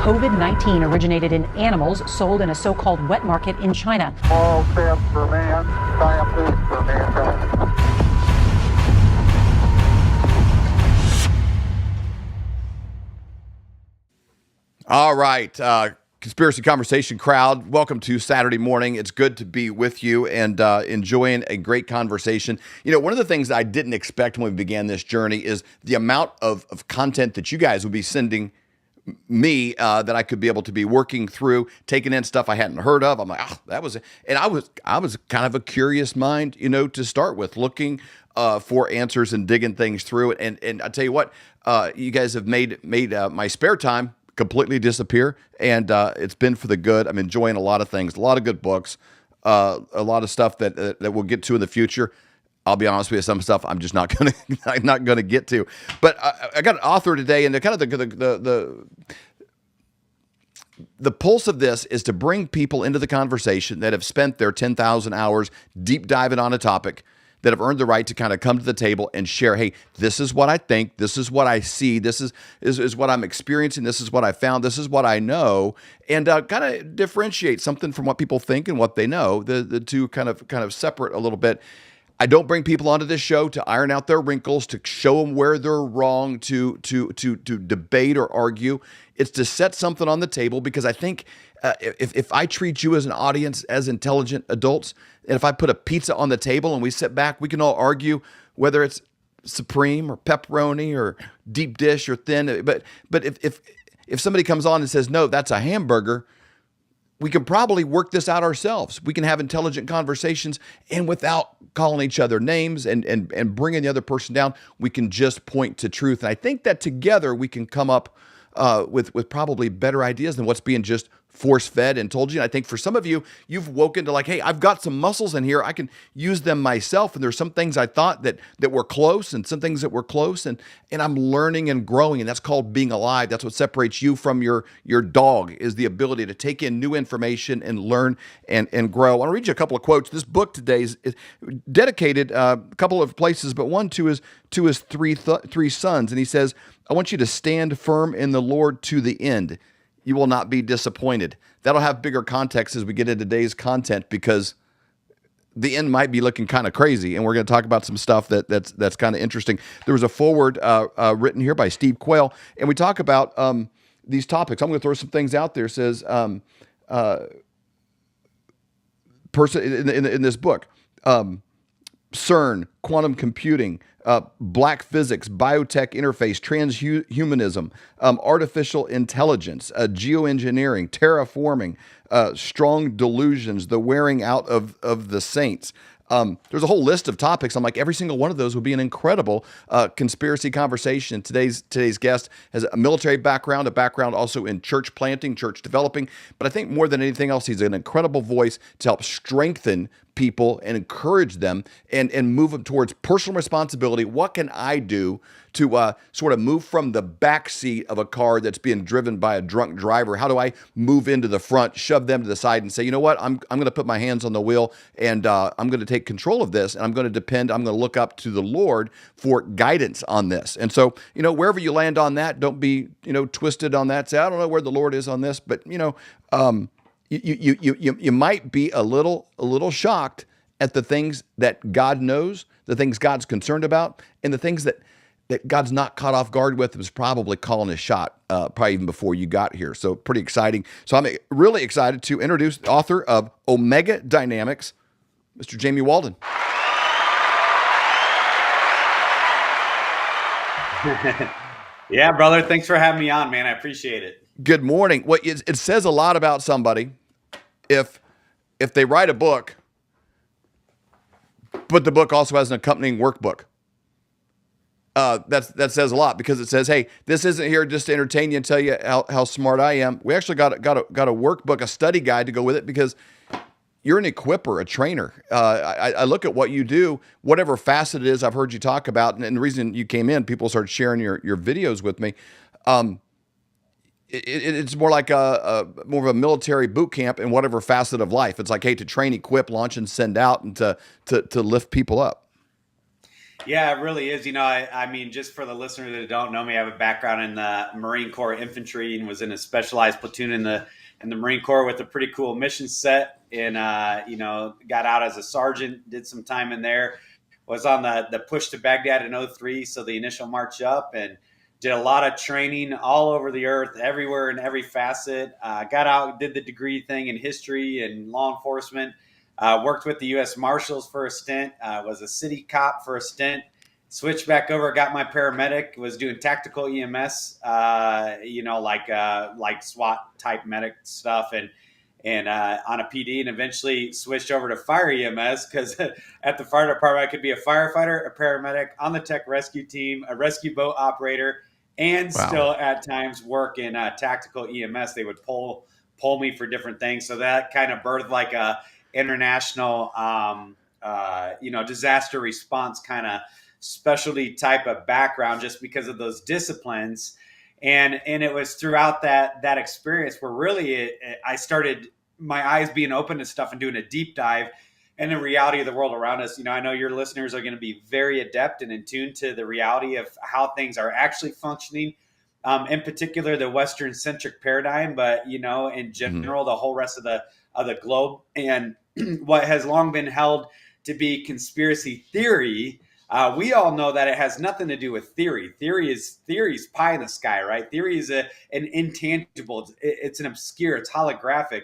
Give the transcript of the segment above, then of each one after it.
COVID-19 originated in animals sold in a so-called wet market in China. Small steps for man, giant leaps for mankind. All right, Conspiracy Conversation crowd, welcome to Saturday morning. It's good to be with you and enjoying a great conversation. You know, one of the things that I didn't expect when we began this journey is the amount of content that you guys would be sending me that I could be able to be working through, taking in stuff I hadn't heard of. I'm like, that was it. And I was kind of a curious mind, you know, to start with, looking for answers and digging things through it. And I tell you what, you guys have made my spare time completely disappear, and it's been for the good. I'm enjoying a lot of things, a lot of good books, a lot of stuff that we'll get to in the future. I'll be honest with you, some stuff I'm just not gonna get to. But I got an author today, and the pulse of this is to bring people into the conversation that have spent their 10,000 hours deep diving on a topic, that have earned the right to kind of come to the table and share, hey, this is what I think, this is what I see, this is what I'm experiencing, this is what I found, this is what I know, and kind of differentiate something from what people think and what they know, the two kind of separate a little bit. I don't bring people onto this show to iron out their wrinkles, to show them where they're wrong, to debate or argue. It's to set something on the table, because I think if I treat you as an audience as intelligent adults, and if I put a pizza on the table and we sit back, we can all argue whether it's supreme or pepperoni or deep dish or thin. But if somebody comes on and says, no, that's a hamburger, we can probably work this out ourselves. We can have intelligent conversations, and without calling each other names and bringing the other person down, we can just point to truth. And I think that together we can come up with probably better ideas than what's being just force-fed and told you. And I think for some of you, you've woken to like, hey, I've got some muscles in here. I can use them myself. And there's some things I thought that were close, and some things that were close, and I'm learning and growing. And that's called being alive. That's what separates you from your dog, is the ability to take in new information and learn and grow. I want to read you a couple of quotes. This book today is dedicated a couple of places, but one to his three sons. And he says, I want you to stand firm in the Lord to the end. You will not be disappointed. That'll have bigger context as we get into today's content, because the end might be looking kind of crazy, and we're going to talk about some stuff that's kind of interesting. There was a foreword written here by Steve Quayle, and we talk about these topics. I'm going to throw some things out there. It says, person in this book, CERN, quantum computing, black physics, biotech interface, transhumanism, artificial intelligence, geoengineering, terraforming, strong delusions, the wearing out of the saints. There's a whole list of topics. I'm like, every single one of those would be an incredible conspiracy conversation. Today's guest has a military background, a background also in church planting, church developing. But I think more than anything else, he's an incredible voice to help strengthen people and encourage them and move them towards personal responsibility. What can I do to sort of move from the back seat of a car that's being driven by a drunk driver? How do I move into the front, shove them to the side, and say, you know what, I'm going to put my hands on the wheel, and I'm going to take control of this, and I'm going to look up to the Lord for guidance on this. And so, you know, wherever you land on that, don't be, you know, twisted on that. Say, I don't know where the Lord is on this, but, you know, you might be a little shocked at the things that God knows, the things God's concerned about, and the things that God's not caught off guard with, was probably calling a shot, probably even before you got here. So pretty exciting. So I'm really excited to introduce the author of Omega Dynamics, Mr. Jamie Walden. Yeah, brother. Thanks for having me on, man. I appreciate it. Good morning. Well, it says a lot about somebody if they write a book, but the book also has an accompanying workbook. That says a lot, because it says, hey, this isn't here just to entertain you and tell you how smart I am. We actually got a workbook, a study guide to go with it, because you're an equipper, a trainer. I look at what you do, whatever facet it is I've heard you talk about, and the reason you came in, people started sharing your videos with me. It's more like more of a military boot camp in whatever facet of life. It's like, hey, to train, equip, launch, and send out, and to lift people up. Yeah, it really is. I mean, just for the listeners that don't know me, I have a background in the Marine Corps infantry and was in a specialized platoon in the Marine Corps with a pretty cool mission set. And got out as a sergeant, did some time in there. Was on the push to Baghdad in '03, so the initial march up, and did a lot of training all over the earth, everywhere in every facet. Got out, did the degree thing in history and law enforcement. Worked with the U.S. Marshals for a stint. Was a city cop for a stint. Switched back over, got my paramedic. Was doing tactical EMS, like SWAT type medic stuff, and on a PD, and eventually switched over to fire EMS because at the fire department I could be a firefighter, a paramedic, on the tech rescue team, a rescue boat operator, and Wow. still at times work in tactical EMS. They would pull me for different things, so that kind of birthed like a international, disaster response kind of specialty type of background, just because of those disciplines. And it was throughout that experience where really I started my eyes being open to stuff and doing a deep dive and the reality of the world around us. I know your listeners are going to be very adept and in tune to the reality of how things are actually functioning. In particular, the Western centric paradigm, but in general, the whole rest of the globe, and what has long been held to be conspiracy theory. We all know that it has nothing to do with theory. Theory is pie in the sky, right? Theory is an intangible. It's an obscure. It's holographic.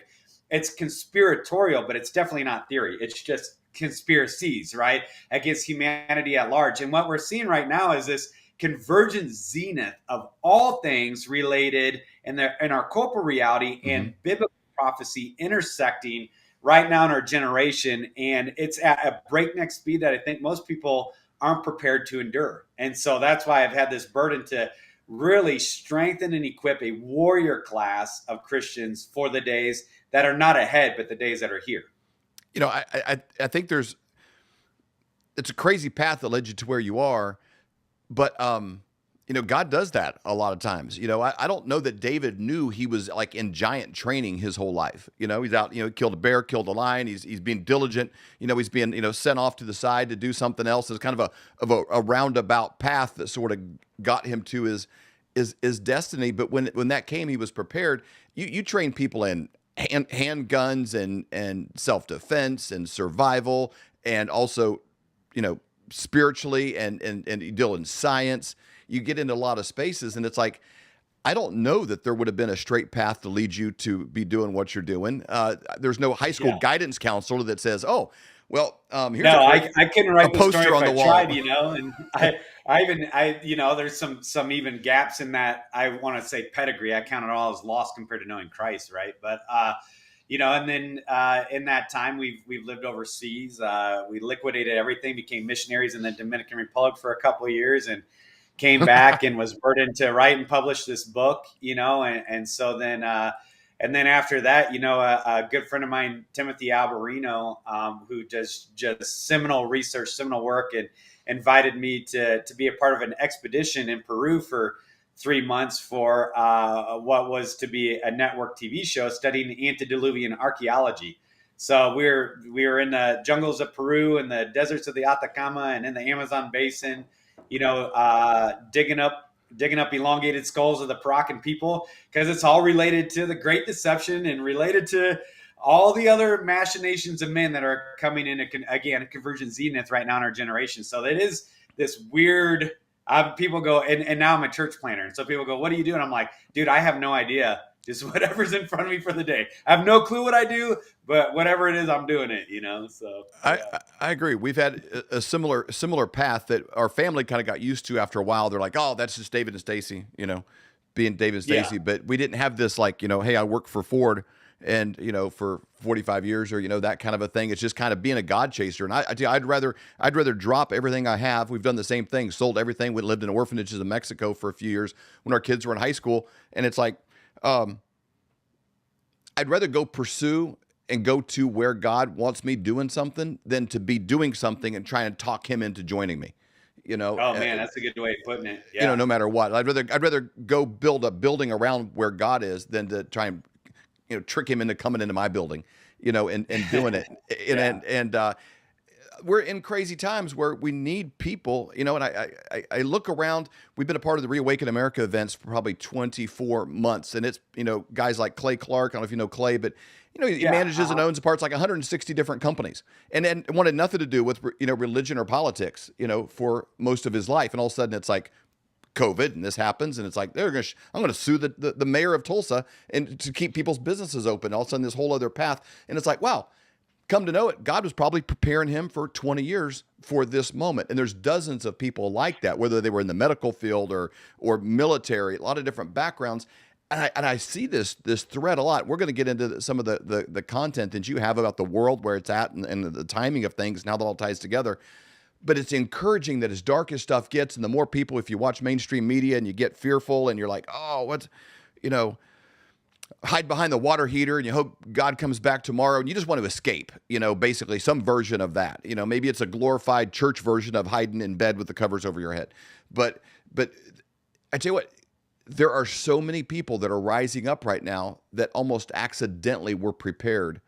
It's conspiratorial, but it's definitely not theory. It's just conspiracies, right, against humanity at large. And what we're seeing right now is this convergent zenith of all things related in our corporal reality and biblical prophecy intersecting right now in our generation. And it's at a breakneck speed that I think most people aren't prepared to endure. And so that's why I've had this burden to really strengthen and equip a warrior class of Christians for the days that are not ahead, but the days that are here. I think it's a crazy path that led you to where you are, but God does that a lot of times. I don't know that David knew he was like in giant training his whole life. He's out, killed a bear, killed a lion. He's being diligent. He's being, sent off to the side to do something else. It's kind of a roundabout path that sort of got him to his destiny. But when that came, he was prepared. You train people in handguns and self-defense and survival, and also, spiritually and you deal in science. You get into a lot of spaces, and it's like, I don't know that there would have been a straight path to lead you to be doing what you're doing. There's no high school guidance counselor that says, "Oh, well, here's I couldn't write the poster story on if the I wall." tried, and there's some even gaps in that. I want to say pedigree. I count it all as lost compared to knowing Christ, right? But and then in that time we've lived overseas. We liquidated everything, became missionaries in the Dominican Republic for a couple of years, and came back and was burdened to write and publish this book, and so then after that, a good friend of mine, Timothy Alberino, who does just seminal research, seminal work, and invited me to be a part of an expedition in Peru for 3 months for what was to be a network TV show studying antediluvian archaeology. So we were in the jungles of Peru and the deserts of the Atacama and in the Amazon basin, digging up elongated skulls of the Paracan people, because it's all related to the Great Deception and related to all the other machinations of men that are coming in a convergent zenith right now in our generation. So it is this weird. People go, and now I'm a church planner, and so people go, "What do you do?" And I'm like, "Dude, I have no idea. Just whatever's in front of me for the day. I have no clue what I do, but whatever it is, I'm doing it." So I agree. We've had a similar path that our family kind of got used to after a while. They're like, "Oh, that's just David and Stacy," being David and Stacy. Yeah. But we didn't have this like, hey, I work for Ford and for 45 years or that kind of a thing. It's just kind of being a God chaser. And I'd rather drop everything I have. We've done the same thing, sold everything. We lived in orphanages in Mexico for a few years when our kids were in high school, and it's like, I'd rather go pursue and go to where God wants me doing something than to be doing something and trying to talk him into joining me. Oh man, that's a good way of putting it. Yeah. No matter what, I'd rather go build a building around where God is than to try and trick him into coming into my building, and doing it. Yeah. And we're in crazy times where we need people, and I look around. We've been a part of the ReAwaken America events for probably 24 months. And it's, guys like Clay Clark. I don't know if you know Clay, but, he Yeah. manages and owns parts like 160 different companies and wanted nothing to do with, religion or politics, for most of his life. And all of a sudden it's like COVID and this happens. And it's like, I'm going to sue the mayor of Tulsa and to keep people's businesses open. All of a sudden this whole other path. And it's like, wow. Come to know it, God was probably preparing him for 20 years for this moment. And there's dozens of people like that, whether they were in the medical field or military, a lot of different backgrounds. And I see this thread a lot. We're going to get into some of the content that you have about the world, where it's at, and the timing of things and how that all ties together. But it's encouraging that as dark as stuff gets, and the more people, if you watch mainstream media and you get fearful and you're like, oh, what's, hide behind the water heater and you hope God comes back tomorrow and you just want to escape, basically some version of that. Maybe it's a glorified church version of hiding in bed with the covers over your head. But I tell you what, there are so many people that are rising up right now that almost accidentally were prepared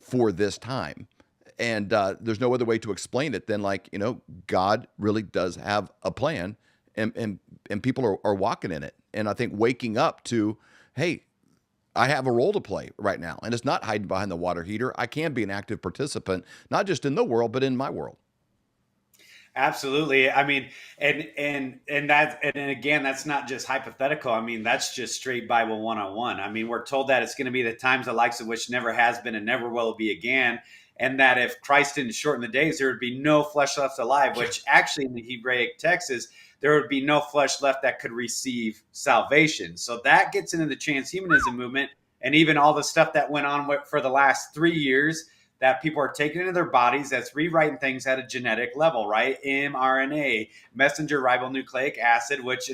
for this time. And there's no other way to explain it than God really does have a plan, and people are walking in it. And I think waking up to, hey, I have a role to play right now, and it's not hiding behind the water heater. I can be an active participant, not just in the world, but in my world. Absolutely. I mean, and again, that's not just hypothetical. I mean, that's just straight Bible 101. I mean, we're told that it's going to be the times the likes of which never has been and never will be again. And that if Christ didn't shorten the days, there would be no flesh left alive, which actually in the Hebraic text is there would be no flesh left that could receive salvation. So that gets into the transhumanism movement and even all the stuff that went on for the last 3 years that people are taking into their bodies, that's rewriting things at a genetic level, right? mRNA, messenger ribonucleic acid, which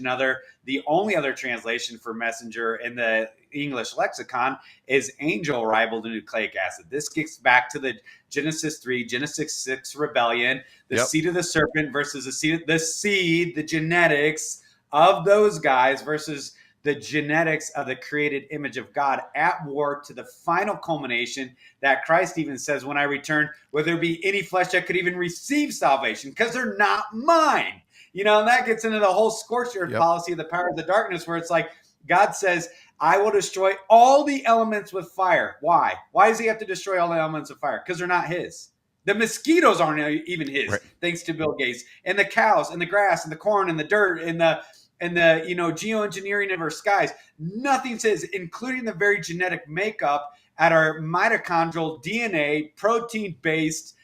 the only other translation for messenger in the English lexicon is angel ribonucleic acid. This gets back to the Genesis 3, Genesis 6 rebellion, the seed of the serpent versus the genetics of those guys versus the genetics of the created image of God at war to the final culmination that Christ even says, when I return, will there be any flesh that could even receive salvation? Because they're not mine. And that gets into the whole scorched earth policy of the power of the darkness, where it's like God says, I will destroy all the elements with fire. Why? Why does he have to destroy all the elements of fire? Because they're not his. The mosquitoes aren't even his, right, thanks to Bill Gates. And the cows and the grass and the corn and the dirt and the geoengineering of our skies. Nothing says, including the very genetic makeup at our mitochondrial DNA, protein-based,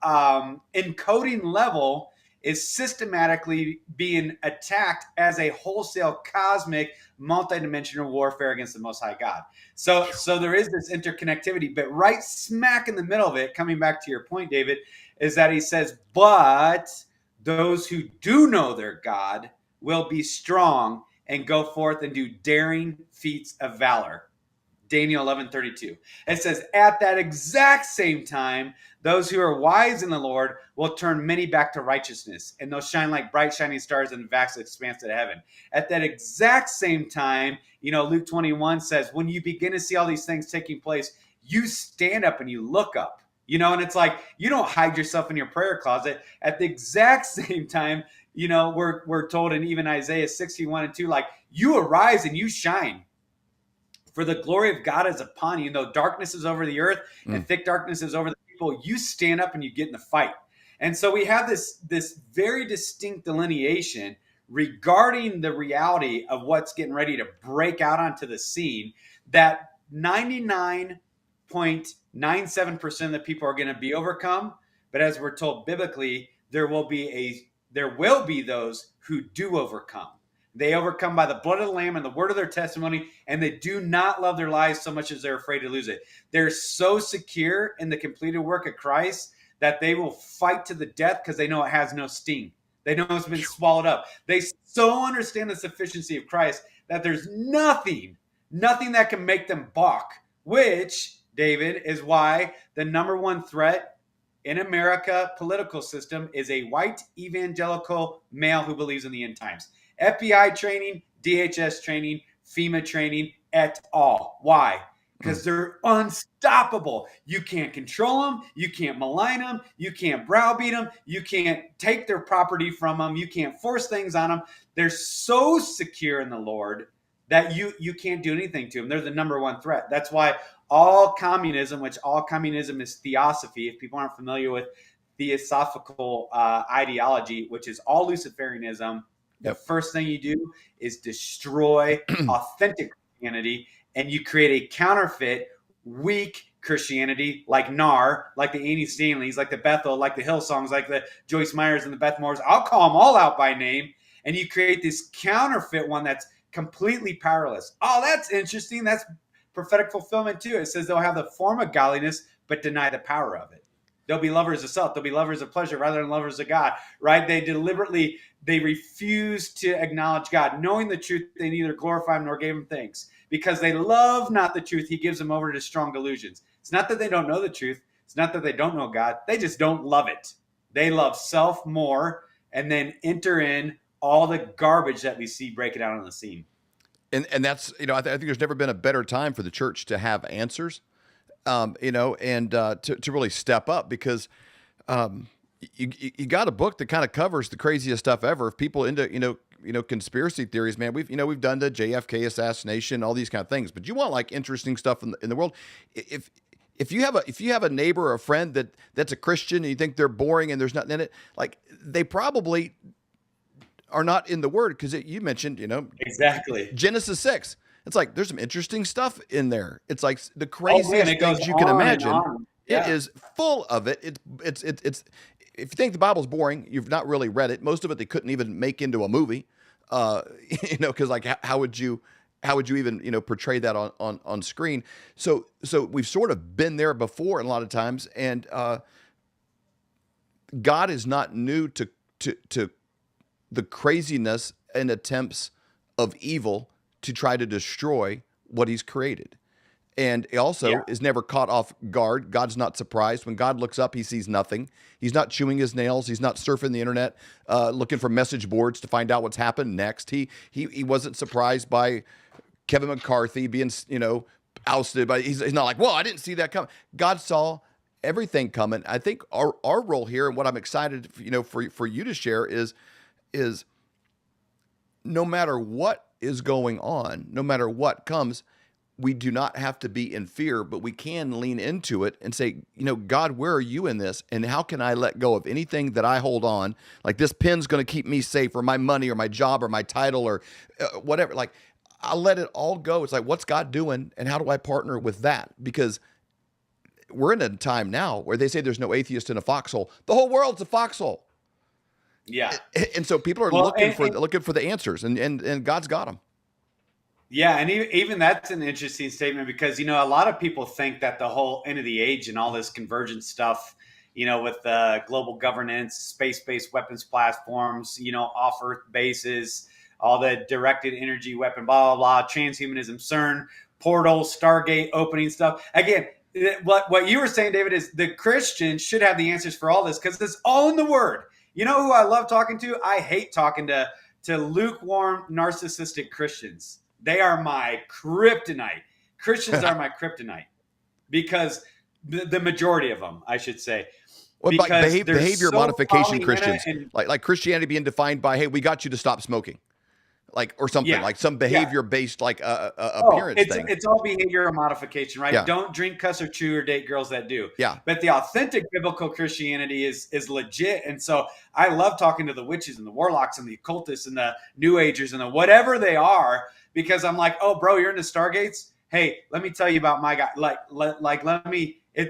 encoding level is systematically being attacked as a wholesale cosmic multidimensional warfare against the Most High God. So there is this interconnectivity, but right smack in the middle of it, coming back to your point, David, is that he says, but those who do know their God will be strong and go forth and do daring feats of valor. Daniel 11:32. It says, at that exact same time, those who are wise in the Lord will turn many back to righteousness, and they'll shine like bright shining stars in the vast expanse of heaven. At that exact same time, Luke 21 says, when you begin to see all these things taking place, you stand up and you look up. And it's like, you don't hide yourself in your prayer closet. At the exact same time, we're told in even Isaiah 61:2, like, you arise and you shine, for the glory of God is upon you. Though darkness is over the earth and thick darkness is over the people, you stand up and you get in the fight. And so we have this very distinct delineation regarding the reality of what's getting ready to break out onto the scene, that 99.97% of the people are going to be overcome. But as we're told biblically, there will be those who do overcome. They overcome by the blood of the Lamb and the word of their testimony, and they do not love their lives so much as they're afraid to lose it. They're so secure in the completed work of Christ that they will fight to the death because they know it has no sting. They know it's been swallowed up. They so understand the sufficiency of Christ that there's nothing that can make them balk, which, David, is why the number one threat in America political system is a white evangelical male who believes in the end times. FBI training, DHS training, FEMA training, et al. Why? because they're unstoppable. You can't control them. You can't malign them. You can't browbeat them. You can't take their property from them. You can't force things on them. They're so secure in the Lord that you can't do anything to them. They're the number one threat. That's why all communism, which all communism is theosophy, if people aren't familiar with theosophical ideology, which is all Luciferianism, the first thing you do is destroy authentic Christianity, and you create a counterfeit, weak Christianity like NAR, like the Annie Stanleys, like the Bethel, like the Hillsongs, like the Joyce Meyers and the Beth Moores. I'll call them all out by name. And you create this counterfeit one that's completely powerless. Oh, that's interesting. That's prophetic fulfillment too. It says they'll have the form of godliness, but deny the power of it. They'll be lovers of self. They'll be lovers of pleasure rather than lovers of God, right? They refuse to acknowledge God. Knowing the truth, they neither glorify him nor gave him thanks. Because they love not the truth, he gives them over to strong delusions. It's not that they don't know the truth. It's not that they don't know God. They just don't love it. They love self more and then enter in all the garbage that we see breaking out on the scene. And that's, I think there's never been a better time for the church to have answers, and to really step up, because you got a book that kind of covers the craziest stuff ever. If people into, conspiracy theories, man, we've done the JFK assassination, all these kind of things, but you want like interesting stuff in the world. If you have a neighbor or a friend that's a Christian and you think they're boring and there's nothing in it, like they probably are not in the Word, because you mentioned, exactly Genesis 6. It's like there's some interesting stuff in there. It's like the craziest things you can imagine. Yeah. It is full of it. It's if you think the Bible's boring, you've not really read it. Most of it they couldn't even make into a movie, because like how would you even portray that on screen? So we've sort of been there before, a lot of times, and God is not new to the craziness and attempts of evil to try to destroy what he's created. And he also is never caught off guard. God's not surprised. When God looks up, he sees nothing. He's not chewing his nails. He's not surfing the internet, looking for message boards to find out what's happened next. He wasn't surprised by Kevin McCarthy being, ousted. But he's not like, well, I didn't see that coming. God saw everything coming. I think our role here, and what I'm excited, for you to share is no matter what is going on, no matter what comes, we do not have to be in fear, but we can lean into it and say, God, where are you in this? And how can I let go of anything that I hold on? Like this pen's going to keep me safe, or my money or my job or my title or whatever. Like I'll let it all go. It's like, what's God doing? And how do I partner with that? Because we're in a time now where they say there's no atheist in a foxhole. The whole world's a foxhole. Yeah. And so people are looking for the answers, and God's got them. Yeah, and even that's an interesting statement, because, a lot of people think that the whole end of the age and all this convergence stuff, with global governance, space-based weapons platforms, off-Earth bases, all the directed energy weapon, blah, blah, blah, transhumanism, CERN, portals, Stargate opening stuff. Again, what you were saying, David, is the Christians should have the answers for all this, because it's all in the Word. You know who I love talking to? I hate talking to lukewarm, narcissistic Christians. They are my kryptonite. Christians are my kryptonite, because the majority of them, I should say. What about behavior so modification Christians? Like Christianity being defined by, hey, we got you to stop smoking. Like, or something like some behavior-based appearance thing. It's all behavior modification, right? Yeah. Don't drink, cuss, or chew, or date girls that do. Yeah. But the authentic biblical Christianity is legit. And so I love talking to the witches and the warlocks and the occultists and the New Agers and the whatever they are, because I'm like, oh, bro, you're into Stargates? Hey, let me tell you about my guy.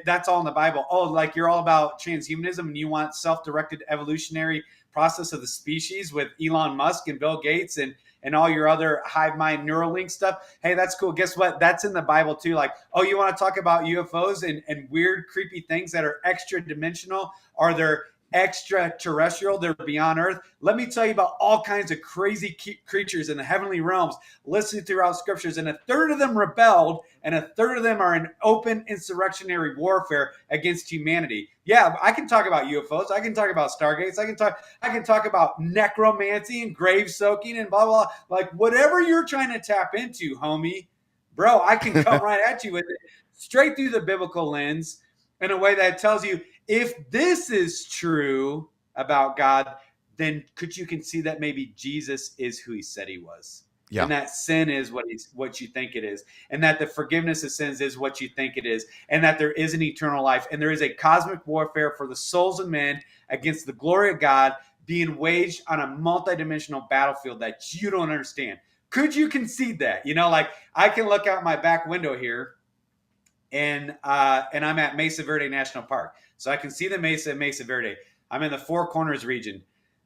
That's all in the Bible. Oh, like you're all about transhumanism and you want self-directed evolutionary process of the species with Elon Musk and Bill Gates and all your other hive mind Neuralink stuff. Hey, that's cool. Guess what? That's in the Bible too. Like, oh, you want to talk about UFOs and weird, creepy things that are extra dimensional? Are there extraterrestrial? They're beyond Earth. Let me tell you about all kinds of crazy creatures in the heavenly realms listed throughout scriptures. And a third of them rebelled, and a third of them are in open insurrectionary warfare against humanity. Yeah, I can talk about UFOs. I can talk about Stargates. I can talk about necromancy and grave soaking and blah, blah, blah. Like whatever you're trying to tap into, homie, bro, I can come right at you with it straight through the biblical lens in a way that tells you, if this is true about God, then could you can see that maybe Jesus is who he said he was. Yeah. And that sin is what you think it is, and that the forgiveness of sins is what you think it is, and that there is an eternal life, and there is a cosmic warfare for the souls of men against the glory of God being waged on a multidimensional battlefield that you don't understand. Could you concede that? Like I can look out my back window here, and I'm at Mesa Verde National Park, so I can see the Mesa Verde. I'm in the Four Corners region.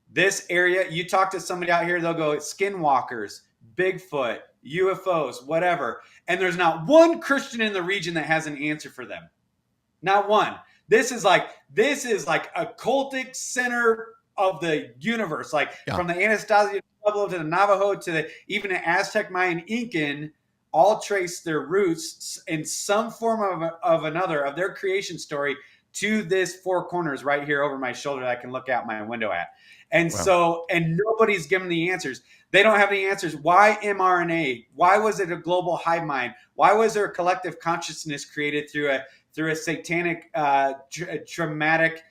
This area, you talk to somebody out here, they'll go skinwalkers, Bigfoot, UFOs, whatever. And there's not one Christian in the region that has an answer for them. Not one. This is like a cultic center of the universe. Like from the Anasazi Pueblo to the Navajo to even the Aztec, Mayan, Incan, all trace their roots in some form of another of their creation story to this Four Corners right here over my shoulder that I can look out my window at. And and nobody's given the answers. They don't have any answers. Why mRNA? Why was it a global hive mind? Why was there a collective consciousness created through a satanic, traumatic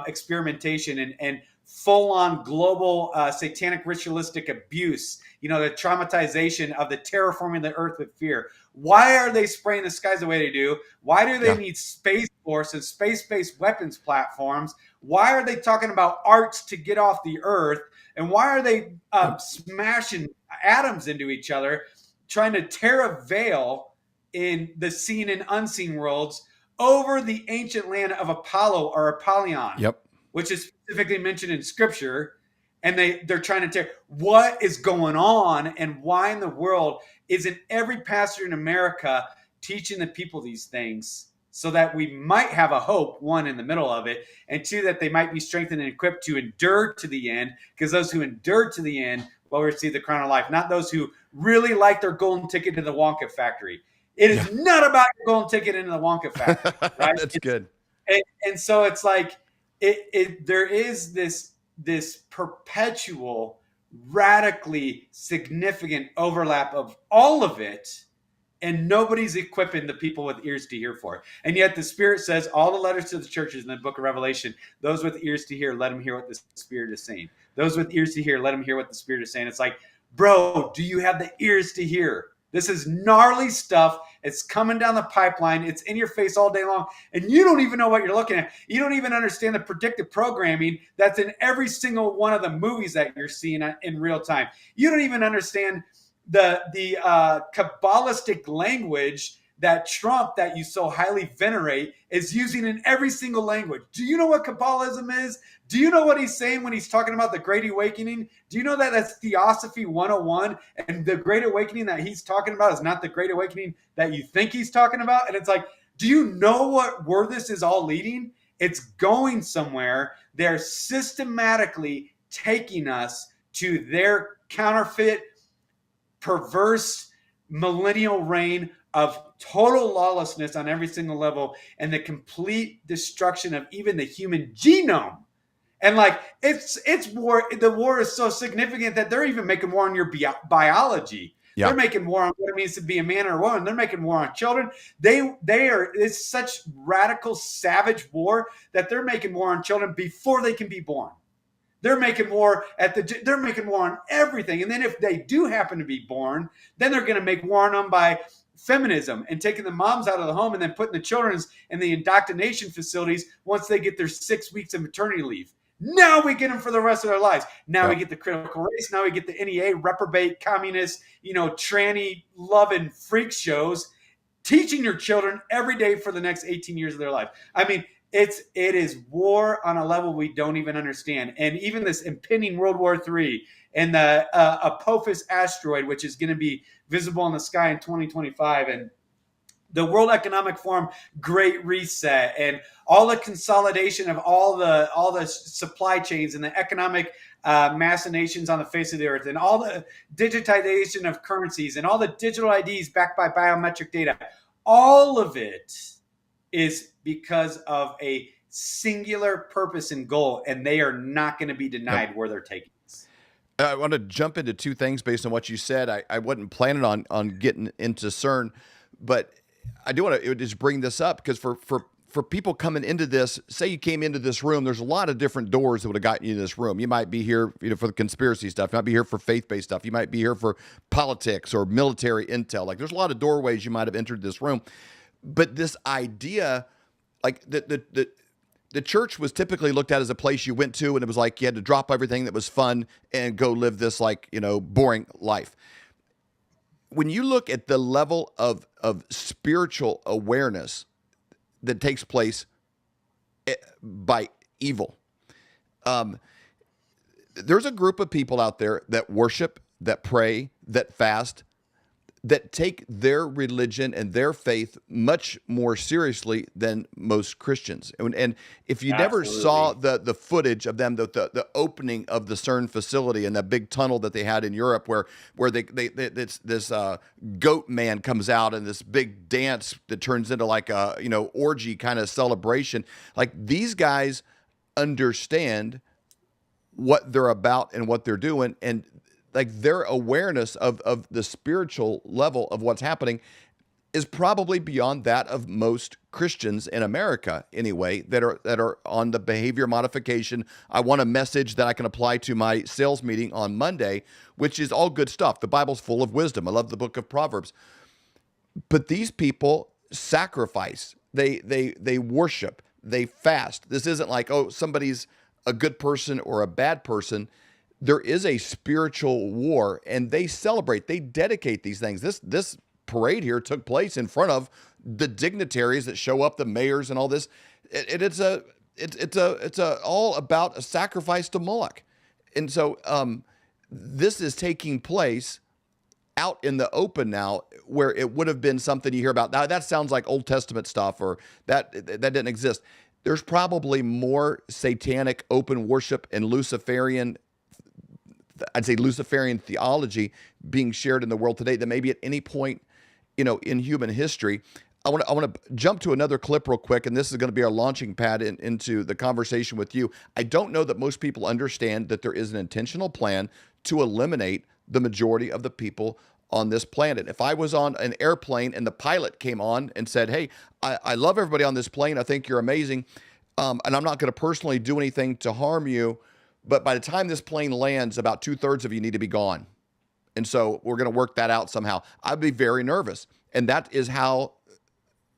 experimentation and full-on global satanic ritualistic abuse? The traumatization of the terraforming the earth with fear. Why are they spraying the skies the way they do? Why do they need Space Force and space-based weapons platforms? Why are they talking about arts to get off the earth? And why are they smashing atoms into each other, trying to tear a veil in the seen and unseen worlds over the ancient land of Apollo or Apollyon, which is specifically mentioned in Scripture? And they're trying to tear. What is going on, and why in the world isn't every pastor in America teaching the people these things so that we might have a hope, one, in the middle of it, and two, that they might be strengthened and equipped to endure to the end, because those who endure to the end will receive the crown of life, not those who really like their golden ticket to the Wonka factory. It is not about your golden ticket into the Wonka factory, right? That's good. And so it's like there is this perpetual, radically significant overlap of all of it, and nobody's equipping the people with ears to hear for it. And yet the Spirit says, all the letters to the churches in the book of Revelation, those with ears to hear, let them hear what the Spirit is saying. Those with ears to hear, let them hear what the Spirit is saying. It's like, bro, do you have the ears to hear? This is gnarly stuff. It's coming down the pipeline. It's in your face all day long. And you don't even know what you're looking at. You don't even understand the predictive programming that's in every single one of the movies that you're seeing in real time. You don't even understand the Kabbalistic language that Trump, that you so highly venerate, is using in every single language. Do you know what Kabbalism is? Do you know what he's saying when he's talking about the Great Awakening? Do you know that that's Theosophy 101? And the Great Awakening that he's talking about is not the Great Awakening that you think he's talking about? And it's like, do you know where this is all leading? It's going somewhere. They're systematically taking us to their counterfeit, perverse millennial reign of total lawlessness on every single level, and the complete destruction of even the human genome. And like it's war. The war is so significant that they're even making war on your biology. They're making war on what it means to be a man or a woman. They're making war on children. It's such radical, savage war that they're making war on children before they can be born. They're making war they're making war on everything. And then if they do happen to be born, then they're going to make war on them by feminism and taking the moms out of the home and then putting the children in the indoctrination facilities once they get their 6 weeks of maternity leave. Now we get them for the rest of their lives. Now we get the critical race. Now we get the NEA, reprobate, communist, tranny loving freak shows, teaching your children every day for the next 18 years of their life. I mean, it is war on a level we don't even understand. And even this impending World War III and the Apophis asteroid, which is going to be visible in the sky in 2025, and the World Economic Forum Great Reset, and all the consolidation of all the supply chains and the economic machinations on the face of the earth, and all the digitization of currencies and all the digital IDs backed by biometric data. All of it is because of a singular purpose and goal, and they are not going to be denied where they're taking us. I want to jump into two things based on what you said. I wasn't planning on getting into CERN, but I do want to just bring this up because for people coming into this, say you came into this room, there's a lot of different doors that would have gotten you in this room. You might be here, for the conspiracy stuff. You might be here for faith-based stuff. You might be here for politics or military intel. Like, there's a lot of doorways you might have entered this room. But this idea, like the church was typically looked at as a place you went to and it was like you had to drop everything that was fun and go live this boring life. When you look at the level of spiritual awareness that takes place by evil, there's a group of people out there that worship, that pray, that fast, that take their religion and their faith much more seriously than most Christians. And if you never saw the footage of them, the opening of the CERN facility and that big tunnel that they had in Europe where this goat man comes out and this big dance that turns into like a, orgy kind of celebration, like these guys understand what they're about and what they're doing, and like their awareness of the spiritual level of what's happening is probably beyond that of most Christians in America anyway, that are on the behavior modification. I want a message that I can apply to my sales meeting on Monday, which is all good stuff. The Bible's full of wisdom. I love the book of Proverbs. But these people sacrifice, they worship, they fast. This isn't like, oh, somebody's a good person or a bad person. There is a spiritual war, and they celebrate, they dedicate these things. This parade here took place in front of the dignitaries that show up, the mayors and all this. It's all about a sacrifice to Moloch. And so this is taking place out in the open now, where it would have been something you hear about. Now that sounds like Old Testament stuff, or that didn't exist. There's probably more satanic open worship and Luciferian theology being shared in the world today than maybe at any point, in human history. I want to jump to another clip real quick, and this is going to be our launching pad into the conversation with you. I don't know that most people understand that there is an intentional plan to eliminate the majority of the people on this planet. If I was on an airplane and the pilot came on and said, hey, I love everybody on this plane, I think you're amazing, and I'm not going to personally do anything to harm you, but by the time this plane lands, about 2/3 of you need to be gone. And so we're going to work that out somehow. I'd be very nervous. And that is how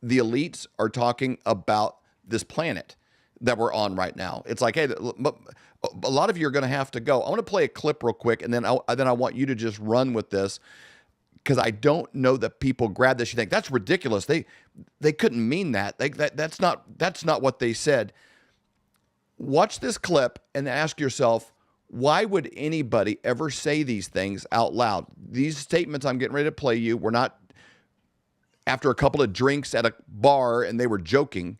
the elites are talking about this planet that we're on right now. It's like, hey, a lot of you are going to have to go. I want to play a clip real quick, and then I want you to just run with this, because I don't know that people grab this. You think that's ridiculous. They couldn't mean that. That's not what they said. Watch this clip and ask yourself, why would anybody ever say these things out loud? These statements I'm getting ready to play you were not after a couple of drinks at a bar and they were joking.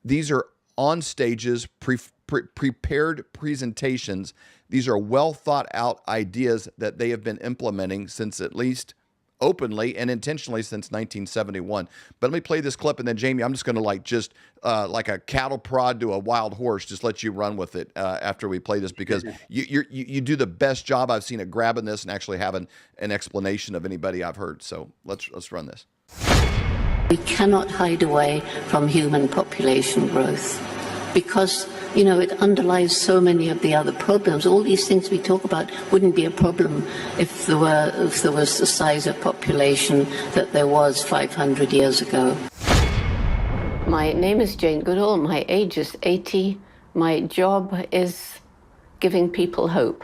These are on stages, prepared presentations. These are well thought out ideas that they have been implementing since, at least openly and intentionally, since 1971. But let me play this clip, and then Jamie, I'm just going to like a cattle prod to a wild horse, just let you run with it after we play this, because you do the best job I've seen at grabbing this and actually having an explanation of anybody I've heard. So let's run this. We cannot hide away from human population growth, because it underlies so many of the other problems. All these things we talk about wouldn't be a problem if there was the size of population that there was 500 years ago. My name is Jane Goodall. My age is 80. My job is giving people hope.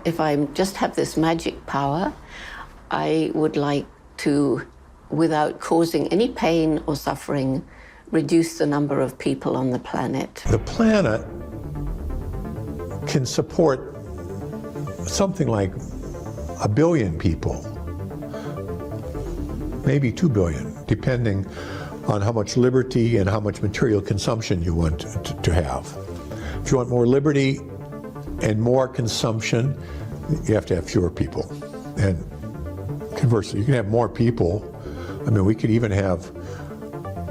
If I just have this magic power, I would like to, without causing any pain or suffering, reduce the number of people on the planet. The planet can support something like 1 billion people, maybe 2 billion, depending on how much liberty and how much material consumption you want to have. If you want more liberty and more consumption, you have to have fewer people. And conversely, you can have more people. I mean, we could even have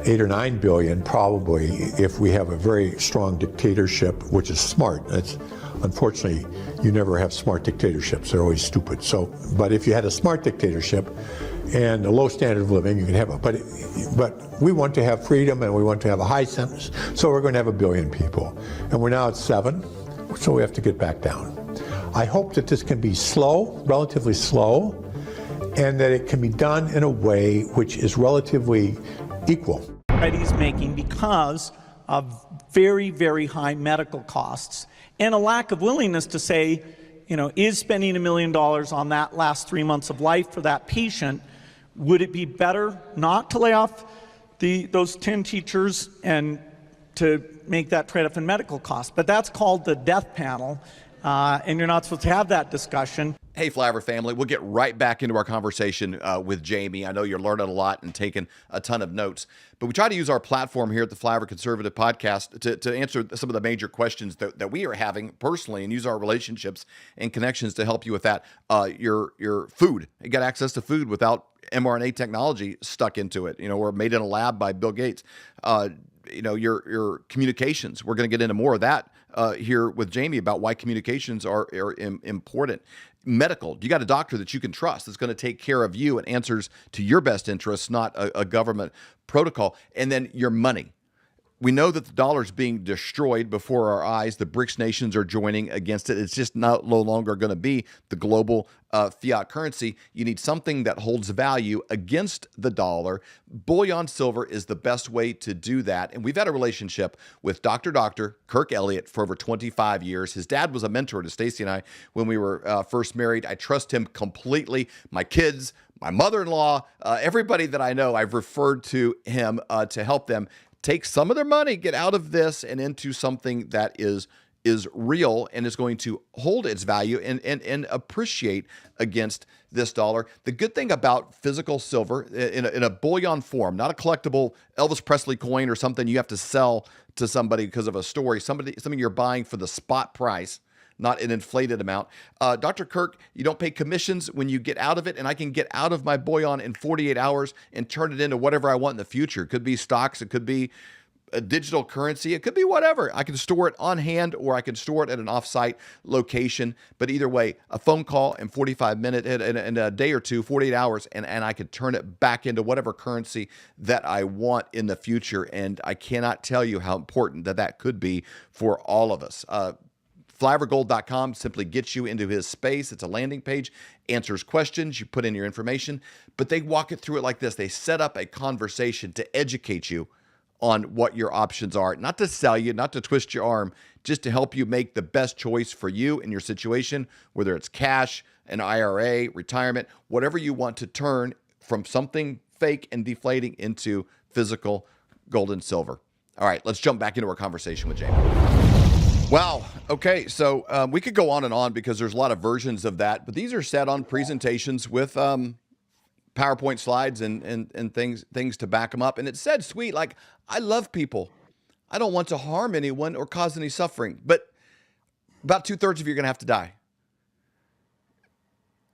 8 or 9 billion probably if we have a very strong dictatorship, which is smart. It's Unfortunately, you never have smart dictatorships. They're always stupid. But if you had a smart dictatorship and a low standard of living, you can have it. But we want to have freedom and we want to have a high sentence, so we're going to have 1 billion people. And we're now at 7, so we have to get back down. I hope that this can be slow, relatively slow, and that it can be done in a way which is relatively equal. He's making because of very, very high medical costs and a lack of willingness to say, is spending $1 million on that last 3 months of life for that patient, would it be better not to lay off those 10 teachers and to make that trade-off in medical costs? But that's called the death panel, and you're not supposed to have that discussion. Hey, Flyover family, we'll get right back into our conversation with Jamie. I know you're learning a lot and taking a ton of notes, but we try to use our platform here at the Flyover Conservative Podcast to answer some of the major questions that we are having personally and use our relationships and connections to help you with that. Your food, you got access to food without mRNA technology stuck into it, or made in a lab by Bill Gates. Your communications, we're going to get into more of that here with Jamie about why communications are important. Medical, you got a doctor that you can trust that's going to take care of you and answers to your best interests, not a government protocol. And then your money. We know that the dollar is being destroyed before our eyes. The BRICS nations are joining against it. It's just no longer going to be the global fiat currency. You need something that holds value against the dollar. Bullion silver is the best way to do that. And we've had a relationship with Dr. Kirk Elliott for over 25 years. His dad was a mentor to Stacy and I when we were first married. I trust him completely. My kids, my mother-in-law, everybody that I know, I've referred to him to help them take some of their money, get out of this and into something that is real and is going to hold its value and appreciate against this dollar. The good thing about physical silver in a bullion form, not a collectible Elvis Presley coin or something you have to sell to somebody because of a story, something you're buying for the spot price, not an inflated amount. Dr. Kirk, you don't pay commissions when you get out of it, and I can get out of my bullion in 48 hours and turn it into whatever I want in the future. It could be stocks, it could be a digital currency, it could be whatever. I can store it on hand or I can store it at an off-site location. But either way, a phone call in 45 minutes, in a day or two, 48 hours, and I could turn it back into whatever currency that I want in the future. And I cannot tell you how important that could be for all of us. Flyovergold.com simply gets you into his space. It's a landing page, answers questions, you put in your information, but they walk it through it like this. They set up a conversation to educate you on what your options are, not to sell you, not to twist your arm, just to help you make the best choice for you in your situation, whether it's cash, an IRA, retirement, whatever you want to turn from something fake and deflating into physical gold and silver. All right, let's jump back into our conversation with Jamie. Wow. Okay. So we could go on and on because there's a lot of versions of that, but these are set on presentations with PowerPoint slides and things to back them up. And it said, sweet, like, I love people. I don't want to harm anyone or cause any suffering, but about 2/3 of you are going to have to die.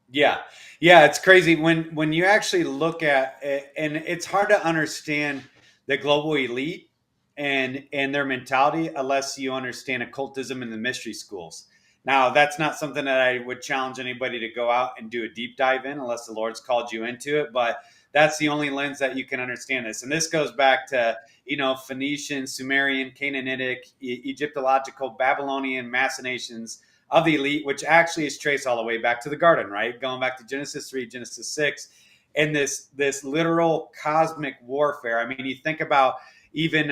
Yeah. It's crazy when you actually look at it, and it's hard to understand the global elite and their mentality unless you understand occultism and the mystery schools. Now, that's not something that I would challenge anybody to go out and do a deep dive in unless the Lord's called you into it. But that's the only lens that you can understand this. And this goes back to, Phoenician, Sumerian, Canaanitic, Egyptological, Babylonian machinations of the elite, which actually is traced all the way back to the garden, right? Going back to Genesis 3, Genesis 6, and this literal cosmic warfare. I mean, you think about even,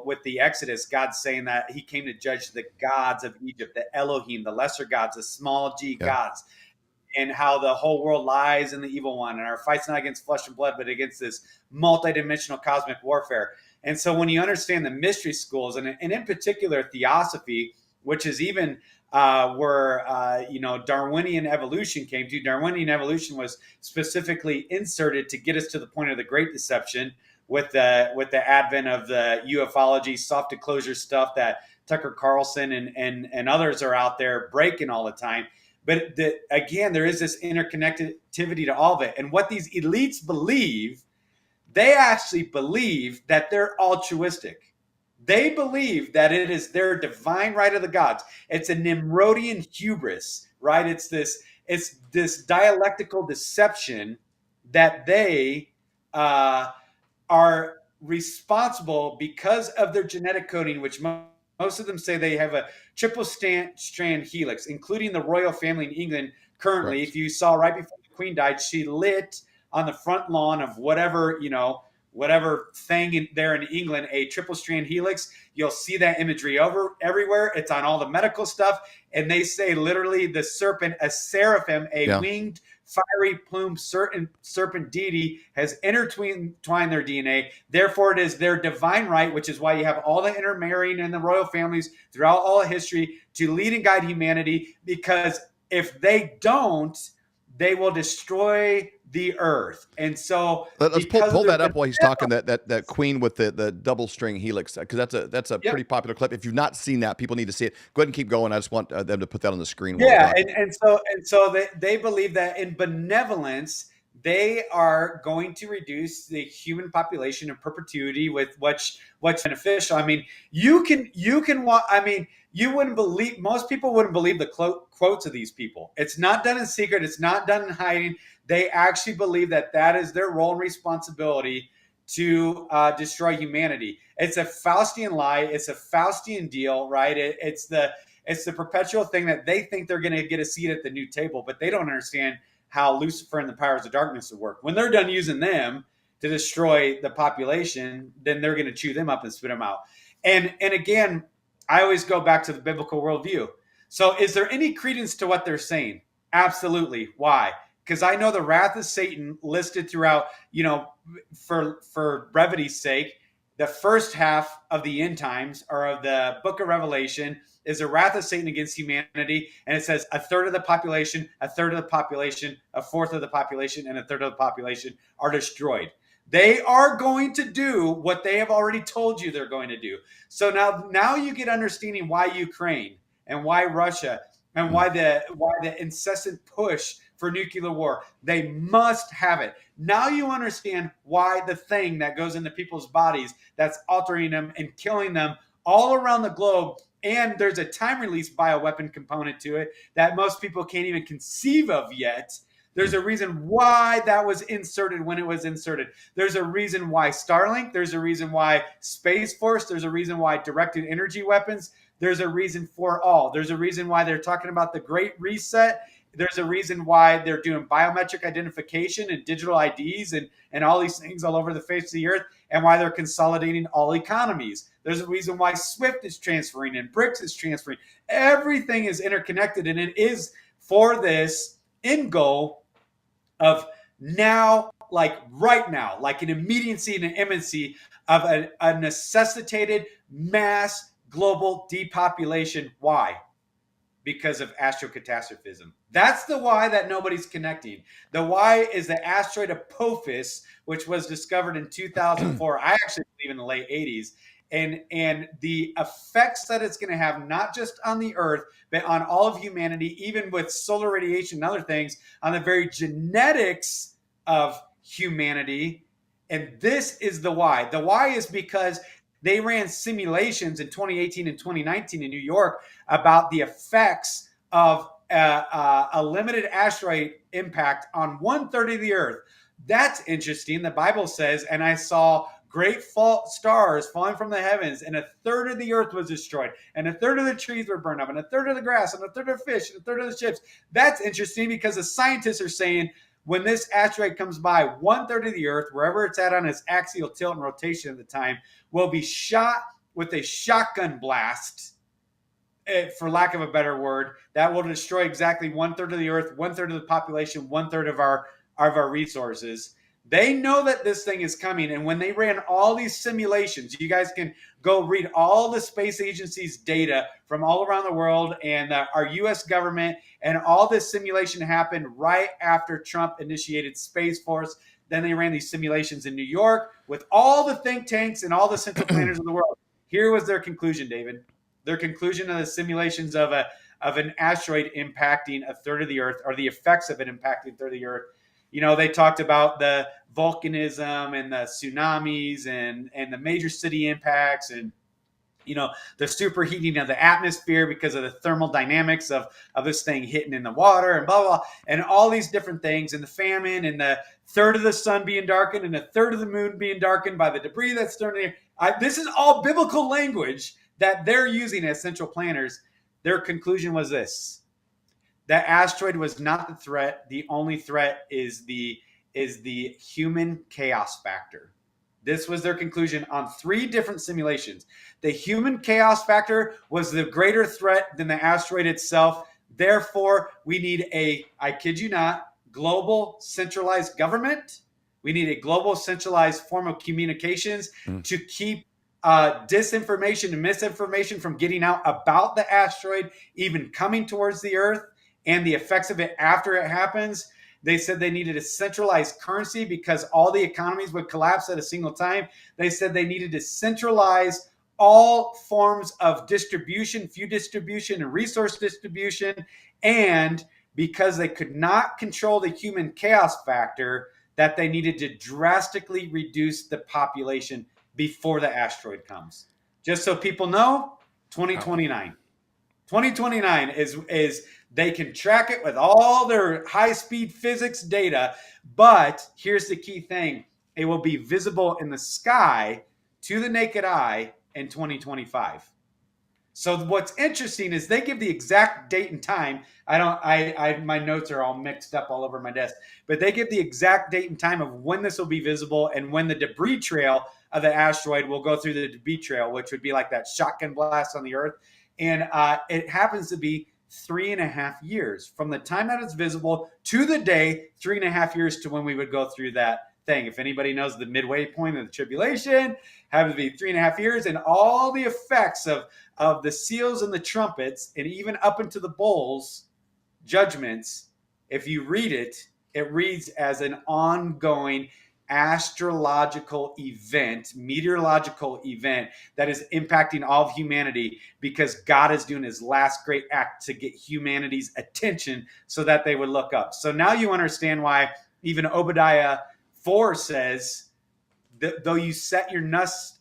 with the Exodus, God's saying that he came to judge the gods of Egypt, the Elohim, the lesser gods, the small g gods, and how the whole world lies in the evil one. And our fight's not against flesh and blood, but against this multidimensional cosmic warfare. And so when you understand the mystery schools, and in particular theosophy, which is even where Darwinian evolution came to. Darwinian evolution was specifically inserted to get us to the point of the Great Deception, with the advent of the ufology, soft disclosure stuff that Tucker Carlson and others are out there breaking all the time. But again, there is this interconnectivity to all of it. And what these elites believe, they actually believe that they're altruistic. They believe that it is their divine right of the gods. It's a Nimrodian hubris, right? It's this dialectical deception that they are responsible because of their genetic coding, which most of them say they have a triple strand helix, including the royal family in England. Currently, Correct. if you saw right before the Queen died, she lit on the front lawn of whatever thing there in England, a triple strand helix. You'll see that imagery everywhere. It's on all the medical stuff. And they say literally the serpent, a seraphim, a winged, fiery plumed serpent deity has intertwined their DNA. Therefore, it is their divine right, which is why you have all the intermarrying in the royal families throughout all of history, to lead and guide humanity, because if they don't, they will destroy the earth. And so let's pull that up while he's talking, that queen with the double string helix, because that's a pretty popular clip. If you've not seen that, people need to see it. Go ahead and keep going. I just want them to put that on the screen. Yeah, and so they believe that in benevolence they are going to reduce the human population in perpetuity with what's beneficial. I mean, you wouldn't believe, most people wouldn't believe the quotes of these people. It's not done in secret. It's not done in hiding. They actually believe that is their role and responsibility to destroy humanity. It's a Faustian lie. It's a Faustian deal, right? It's the perpetual thing that they think they're going to get a seat at the new table, but they don't understand how Lucifer and the powers of darkness will work. When they're done using them to destroy the population, then they're going to chew them up and spit them out. And again, I always go back to the biblical worldview. So is there any credence to what they're saying? Absolutely. Why? Because I know the wrath of Satan listed throughout, for brevity's sake, the first half of the end times, or of the book of Revelation, is the wrath of Satan against humanity. And it says a third of the population, a third of the population, a fourth of the population, and a third of the population are destroyed. They are going to do what they have already told you they're going to do. So now you get understanding why Ukraine and why Russia and why the incessant push for nuclear war. They must have it. Now you understand why the thing that goes into people's bodies that's altering them and killing them all around the globe. And there's a time release bioweapon component to it that most people can't even conceive of yet. There's a reason why that was inserted when it was inserted. There's a reason why Starlink. There's a reason why Space Force. There's a reason why directed energy weapons. There's a reason for all. There's a reason why they're talking about the Great Reset. There's a reason why they're doing biometric identification and digital IDs and all these things all over the face of the earth, and why they're consolidating all economies. There's a reason why SWIFT is transferring and BRICS is transferring. Everything is interconnected, and it is for this end goal of now, like right now, like an immediacy and an imminency of a necessitated mass global depopulation. Why? Because of astrocatastrophism. That's the why that nobody's connecting. The why is the asteroid Apophis, which was discovered in 2004. I actually believe in the late 80s. And the effects that it's going to have, not just on the Earth, but on all of humanity, even with solar radiation and other things, on the very genetics of humanity. And this is the why. The why is because they ran simulations in 2018 and 2019 in New York about the effects of a limited asteroid impact on 1/3 of the Earth. That's interesting. The Bible says, and I saw great stars falling from the heavens, and 1/3 of the Earth was destroyed, and 1/3 of the trees were burned up, and 1/3 of the grass, and 1/3 of the fish, and 1/3 of the ships. That's interesting because the scientists are saying when this asteroid comes by, 1/3 of the Earth, wherever it's at on its axial tilt and rotation at the time, will be shot with a shotgun blast, for lack of a better word, that will destroy exactly 1/3 of the Earth, 1/3 of the population, 1/3 of our resources. They know that this thing is coming, and when they ran all these simulations, you guys can go read all the space agencies' data from all around the world and our U.S. government, and all this simulation happened right after Trump initiated Space Force. Then they ran these simulations in New York with all the think tanks and all the central planners of the world. Here was their conclusion, David. Their conclusion of the simulations of an asteroid impacting 1/3 of the Earth, or the effects of it impacting 1/3 of the Earth. You know, they talked about the volcanism and the tsunamis and the major city impacts. And the superheating of the atmosphere because of the thermal dynamics of this thing hitting in the water and blah, blah, blah, and all these different things, and the famine and the third of the sun being darkened and a third of the moon being darkened by the debris that's thrown in the air. This is all biblical language that they're using as central planners. Their conclusion was this: that asteroid was not the threat. The only threat is the human chaos factor. This was their conclusion on 3 different simulations. The human chaos factor was the greater threat than the asteroid itself. Therefore, we need I kid you not, global centralized government. We need a global centralized form of communications to keep disinformation and misinformation from getting out about the asteroid, even coming towards the Earth, and the effects of it after it happens. They said they needed a centralized currency because all the economies would collapse at a single time. They said they needed to centralize all forms of distribution, food distribution, and resource distribution. And because they could not control the human chaos factor, that they needed to drastically reduce the population before the asteroid comes. Just so people know, 2029. 2029 is they can track it with all their high-speed physics data, but here's the key thing. It will be visible in the sky to the naked eye in 2025. So what's interesting is they give the exact date and time. My notes are all mixed up all over my desk, but they give the exact date and time of when this will be visible and when the debris trail of the asteroid will go through the debris trail, which would be like that shotgun blast on the Earth. And it happens to be 3.5 years from the time that it's visible to the day, 3.5 years to when we would go through that thing. If anybody knows the midway point of the tribulation, happens to be 3.5 years, and all the effects of the seals and the trumpets, and even up into the bowls, judgments, if you read it, it reads as an ongoing astrological event, meteorological event that is impacting all of humanity, because God is doing his last great act to get humanity's attention so that they would look up. So now you understand why even Obadiah 4 says, though you set your nest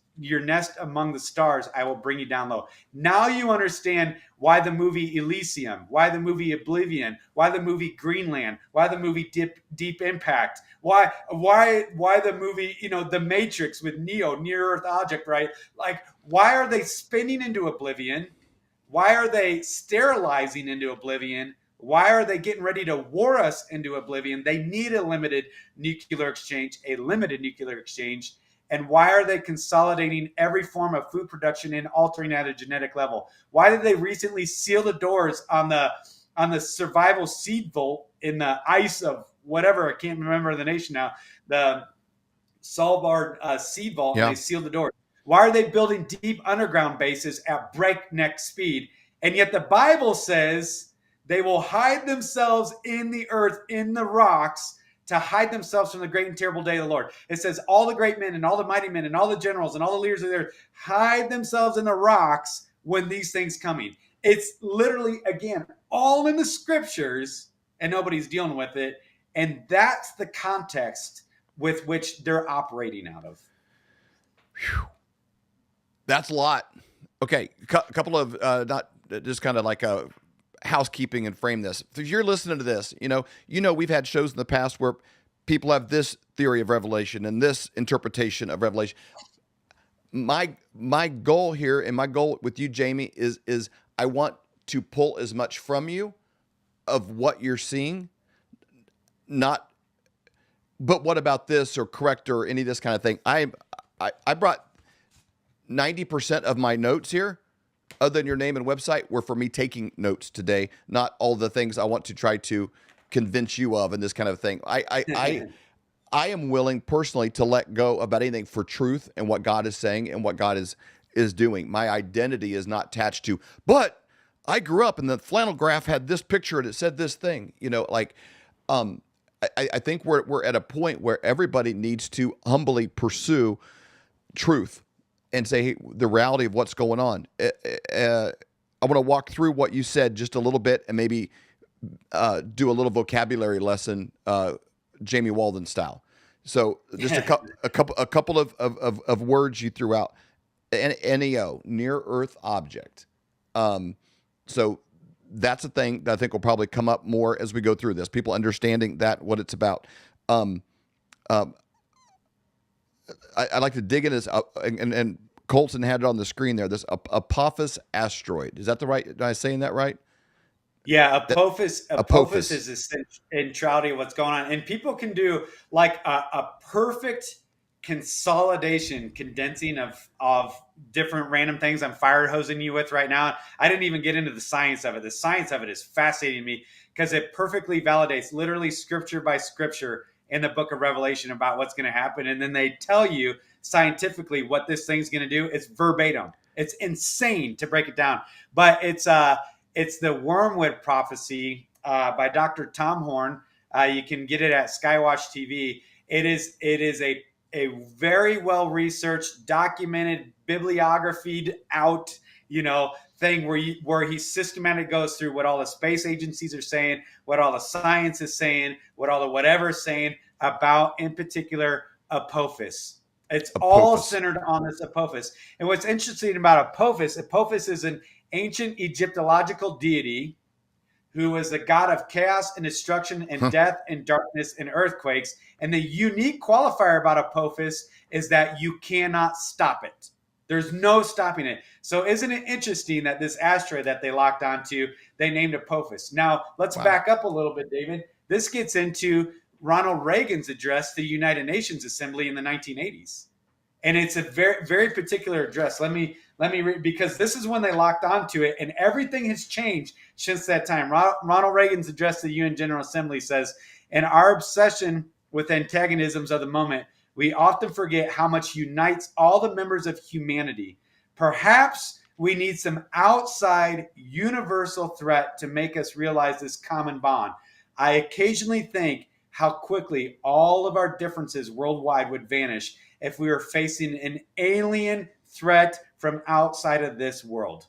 among the stars, I will bring you down low. Now you understand why the movie Elysium, why the movie Oblivion, why the movie Greenland, why the movie Deep Impact, why the movie, The Matrix with Neo, Near Earth Object, right? Like, why are they spinning into oblivion? Why are they sterilizing into oblivion? Why are they getting ready to war us into oblivion? They need a limited nuclear exchange. And why are they consolidating every form of food production and altering at a genetic level? Why did they recently seal the doors on the survival seed vault in the ice of whatever? I can't remember the nation now. The Svalbard seed vault. Yeah. And they sealed the doors. Why are they building deep underground bases at breakneck speed? And yet the Bible says they will hide themselves in the earth, in the rocks, to hide themselves from the great and terrible day of the Lord. It says all the great men and all the mighty men and all the generals and all the leaders of the earth hide themselves in the rocks when these things coming. It's literally, again, all in the scriptures, and nobody's dealing with it. And that's the context with which they're operating out of. Whew. That's a lot. Okay, a couple of, not just kind of like a housekeeping and frame this. If you're listening to this, we've had shows in the past where people have this theory of revelation and this interpretation of revelation. My goal here, and my goal with you, Jamie, is I want to pull as much from you of what you're seeing, but what about this, or correct, or any of this kind of thing. I brought 90% of my notes here, other than your name and website, were for me taking notes today, not all the things I want to try to convince you of and this kind of thing. I am willing personally to let go about anything for truth and what God is saying and what God is doing. My identity is not attached to, but I grew up and the flannel graph had this picture and it said this thing, I think we're at a point where everybody needs to humbly pursue truth and say, hey, the reality of what's going on. I want to walk through what you said just a little bit and maybe do a little vocabulary lesson, Jamie Walden style. So just a couple of words you threw out. NEO, near Earth object. So that's a thing that I think will probably come up more as we go through this. People understanding that what it's about. I'd like to dig in this, and Colton had it on the screen there. This Apophis asteroid. Is that the right? Am I saying that right? Yeah, Apophis Apophis is the centrality of what's going on, and people can do like a perfect condensing of different random things I'm fire hosing you with right now. I didn't even get into the science of it. The science of it is fascinating to me because it perfectly validates literally scripture by scripture in the book of Revelation about what's going to happen. And then they tell you scientifically what this thing's going to do. It's verbatim. It's insane to break it down, but it's the Wormwood prophecy by Dr. Tom Horn. You can get it at Skywatch TV. It is a very well researched, documented, bibliographied out, thing where he systematically goes through what all the space agencies are saying, what all the science is saying, what all the whatever is saying about, in particular, Apophis. It's all centered on this Apophis. And what's interesting about Apophis is an ancient Egyptological deity who was the god of chaos and destruction and death and darkness and earthquakes. And the unique qualifier about Apophis is that you cannot stop it. There's no stopping it. So isn't it interesting that this asteroid that they locked onto, they named Apophis? Now, let's back up a little bit, David. This gets into Ronald Reagan's address to the United Nations Assembly in the 1980s. And it's a very, very particular address. Let me read, because this is when they locked onto it, and everything has changed since that time. Ronald Reagan's address to the UN General Assembly says, "In our obsession with antagonisms of the moment, we often forget how much unites all the members of humanity. Perhaps we need some outside universal threat to make us realize this common bond. I occasionally think how quickly all of our differences worldwide would vanish if we were facing an alien threat from outside of this world."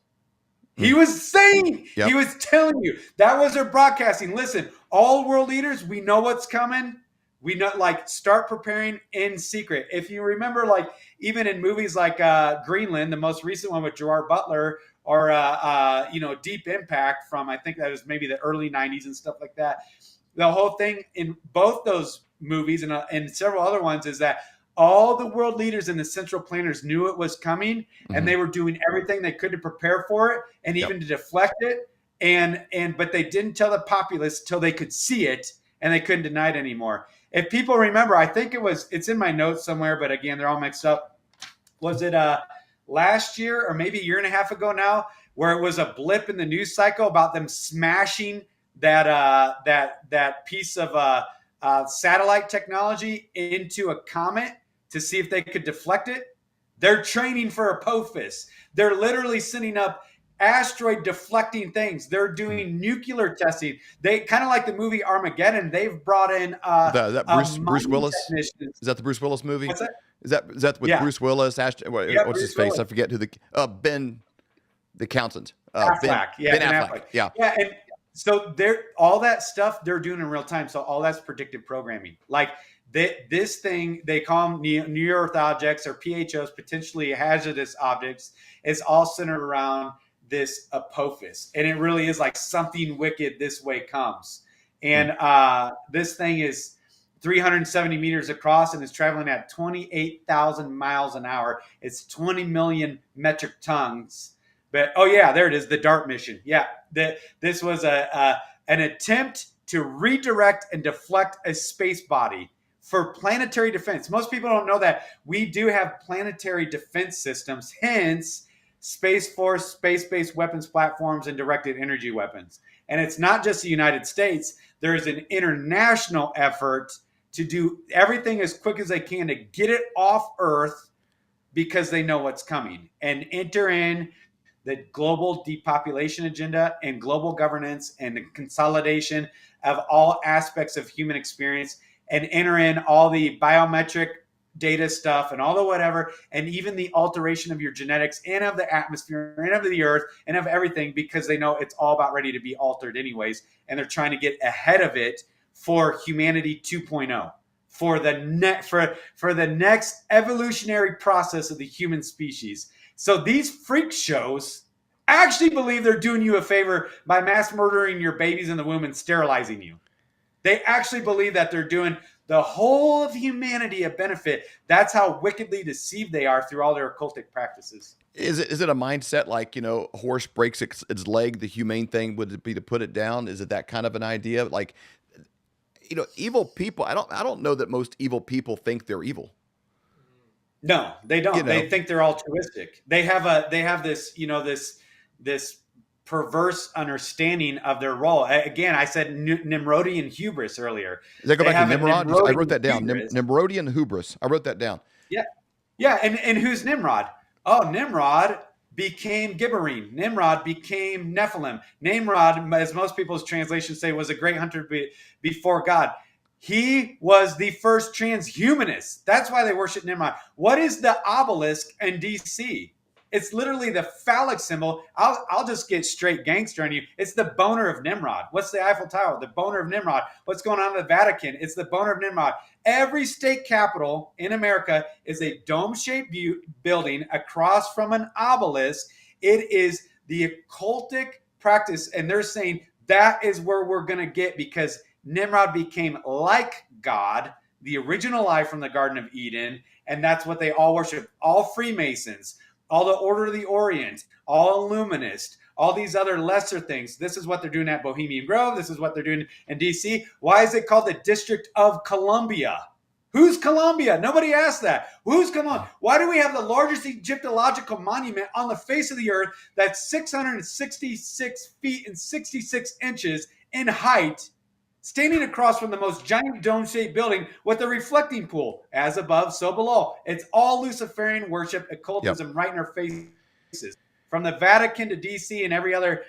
He was saying, he was telling you, that was their broadcasting. Listen, all world leaders, we know what's coming. We know, start preparing in secret. If you remember, even in movies like Greenland, the most recent one with Gerard Butler, or Deep Impact from, I think that was maybe the early 90s and stuff like that. The whole thing in both those movies and several other ones is that all the world leaders and the central planners knew it was coming, and they were doing everything they could to prepare for it and even to deflect it. But they didn't tell the populace till they could see it, and they couldn't deny it anymore. If people remember, I think it's in my notes somewhere, but again, they're all mixed up. Was it last year or maybe a year and a half ago now, where it was a blip in the news cycle about them smashing that piece of satellite technology into a comet to see if they could deflect it? They're training for Apophis. They're literally sending up asteroid deflecting things. They're doing nuclear testing. They kind of like the movie Armageddon. They've brought in Bruce Willis. Is that the Bruce Willis movie? What's that? Is that with Bruce Willis? What's Bruce his face? Willis. I forget who Ben, the accountant. Affleck. Ben Affleck. Yeah. And so all that stuff they're doing in real time. So all that's predictive programming. This thing, they call them near Earth objects, or PHOs, potentially hazardous objects, is all centered around this Apophis. And it really is like something wicked this way comes. And this thing is 370 meters across and is traveling at 28,000 miles an hour. It's 20 million metric tons. But, there it is, the DART mission. Yeah, this was an attempt to redirect and deflect a space body for planetary defense. Most people don't know that we do have planetary defense systems, hence Space Force, space-based weapons platforms, and directed energy weapons. And it's not just the United States. There's an international effort to do everything as quick as they can to get it off Earth, because they know what's coming, and enter in the global depopulation agenda and global governance and the consolidation of all aspects of human experience, and enter in all the biometric data stuff and all the whatever, and even the alteration of your genetics and of the atmosphere and of the earth and of everything, because they know it's all about ready to be altered anyways. And they're trying to get ahead of it for humanity 2.0, for the next evolutionary process of the human species. So these freak shows actually believe they're doing you a favor by mass murdering your babies in the womb and sterilizing you. They actually believe that they're doing the whole of humanity a benefit. That's how wickedly deceived they are through all their occultic practices. Is it a mindset like, a horse breaks its leg, the humane thing would be to put it down? Is it that kind of an idea? Like, evil people, I don't know that most evil people think they're evil. No, they don't. They think they're altruistic. They have this, this perverse understanding of their role. Again, I said Nimrodian hubris earlier. Does that go back to Nimrod? I wrote that down. Nimrodian hubris. I wrote that down. Yeah. Yeah. And who's Nimrod? Oh, Nimrod became Gibberine. Nimrod became Nephilim. Nimrod, as most people's translations say, was a great hunter before God. He was the first transhumanist. That's why they worship Nimrod. What is the obelisk in DC? It's literally the phallic symbol. I'll just get straight gangster on you. It's the boner of Nimrod. What's the Eiffel Tower? The boner of Nimrod. What's going on in the Vatican? It's the boner of Nimrod. Every state capital in America is a dome-shaped building across from an obelisk. It is the occultic practice, and they're saying that is where we're going to get, because Nimrod became like God, the original lie from the Garden of Eden, and that's what they all worship. All Freemasons, all the Order of the Orient, all Illuminists, all these other lesser things. This is what they're doing at Bohemian Grove. This is what they're doing in D.C. Why is it called the District of Columbia? Who's Columbia? Nobody asked that. Who's Columbia? Why do we have the largest Egyptological monument on the face of the earth that's 666 feet and 66 inches in height, standing across from the most giant dome-shaped building with a reflecting pool? As above, so below. It's all Luciferian worship, occultism, right in our faces. From the Vatican to D.C. and every other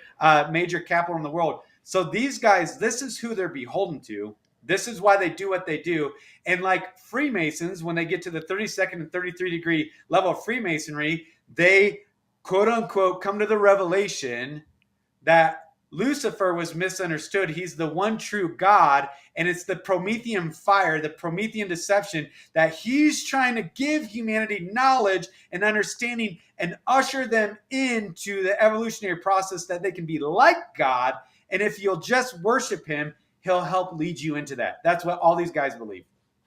major capital in the world. So these guys, this is who they're beholden to. This is why they do what they do. And like Freemasons, when they get to the 32nd and 33 degree level of Freemasonry, they, quote unquote, come to the revelation that Lucifer was misunderstood. He's the one true God, and it's the Promethean fire, the Promethean deception, that he's trying to give humanity knowledge and understanding and usher them into the evolutionary process that they can be like God. And if you'll just worship him, he'll help lead you into that. That's what all these guys believe.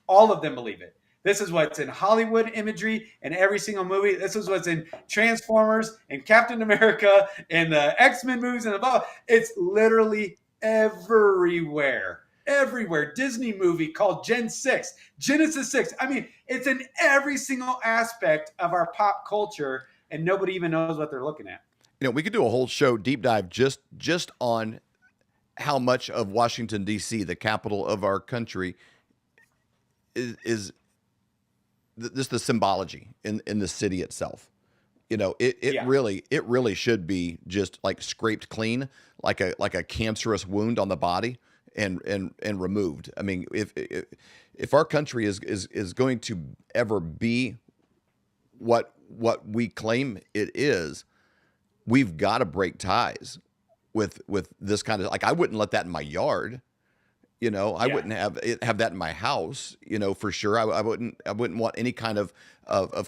All of them believe it. This is what's in Hollywood imagery and every single movie. This is what's in Transformers and Captain America and the X-Men movies and above. It's literally everywhere. Everywhere. Disney movie called Genesis 6. I mean, it's in every single aspect of our pop culture, and nobody even knows what they're looking at. We could do a whole show, deep dive, just on how much of Washington, D.C., the capital of our country, is this the symbology in the city itself. It really should be just like scraped clean, like a cancerous wound on the body, and removed. I mean, if our country is going to ever be what we claim it is, we've got to break ties with this kind of, like, I wouldn't let that in my yard. I wouldn't have that in my house, for sure. I wouldn't want any kind of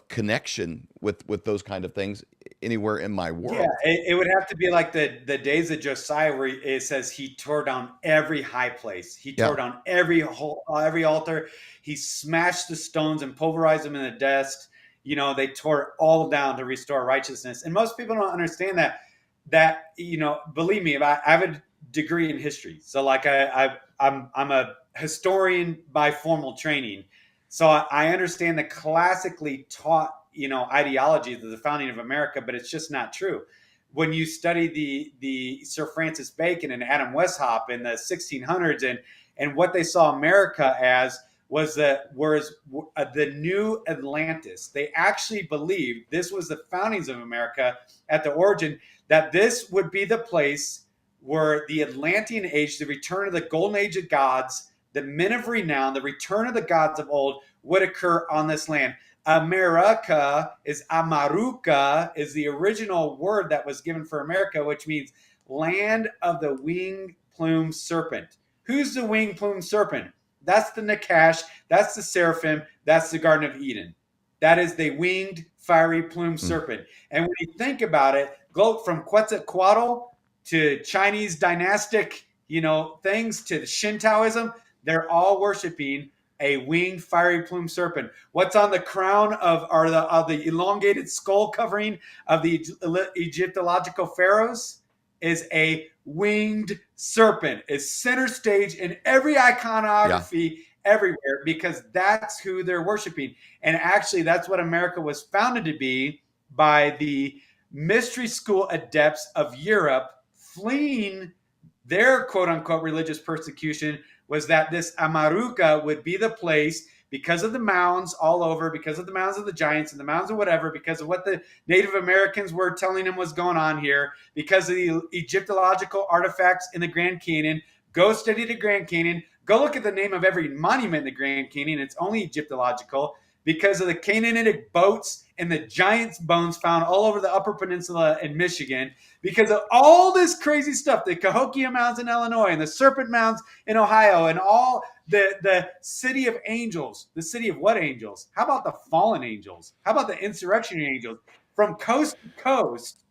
connection with those kind of things anywhere in my world. Yeah, it would have to be like the days of Josiah, where it says he tore down every high place. He tore down every altar. He smashed the stones and pulverized them in the dust. They tore it all down to restore righteousness. And most people don't understand that, believe me, I have a degree in history. So like I'm a historian by formal training. So I understand the classically taught, ideologies of the founding of America, but it's just not true. When you study the Sir Francis Bacon and Adam Weishaupt in the 1600s and what they saw America as was the new Atlantis. They actually believed this was the foundings of America at the origin, that this would be the place where the Atlantean age, the return of the golden age of gods, the men of renown, the return of the gods of old would occur on this land. America is Amaruka, is the original word that was given for America, which means land of the winged plume serpent. Who's the winged plume serpent? That's the Nakash, that's the Seraphim, that's the Garden of Eden. That is the winged fiery plumed serpent. And when you think about it, go from Quetzalcoatl to Chinese dynastic, things to Shintoism, they're all worshiping a winged fiery plumed serpent. What's on the crown of the elongated skull covering of the Egyptological pharaohs is a winged serpent. Is center stage in every iconography everywhere, because that's who they're worshiping. And actually, that's what America was founded to be by the mystery school adepts of Europe fleeing their quote unquote religious persecution, was that this Amaruca would be the place, because of the mounds all over, because of the mounds of the giants and the mounds of whatever, because of what the Native Americans were telling them was going on here, because of the Egyptological artifacts in the Grand Canyon. Go study the Grand Canyon. Go look at the name of every monument in the Grand Canyon. It's only Egyptological, because of the Canaanitic boats and the giants' bones found all over the Upper Peninsula in Michigan, because of all this crazy stuff, the Cahokia Mounds in Illinois and the Serpent Mounds in Ohio, and all the city of angels. The city of what angels? How about the fallen angels? How about the insurrectionary angels? From coast to coast,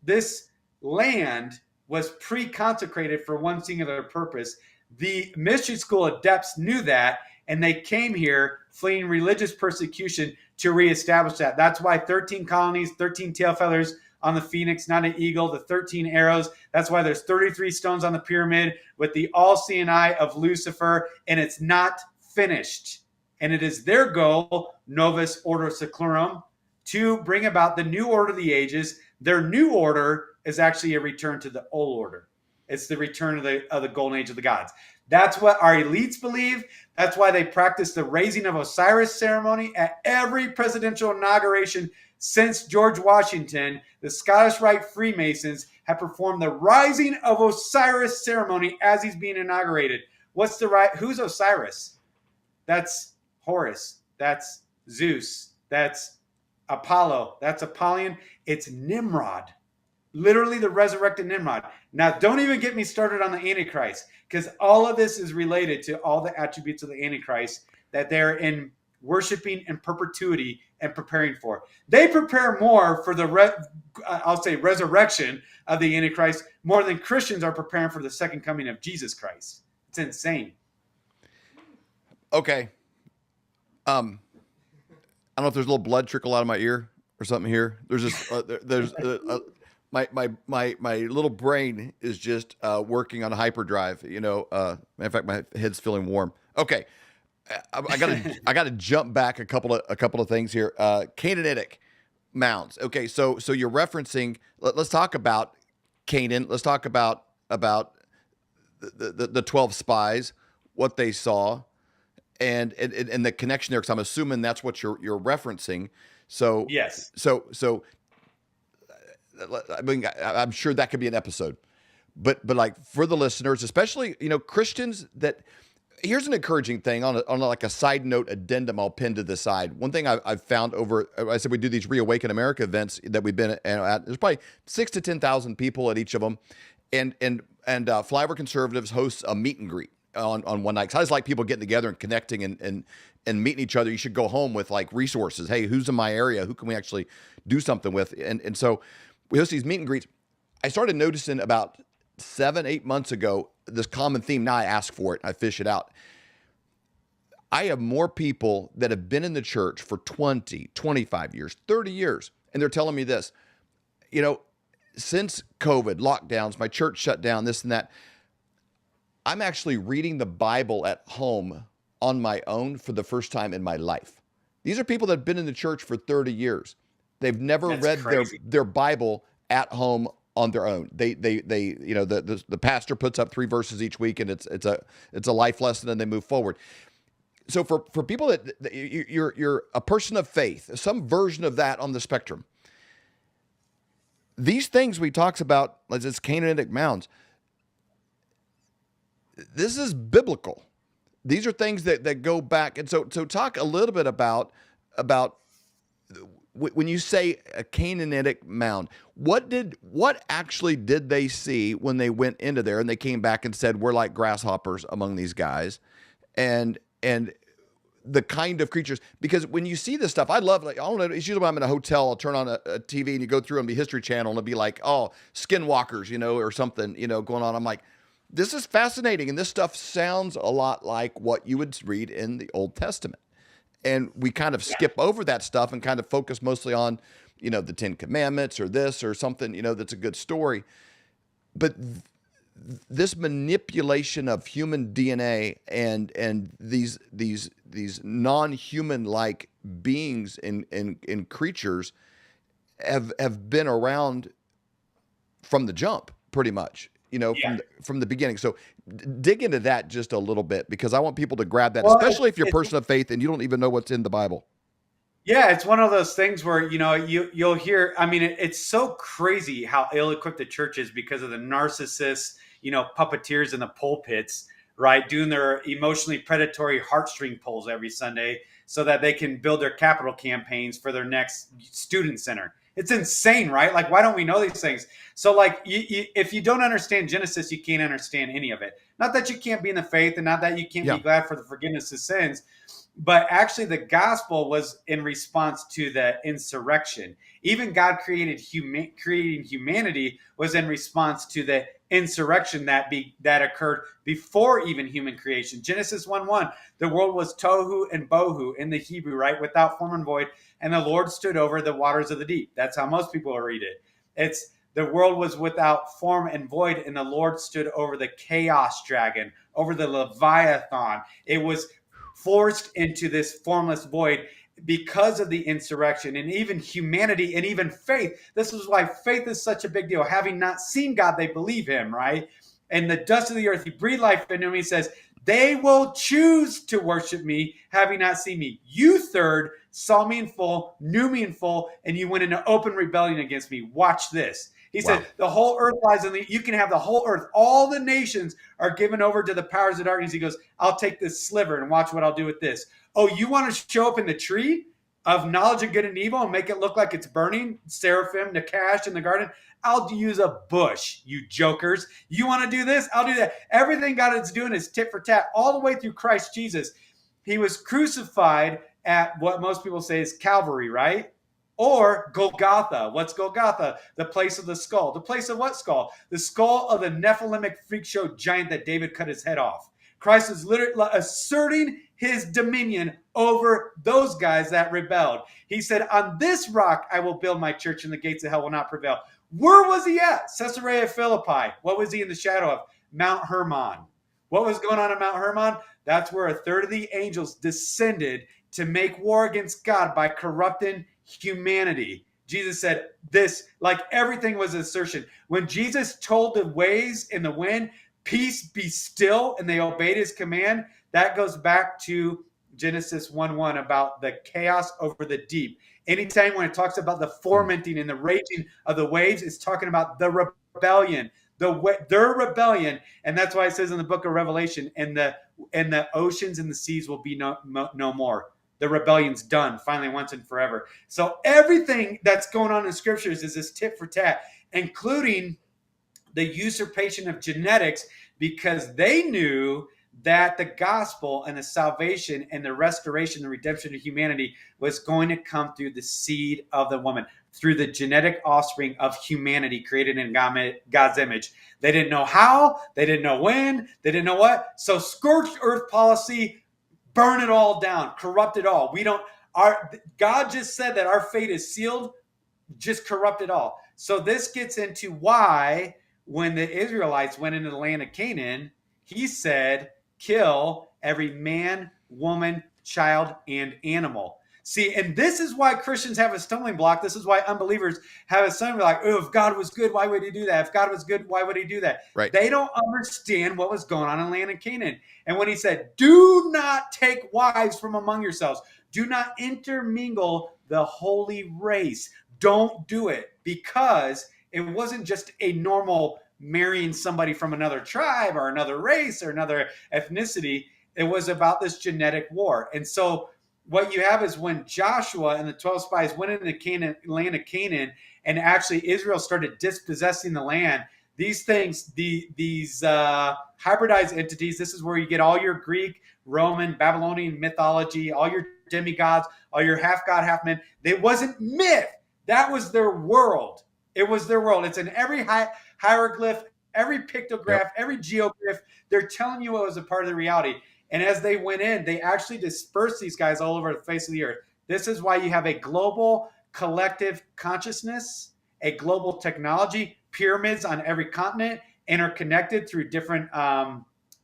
this land was pre-consecrated for one singular purpose. The mystery school adepts knew that, and they came here fleeing religious persecution to reestablish that. That's why 13 colonies, 13 tail feathers on the phoenix, not an eagle, the 13 arrows. That's why there's 33 stones on the pyramid with the all-seeing eye of Lucifer, and it's not finished. And it is their goal, Novus Ordo Seclorum, to bring about the new order of the ages. Their new order is actually a return to the old order. It's the return of the golden age of the gods. That's what our elites believe. That's why they practice the raising of Osiris ceremony at every presidential inauguration since George Washington. The Scottish Rite Freemasons have performed the rising of Osiris ceremony as he's being inaugurated. What's the right? Who's Osiris? That's Horus. That's Zeus. That's Apollo. That's Apollyon. It's Nimrod. Literally the resurrected Nimrod. Now, don't even get me started on the Antichrist, because all of this is related to all the attributes of the Antichrist that they're in worshiping in perpetuity and preparing for. They prepare more for the, resurrection of the Antichrist more than Christians are preparing for the second coming of Jesus Christ. It's insane. Okay. I don't know if there's a little blood trickle out of my ear or something here. There's just my little brain is just working on hyperdrive. Matter of fact, my head's feeling warm. Okay, I gotta jump back a couple of things here. Canaanitic mounds. Okay, so you're referencing. Let's talk about Canaan. Let's talk about the 12 spies, what they saw, and the connection there. Because I'm assuming that's what you're referencing. So yes. So I mean, I'm sure that could be an episode, but like for the listeners, especially, Christians, that here's an encouraging thing on like a side note addendum I'll pin to the side. One thing I've found I said we do these ReAwaken America events that we've been at. There's probably 6,000 to 10,000 people at each of them. And Flyover Conservatives hosts a meet and greet on one night. 'Cause I just like people getting together and connecting and meeting each other. You should go home with like resources. Hey, who's in my area? Who can we actually do something with? And so we host these meet and greets. I started noticing about 7-8 months ago, this common theme. Now I ask for it. I fish it out. I have more people that have been in the church for 20, 25 years, 30 years. And they're telling me this, since COVID lockdowns, my church shut down, this and that. I'm actually reading the Bible at home on my own for the first time in my life. These are people that have been in the church for 30 years. They've never read their Bible at home on their own. The pastor puts up 3 verses each week, and it's a life lesson, and they move forward. So for people that you're a person of faith, some version of that on the spectrum. These things we talks about, like this Canaanitic mounds, this is biblical. These are things that go back, and so talk a little bit about when you say a Canaanitic mound, what actually did they see when they went into there and they came back and said, we're like grasshoppers among these guys? And the kind of creatures, because when you see this stuff, I love, like, I don't know, it's usually when I'm in a hotel, I'll turn on a TV and you go through on the History Channel and it'll be like, oh, skinwalkers, you know, or something, you know, going on. I'm like, this is fascinating. And this stuff sounds a lot like what you would read in the Old Testament. And we kind of skip over that stuff and kind of focus mostly on, you know, the 10 Commandments or this or something, you know, that's a good story. But this manipulation of human DNA and these non-human like beings in creatures have been around from the jump, pretty much, you know, from the beginning. So dig into that just a little bit, because I want people to grab that, especially if you're a person of faith and you don't even know what's in the Bible. Yeah, it's one of those things where, you know, you'll hear, I mean, it's so crazy how ill-equipped the church is because of the narcissists, you know, puppeteers in the pulpits, right? Doing their emotionally predatory heartstring pulls every Sunday so that they can build their capital campaigns for their next student center. It's insane, right? Like, why don't we know these things? So, like, if you don't understand Genesis, you can't understand any of it. Not that you can't be in the faith, and not that you can't be glad for the forgiveness of sins, but actually the gospel was in response to the insurrection. Even God creating humanity was in response to the insurrection that occurred before even human creation. Genesis 1:1, the world was tohu and bohu in the Hebrew, right? Without form and void. And the Lord stood over the waters of the deep. That's how most people read it. It's the world was without form and void, and the Lord stood over the chaos dragon, over the Leviathan. It was forced into this formless void because of the insurrection, and even humanity and even faith. This is why faith is such a big deal. Having not seen God, they believe him, right? And the dust of the earth, he breathed life into him. He says, they will choose to worship me, having not seen me. You, third, saw me in full, knew me in full, and you went into open rebellion against me. Watch this. He said, the whole earth lies in you can have the whole earth. All the nations are given over to the powers of darkness. He goes, I'll take this sliver and watch what I'll do with this. Oh, you want to show up in the tree of knowledge of good and evil and make it look like it's burning? Seraphim, Nakash in the garden. I'll use a bush, you jokers. You want to do this? I'll do that. Everything God is doing is tit for tat all the way through Christ Jesus. He was crucified at what most people say is Calvary, right? Or Golgotha. What's Golgotha? The place of the skull. The place of what skull? The skull of the Nephilimic freak show giant that David cut his head off. Christ is literally asserting his dominion over those guys that rebelled. He said, on this rock I will build my church, and the gates of hell will not prevail. Where was he at? Caesarea Philippi. What was he in the shadow of? Mount Hermon. What was going on at Mount Hermon? That's where a third of the angels descended to make war against God by corrupting humanity. Jesus said this, like everything was an assertion. When Jesus told the waves and the wind, peace, be still, and they obeyed his command, that goes back to Genesis 1:1 about the chaos over the deep. Anytime when it talks about the fomenting and the raging of the waves, it's talking about the rebellion, their rebellion. And that's why it says in the book of Revelation, and the oceans and the seas will be no more. The rebellion's done, finally, once and forever. So everything that's going on in scriptures is this tit for tat, including the usurpation of genetics, because they knew that the gospel and the salvation and the restoration, the redemption of humanity was going to come through the seed of the woman, through the genetic offspring of humanity created in God's image. They didn't know how, they didn't know when, they didn't know what. So scorched earth policy, burn it all down, corrupt it all. God just said that our fate is sealed, just corrupt it all. So this gets into why when the Israelites went into the land of Canaan, he said, kill every man, woman, child, and animal. See, and this is why Christians have a stumbling block. This is why unbelievers have a stumbling block. Oh, if God was good, why would he do that? If God was good, why would he do that? Right. They don't understand what was going on in the land of Canaan. And when he said, do not take wives from among yourselves, do not intermingle the holy race. Don't do it, because it wasn't just a normal marrying somebody from another tribe or another race or another ethnicity. It was about this genetic war. And so what you have is when Joshua and the 12 spies went into the land of Canaan, and actually Israel started dispossessing the land, these things, these hybridized entities, this is where you get all your Greek, Roman, Babylonian mythology, all your demigods, all your half god, half man. It wasn't myth. That was their world. It was their world. It's in every hieroglyph, every pictograph, every geoglyph. They're telling you what was a part of the reality. And as they went in, they actually dispersed these guys all over the face of the earth. This is why you have a global collective consciousness, a global technology, pyramids on every continent, interconnected through different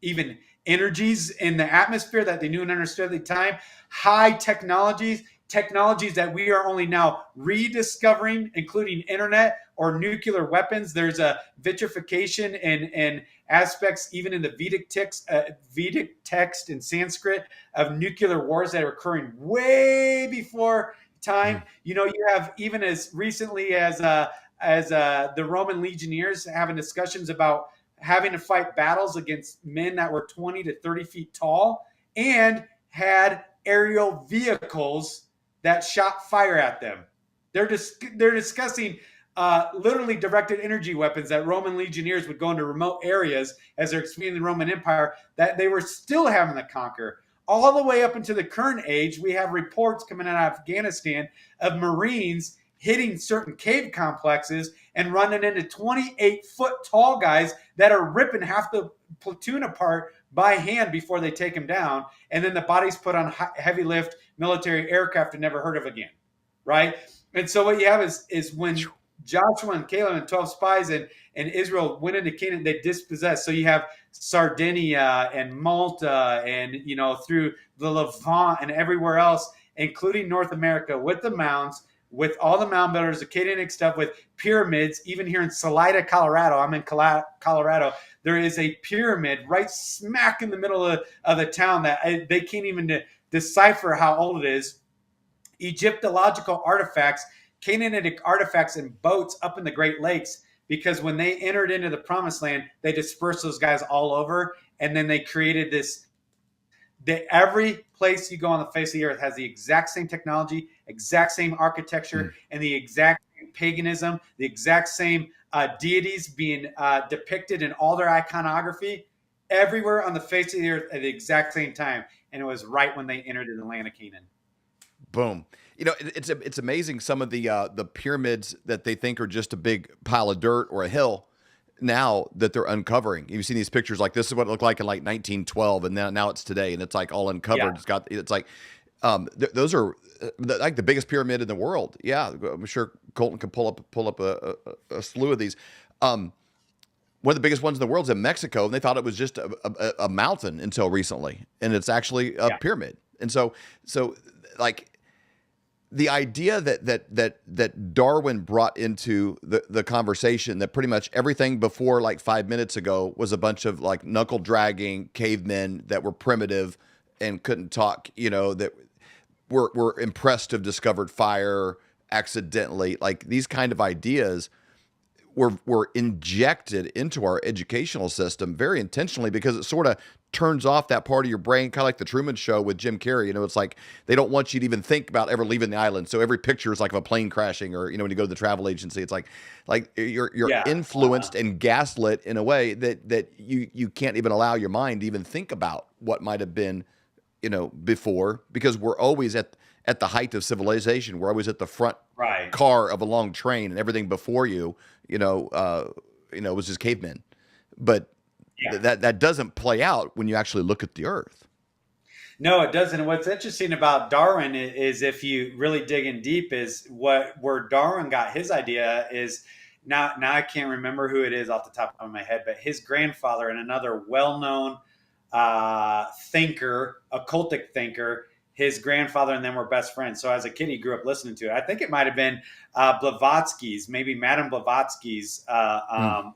even energies in the atmosphere that they knew and understood at the time, high technologies that we are only now rediscovering, including internet or nuclear weapons. There's a vitrification and aspects, even in the Vedic text in Sanskrit, of nuclear wars that are occurring way before time. You know, you have even as recently as the Roman legionnaires having discussions about having to fight battles against men that were 20 to 30 feet tall and had aerial vehicles that shot fire at them. They're discussing literally directed energy weapons that Roman legionnaires would go into remote areas as they're expanding the Roman Empire that they were still having to conquer. All the way up into the current age, we have reports coming out of Afghanistan of Marines hitting certain cave complexes and running into 28-foot tall guys that are ripping half the platoon apart by hand before they take them down. And then the body's put on heavy lift military aircraft and never heard of again, right? And so what you have is when Joshua and Caleb and 12 spies and Israel went into Canaan, they dispossessed. So you have Sardinia and Malta and, you know, through the Levant and everywhere else, including North America, with the mounds, with all the mound builders, the Canaanic stuff, with pyramids. Even here in Salida, Colorado, I'm in Colorado, there is a pyramid right smack in the middle of the town that they can't even decipher how old it is. Egyptological artifacts, Canaanitic artifacts and boats up in the Great Lakes, because when they entered into the Promised Land, they dispersed those guys all over, and then they created this. Every place you go on the face of the earth has the exact same technology, exact same architecture, and the exact same paganism, the exact same deities being depicted in all their iconography, everywhere on the face of the earth at the exact same time. And it was right when they entered in the land of Canaan. Boom. You know, it's amazing some of the pyramids that they think are just a big pile of dirt or a hill now that they're uncovering. You've seen these pictures, like this is what it looked like in like 1912, and now it's today, and it's like all uncovered. Yeah. It's like those are like the biggest pyramid in the world. Yeah, I'm sure Colton can pull up a slew of these. One of the biggest ones in the world is in Mexico, and they thought it was just a mountain until recently, and it's actually a pyramid. And so like the idea that Darwin brought into the conversation, that pretty much everything before like 5 minutes ago was a bunch of like knuckle dragging cavemen that were primitive and couldn't talk, you know, that were impressed to have discovered fire accidentally. Like these kind of ideas were injected into our educational system very intentionally, because it sort of turns off that part of your brain, kind of like the Truman Show with Jim Carrey. You know, it's like they don't want you to even think about ever leaving the island. So every picture is like of a plane crashing, or, you know, when you go to the travel agency, it's like you're influenced and gaslit in a way that you can't even allow your mind to even think about what might have been, you know, before, because we're always at the height of civilization. We're always at the front car of a long train, and everything before you was just cavemen. But that doesn't play out when you actually look at the earth. No, it doesn't. And what's interesting about Darwin is if you really dig in deep, is where Darwin got his idea is now I can't remember who it is off the top of my head, but his grandfather and another well-known thinker, occultic thinker, his grandfather and them were best friends. So as a kid, he grew up listening to it. I think it might have been Blavatsky's, maybe Madame Blavatsky's,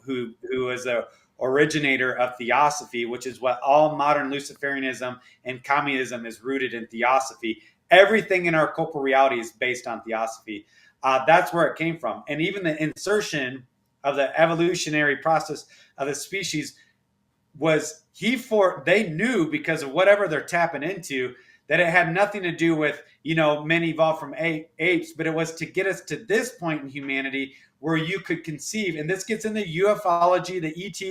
who was a originator of theosophy, which is what all modern Luciferianism and communism is rooted in, theosophy. Everything in our corporal reality is based on theosophy. That's where it came from. And even the insertion of the evolutionary process of the species was they knew, because of whatever they're tapping into, that it had nothing to do with, men evolved from apes, but it was to get us to this point in humanity where you could conceive, and this gets into ufology, the ET,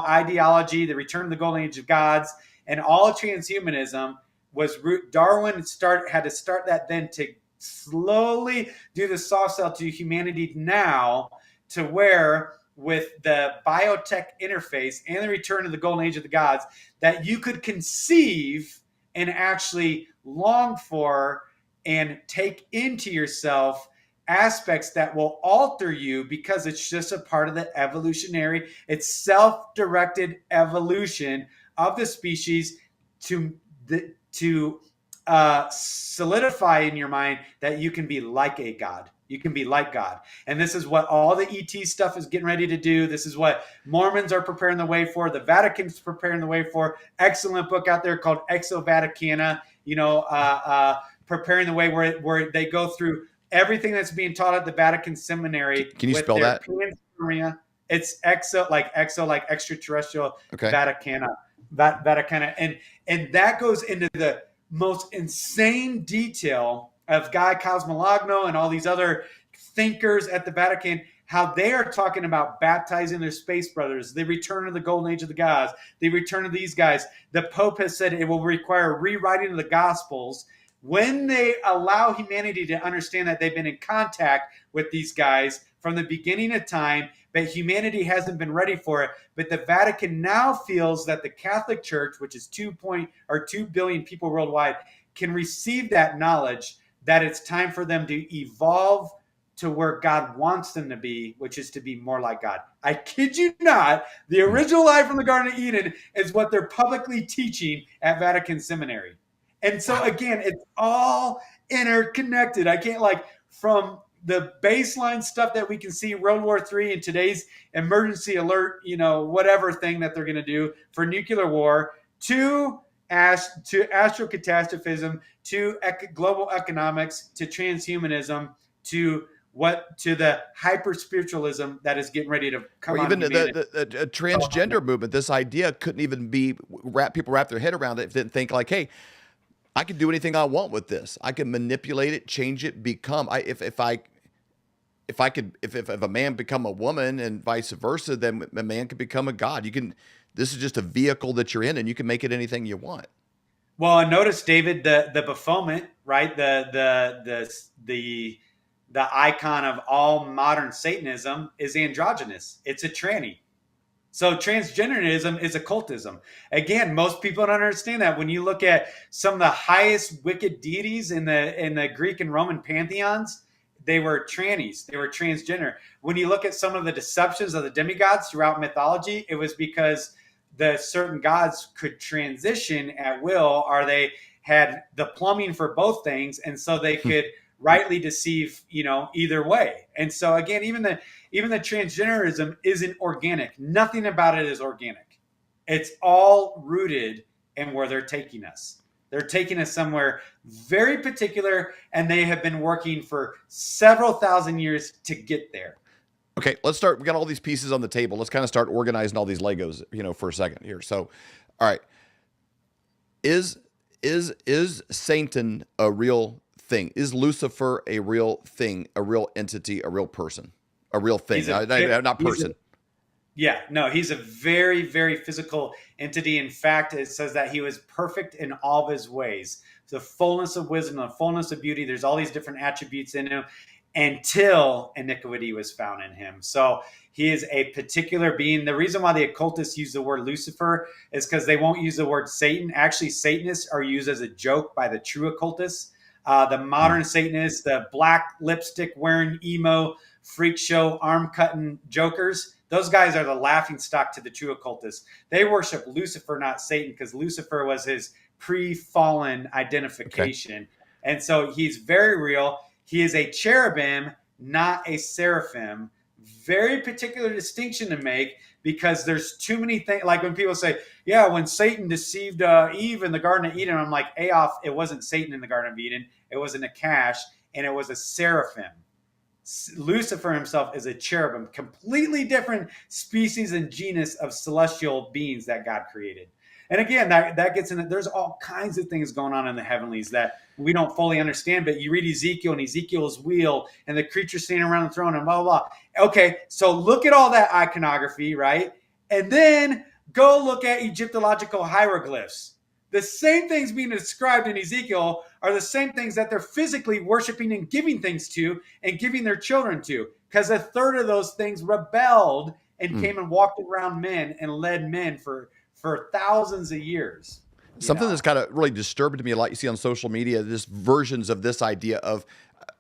ideology, the return of the golden age of gods, and all transhumanism was Darwin had to start that then to slowly do the soft sell to humanity now, to where with the biotech interface and the return of the golden age of the gods, that you could conceive and actually long for and take into yourself aspects that will alter you, because it's just a part of the evolutionary, it's self-directed evolution of the species to solidify in your mind that you can be like a god. You can be like God. And this is what all the ET stuff is getting ready to do. This is what Mormons are preparing the way for. The Vatican's preparing the way for. Excellent book out there called Exo Vaticana, preparing the way where they go through everything that's being taught at the Vatican Seminary. Can you spell that? It's exo like extraterrestrial. Okay. Vaticana. And that goes into the most insane detail of Guy Cosmologno and all these other thinkers at the Vatican, how they are talking about baptizing their space brothers, the return of the golden age of the gods, the return of these guys. The Pope has said it will require rewriting of the Gospels when they allow humanity to understand that they've been in contact with these guys from the beginning of time, but humanity hasn't been ready for it. But the Vatican now feels that the Catholic Church, which is 2 billion people worldwide, can receive that knowledge, that it's time for them to evolve to where God wants them to be, which is to be more like God. I kid you not, the original lie from the Garden of Eden is what they're publicly teaching at Vatican Seminary. And so again, it's all interconnected. I can't, from the baseline stuff that we can see, World War III and today's emergency alert, whatever thing that they're going to do for nuclear war, to astrocatastrophism, to global economics, to transhumanism, to the hyper spiritualism that is getting ready to come. Or even the transgender movement. This idea couldn't even be people wrap their head around it if they didn't think like, hey, I can do anything I want with this. I can manipulate it, change it, become. If a man become a woman and vice versa, then a man can become a god. This is just a vehicle that you're in, and you can make it anything you want. Well, notice, David, the Baphomet, right? The icon of all modern Satanism is androgynous. It's a tranny. So transgenderism is occultism. Again, most people don't understand that. When you look at some of the highest wicked deities in the Greek and Roman pantheons, they were trannies. They were transgender. When you look at some of the deceptions of the demigods throughout mythology, it was because the certain gods could transition at will, or they had the plumbing for both things, and so they could rightly deceive, either way. And so again, even the transgenderism isn't organic. Nothing about it is organic. It's all rooted in where they're taking us. They're taking us somewhere very particular, and they have been working for several thousand years to get there. Okay, let's start. We got all these pieces on the table. Let's kind of start organizing all these Legos, for a second here. So, all right, is Satan a real thing? Is Lucifer a real thing, a real entity, a real person, a real thing? Not person. He's a very, very physical entity. In fact, it says that he was perfect in all of his ways. The fullness of wisdom, the fullness of beauty. There's all these different attributes in him, until iniquity was found in him. So he is a particular being. The reason why the occultists use the word Lucifer is because they won't use the word Satan. Actually, Satanists are used as a joke by the true occultists. The modern Satanists, the black lipstick wearing emo freak show arm cutting jokers, those guys are the laughing stock to the true occultists. They worship Lucifer, not Satan, because Lucifer was his pre-fallen identification. Okay. And so he's very real. He is a cherubim, not a seraphim. Very particular distinction to make, because there's too many things. Like when people say, yeah, when Satan deceived Eve in the Garden of Eden, I'm like, it wasn't Satan in the Garden of Eden. It was a Nakash, and it was a seraphim. Lucifer himself is a cherubim, completely different species and genus of celestial beings that God created. And again, that gets into, there's all kinds of things going on in the heavenlies that we don't fully understand. But you read Ezekiel and Ezekiel's wheel and the creature standing around the throne and blah, blah, blah. Okay, so look at all that iconography, right? And then go look at Egyptological hieroglyphs. The same things being described in Ezekiel are the same things that they're physically worshiping and giving things to and giving their children to. Because a third of those things rebelled and came and walked around men and led men for thousands of years. Something that's kind of really disturbing to me a lot, you see on social media, this versions of this idea of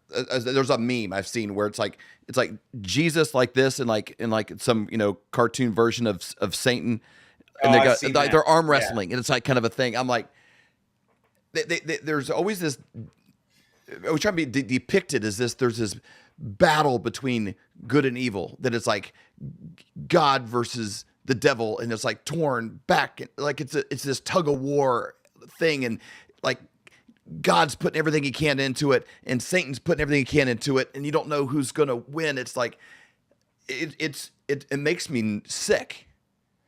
there's a meme I've seen where it's like Jesus like this and like some cartoon version of Satan, and they're arm wrestling, and it's like kind of a thing. I'm like, there's always this. I was trying to be depicted as this. There's this battle between good and evil that it's like God versus the devil, and it's like torn back, like it's this tug of war thing, and like God's putting everything he can into it, and Satan's putting everything he can into it, and you don't know who's gonna win. It's like it makes me sick.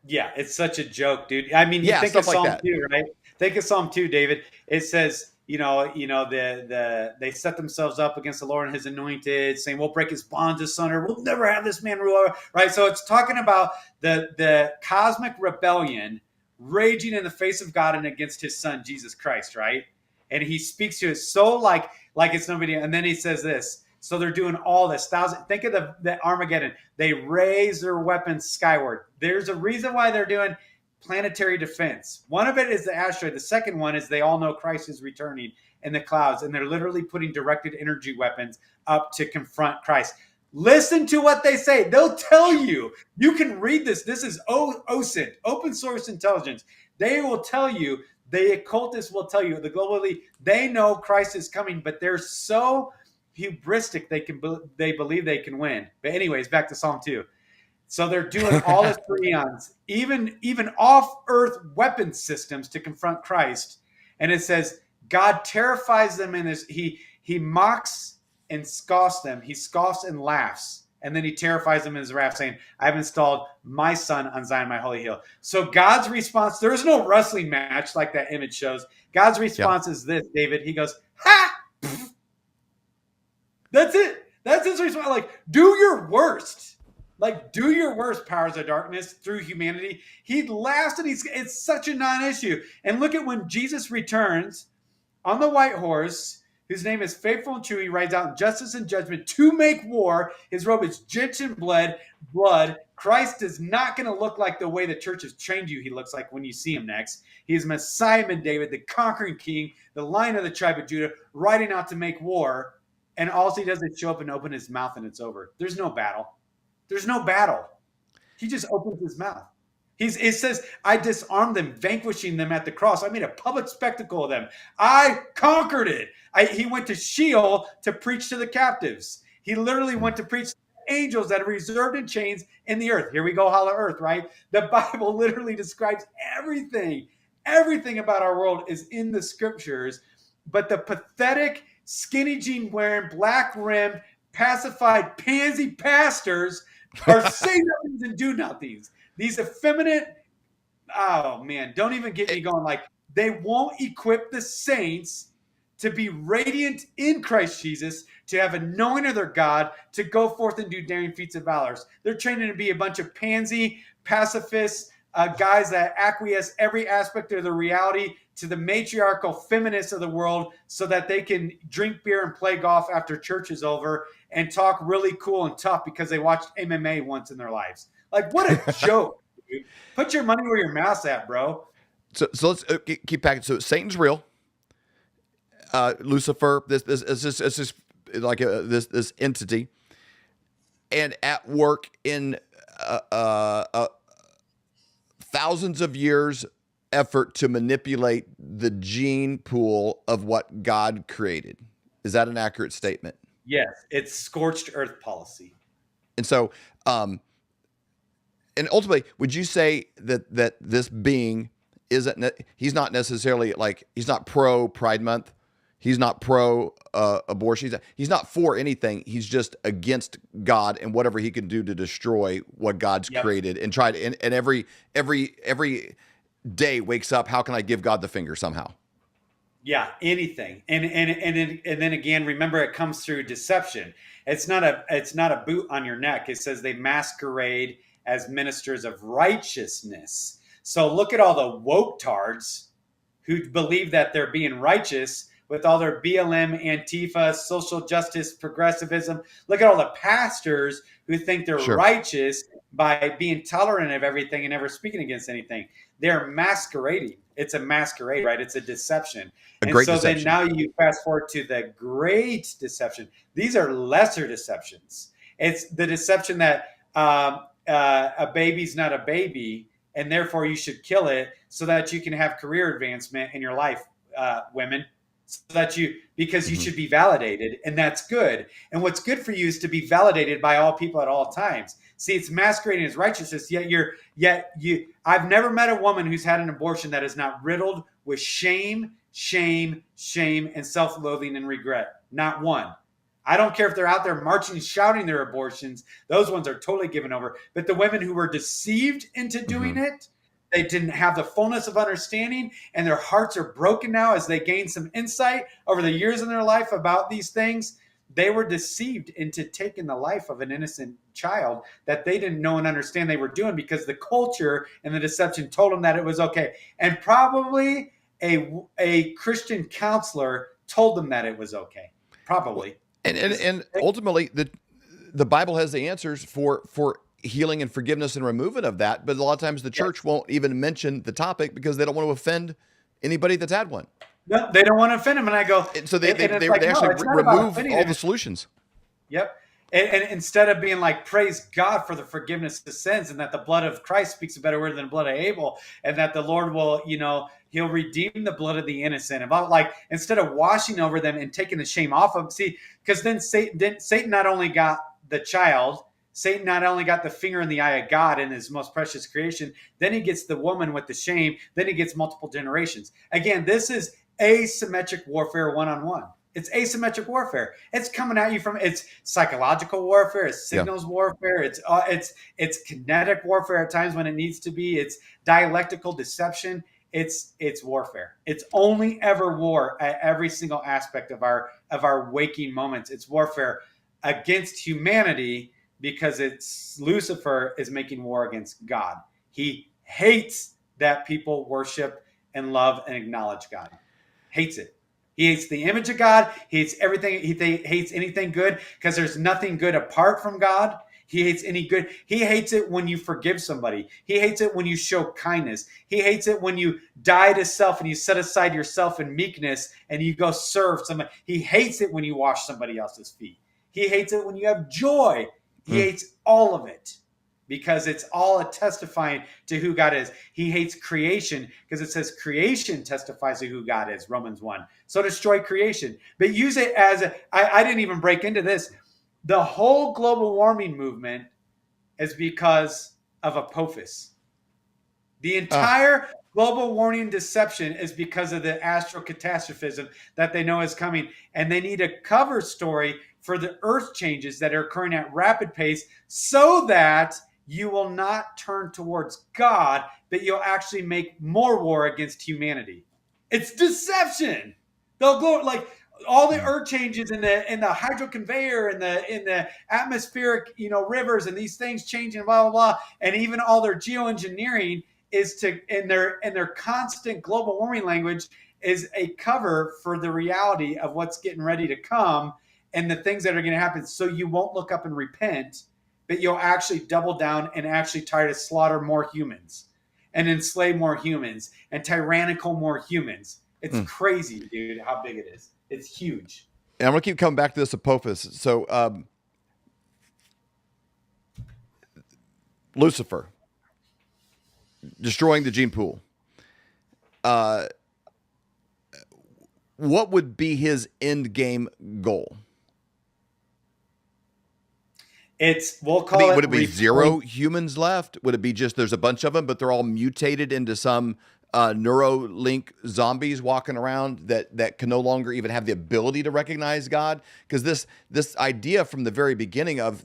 Yeah, it's such a joke, dude. I mean, you think of Psalm 2, right? Think of Psalm 2, David. It says, they set themselves up against the Lord and his anointed, saying, we'll break his bonds asunder. We'll never have this man rule over, right? So it's talking about the cosmic rebellion raging in the face of God and against his son, Jesus Christ, right? And he speaks to it so like it's nobody. And then he says this. So they're doing all this. Think of the Armageddon. They raise their weapons skyward. There's a reason why they're doing planetary defense. One of it is the asteroid. The second one is they all know Christ is returning in the clouds, and they're literally putting directed energy weapons up to confront Christ. Listen to what they say. They'll tell you. You can read this. This is OSINT, open source intelligence. They will tell you, the occultists will tell you, the global elite, they know Christ is coming, but they're so hubristic they believe they can win. But anyways, back to Psalm 2. So they're doing all this for eons, even off-earth weapon systems to confront Christ. And it says God terrifies them in this. He mocks and scoffs them. He scoffs and laughs. And then he terrifies them in his wrath, saying, I've installed my son on Zion, my holy hill. So God's response, there's no wrestling match like that image shows. God's response is this, David. He goes, ha! That's it. That's his response. Like, do your worst. Like, do your worst, powers of darkness, through humanity. He laughs, and it's such a non-issue. And look at when Jesus returns on the white horse, whose name is Faithful and True. He rides out in justice and judgment to make war. His robe is drenched in blood. Christ is not going to look like the way the church has trained you he looks like when you see him next. He is Messiah and David, the conquering king, the Lion of the tribe of Judah, riding out to make war. And all he does is show up and open his mouth, and it's over. There's no battle. There's no battle. He just opens his mouth. It says, I disarmed them, vanquishing them at the cross. I made a public spectacle of them. I conquered it. He went to Sheol to preach to the captives. He literally went to preach to angels that are reserved in chains in the earth. Here we go, hollow earth, right? The Bible literally describes everything. Everything about our world is in the scriptures. But the pathetic, skinny jean wearing, black rimmed, pacified pansy pastors are say nothings and do nothings. These effeminate, oh man, don't even get me going. Like, they won't equip the saints to be radiant in Christ Jesus, to have a knowing of their God, to go forth and do daring feats of valor. They're training to be a bunch of pansy pacifists, guys that acquiesce every aspect of the reality to the matriarchal feminists of the world so that they can drink beer and play golf after church is over and talk really cool and tough because they watched MMA once in their lives. Like, what a joke, dude. Put your money where your mouth's at, bro. So let's keep packing. So Satan's real. Lucifer, this like this entity, and at work in thousands of years effort to manipulate the gene pool of what God created. Is that an accurate statement? Yes, it's scorched earth policy. And so, and ultimately, would you say that this being he's not necessarily like, he's not pro Pride Month. He's not pro abortion. He's not for anything. He's just against God and whatever he can do to destroy what God's created, and try to, and every day wakes up, how can I give God the finger somehow? Yeah, anything. And then again, remember, it comes through deception. It's not a boot on your neck. It says they masquerade as ministers of righteousness. So look at all the woke tards who believe that they're being righteous with all their BLM, Antifa, social justice, progressivism. Look at all the pastors who think they're Sure. righteous by being tolerant of everything and never speaking against anything. They're masquerading. It's a masquerade, right? It's a deception. A And great so deception. then now you fast forward to the great deception. These are lesser deceptions. It's the deception that a baby's not a baby, and therefore you should kill it so that you can have career advancement in your life, women. So that because you should be validated, and that's good. And what's good for you is to be validated by all people at all times. See, it's masquerading as righteousness, I've never met a woman who's had an abortion that is not riddled with shame, and self-loathing and regret. Not one. I don't care if they're out there marching, shouting their abortions. Those ones are totally given over. But the women who were deceived into doing it, they didn't have the fullness of understanding, and their hearts are broken now as they gain some insight over the years in their life about these things. They were deceived into taking the life of an innocent child that they didn't know and understand they were doing, because the culture and the deception told them that it was okay. And probably a Christian counselor told them that it was okay. Probably. And ultimately, the Bible has the answers for healing and forgiveness and removing of that. But a lot of times the church won't even mention the topic because they don't want to offend anybody that's had one. No, they don't want to offend them. And I go, So they actually remove all the solutions. Yep. And instead of being like, praise God for the forgiveness of sins, and that the blood of Christ speaks a better word than the blood of Abel, and that the Lord will, he'll redeem the blood of the innocent. About like, instead of washing over them and taking the shame off of them. See, because then Satan not only got the child, Satan not only got the finger in the eye of God in his most precious creation, then he gets the woman with the shame, then he gets multiple generations. Again, this is asymmetric warfare one-on-one. It's asymmetric warfare. It's coming at you it's psychological warfare, it's signals warfare, it's kinetic warfare at times when it needs to be, it's dialectical deception, it's warfare. It's only ever war at every single aspect of our waking moments. It's warfare against humanity, because it's Lucifer is making war against God. He hates that people worship and love and acknowledge God. Hates it. He hates the image of God. He hates everything. He hates anything good, because there's nothing good apart from God. He hates any good. He hates it when you forgive somebody. He hates it when you show kindness. He hates it when you die to self and you set aside yourself in meekness and you go serve somebody. He hates it when you wash somebody else's feet. He hates it when you have joy. He hates all of it, because it's all a testifying to who God is. He hates creation because it says creation testifies to who God is, Romans 1. So destroy creation, but use it as I didn't even break into this. The whole global warming movement is because of Apophis. The entire global warming deception is because of the astrocatastrophism that they know is coming. And they need a cover story for the earth changes that are occurring at rapid pace, so that you will not turn towards God, but you'll actually make more war against humanity. It's deception. They'll go like all the earth changes in the hydro conveyor and in the atmospheric, rivers and these things changing, blah, blah, blah. And even all their geoengineering is in their constant global warming language is a cover for the reality of what's getting ready to come and the things that are going to happen. So you won't look up and repent, but you'll actually double down and actually try to slaughter more humans and enslave more humans and tyrannical more humans. It's crazy, dude, how big it is. It's huge. And I'm going to keep coming back to this Apophis. So Lucifer, destroying the gene pool. What would be his end game goal? Would it be zero humans left? Would it be just there's a bunch of them, but they're all mutated into some Neuralink zombies walking around that can no longer even have the ability to recognize God? Because this idea from the very beginning of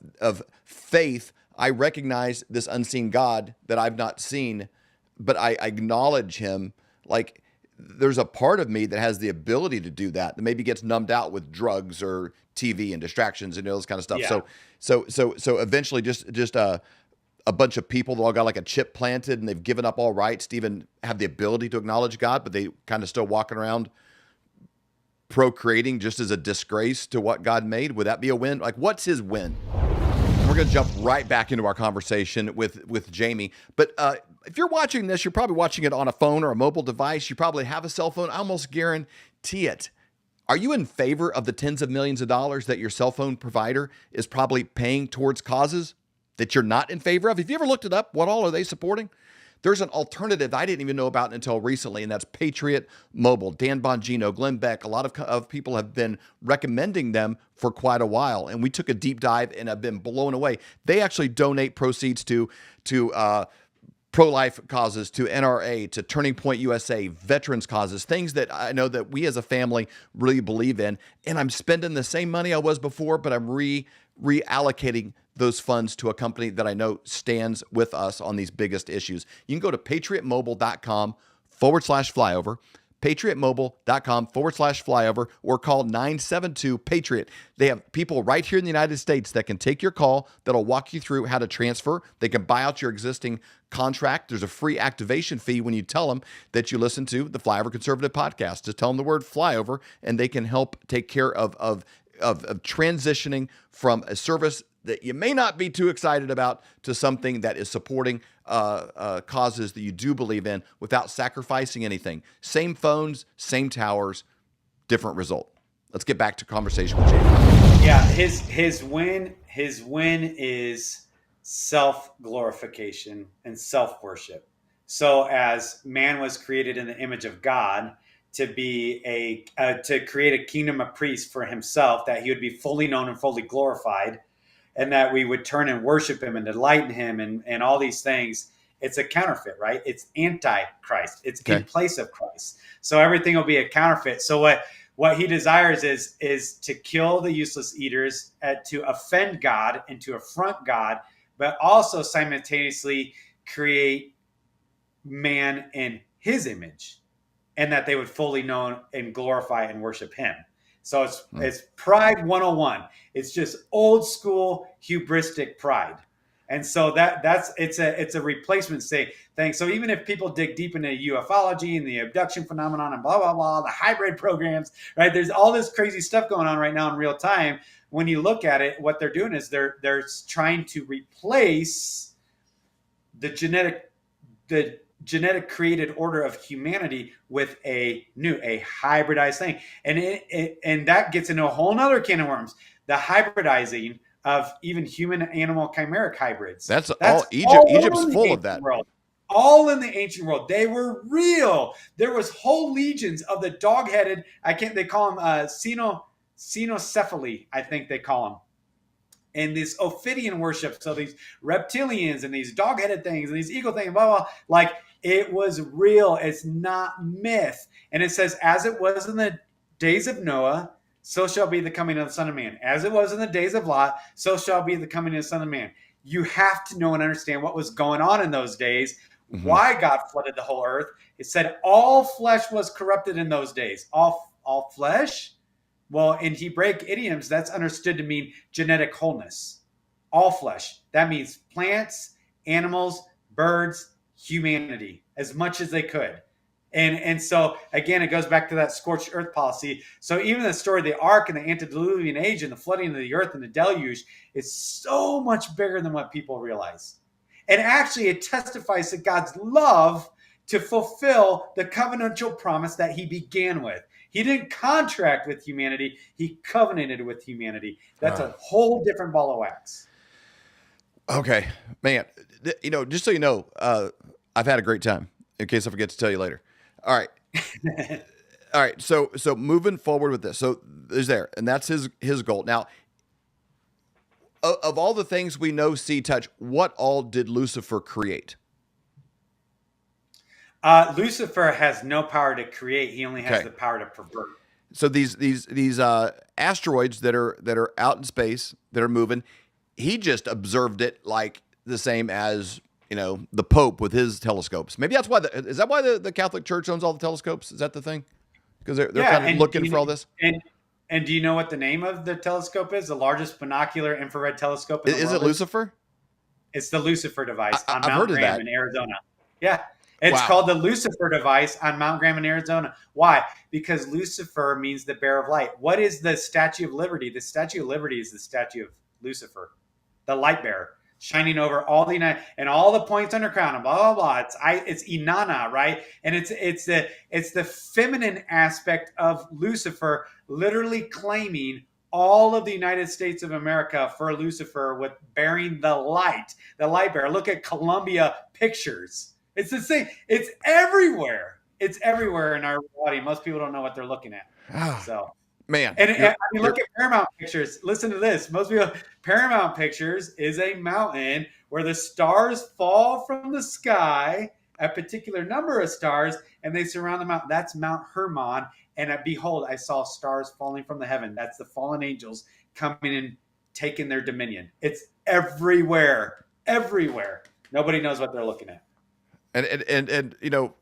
faith, I recognize this unseen God that I've not seen, but I acknowledge him. Like, there's a part of me that has the ability to do that maybe gets numbed out with drugs or TV and distractions and all this kind of stuff. Yeah. So eventually just a bunch of people that all got like a chip planted and they've given up all rights to even have the ability to acknowledge God, but they kind of still walking around procreating just as a disgrace to what God made? Would that be a win? Like, what's his win? And we're going to jump right back into our conversation with Jamie. But if you're watching this, you're probably watching it on a phone or a mobile device. You probably have a cell phone. I almost guarantee it. Are you in favor of the tens of millions of dollars that your cell phone provider is probably paying towards causes that you're not in favor of? Have you ever looked it up? What all are they supporting? There's an alternative I didn't even know about until recently, and that's Patriot Mobile. Dan Bongino, Glenn Beck, a lot of people have been recommending them for quite a while, and we took a deep dive and have been blown away. They actually donate proceeds to pro-life causes, to NRA, to Turning Point USA, veterans causes, things that I know that we as a family really believe in. And I'm spending the same money I was before, but I'm reallocating those funds to a company that I know stands with us on these biggest issues. You can go to patriotmobile.com/flyover, patriotmobile.com/flyover, or call 972-PATRIOT. They have people right here in the United States that can take your call, that'll walk you through how to transfer. They can buy out your existing contract. There's a free activation fee when you tell them that you listen to the Flyover Conservative podcast. Just tell them the word flyover, and they can help take care of transitioning from a service that you may not be too excited about to something that is supporting causes that you do believe in without sacrificing anything. Same phones, same towers, different result. Let's get back to conversation with Jamie. Yeah, his win is self-glorification and self-worship. So as man was created in the image of God, to be to create a kingdom of priests for himself, that he would be fully known and fully glorified, and that we would turn and worship him and delight in him and all these things. It's a counterfeit, right? It's anti-Christ. It's in place of Christ. So everything will be a counterfeit. So what he desires is to kill the useless eaters, to offend God and to affront God, but also simultaneously create man in his image, and that they would fully know and glorify and worship him. So it's pride 101. It's just old school hubristic pride. And so it's a replacement thing. So even if people dig deep into ufology and the abduction phenomenon and blah, blah, blah, the hybrid programs, right? There's all this crazy stuff going on right now in real time. When you look at it, what they're doing is they're trying to replace the genetic created order of humanity with a hybridized thing. And that gets into a whole nother can of worms, the hybridizing of even human animal chimeric hybrids. That's all Egypt's full of that. World. All in the ancient world. They were real. There was whole legions of the dog-headed, they call them cynocephaly, I think they call them. And this Ophidian worship, so these reptilians and these dog-headed things and these eagle things, blah, blah, like it was real. It's not myth. And it says, as it was in the days of Noah, so shall be the coming of the Son of Man. As it was in the days of Lot, so shall be the coming of the Son of Man. You have to know and understand what was going on in those days, why God flooded the whole earth. It said all flesh was corrupted in those days. All flesh? Well, in Hebraic idioms, that's understood to mean genetic wholeness. All flesh. That means plants, animals, birds, humanity, as much as they could. And so, again, it goes back to that scorched earth policy. So even the story of the ark and the antediluvian age and the flooding of the earth and the deluge is so much bigger than what people realize. And actually, it testifies to God's love to fulfill the covenantal promise that he began with. He didn't contract with humanity. He covenanted with humanity. That's a whole different ball of wax. Okay, man. Just so you know, I've had a great time. In case I forget to tell you later. All right. All right. So moving forward with this. So there's there, and that's his goal. Now, of all the things we know, see, touch, what all did Lucifer create? Lucifer has no power to create. He only has the power to pervert. So these asteroids that are out in space that are moving, he just observed it like the same as the Pope with his telescopes. Maybe that's why. Is that why the Catholic Church owns all the telescopes? Is that the thing? Because they're kind of looking for all this. And do you know what the name of the telescope is? The largest binocular infrared telescope in the world. Is it Lucifer? It's the Lucifer device on I've Mount heard of Graham that. in Arizona. Yeah. It's Wow. called the Lucifer device on Mount Graham in Arizona. Why? Because Lucifer means the bearer of light. What is the Statue of Liberty? The Statue of Liberty is the statue of Lucifer, the light bearer, shining over all the United and all the points under crown and blah blah blah. It's Inanna, right? And it's the feminine aspect of Lucifer, literally claiming all of the United States of America for Lucifer with bearing the light bearer. Look at Columbia Pictures. It's the same. It's everywhere. It's everywhere in our body. Most people don't know what they're looking at. So, Man. and I mean, look at Paramount Pictures. Listen to this. Most people, Paramount Pictures is a mountain where the stars fall from the sky, a particular number of stars, and they surround the mountain. That's Mount Hermon. And behold, I saw stars falling from the heaven. That's the fallen angels coming and taking their dominion. It's everywhere, everywhere. Nobody knows what they're looking at. And you know,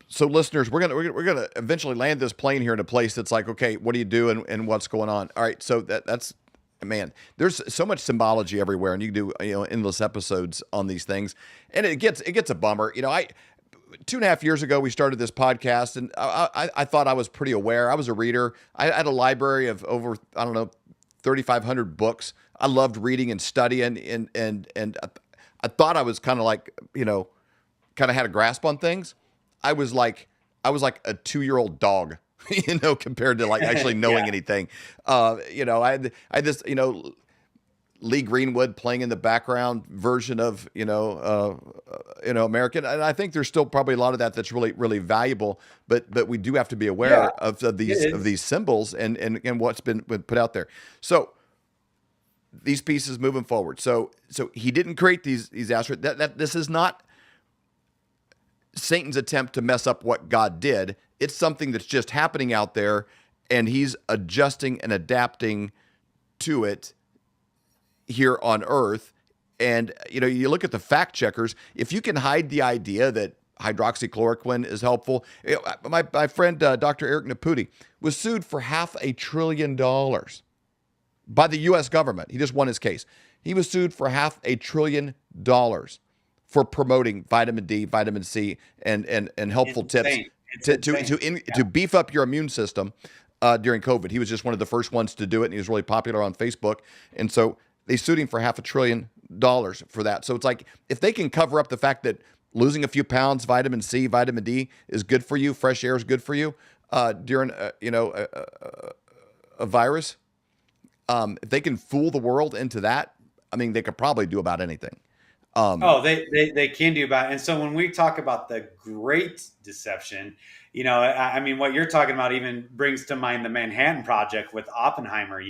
so listeners, we're gonna eventually land this plane here in a place that's like, okay, what do you do and what's going on? All right, so that's man, there's so much symbology everywhere, and you can do endless episodes on these things, and it gets a bummer. 2.5 years ago, we started this podcast, and I thought I was pretty aware. I was a reader. I had a library of over 3,500 books. I loved reading and studying, and I thought I was kind of like kind of had a grasp on things. I was like a 2-year-old dog, compared to like actually knowing anything. I had this, Lee Greenwood playing in the background version of, American. And I think there's still probably a lot of that's really, really valuable, but we do have to be aware of these symbols and what's been put out there. So these pieces moving forward. So he didn't create these asteroids. That this is not Satan's attempt to mess up what God did. It's something that's just happening out there, and he's adjusting and adapting to it here on Earth. And, you look at the fact checkers, if you can hide the idea that hydroxychloroquine is helpful. My friend, Dr. Eric Naputi, was sued for $500 billion by the U.S. government. He just won his case. He was sued for $500 billion for promoting vitamin D, vitamin C, and helpful tips to beef up your immune system during COVID. He was just one of the first ones to do it, and he was really popular on Facebook. And so they sued him for $500 billion for that. So it's like, if they can cover up the fact that losing a few pounds, vitamin C, vitamin D is good for you, fresh air is good for you during a virus, if they can fool the world into that, I mean, they could probably do about anything. They can do about it. And so when we talk about the great deception, I mean, what you're talking about even brings to mind the Manhattan Project with Oppenheimer,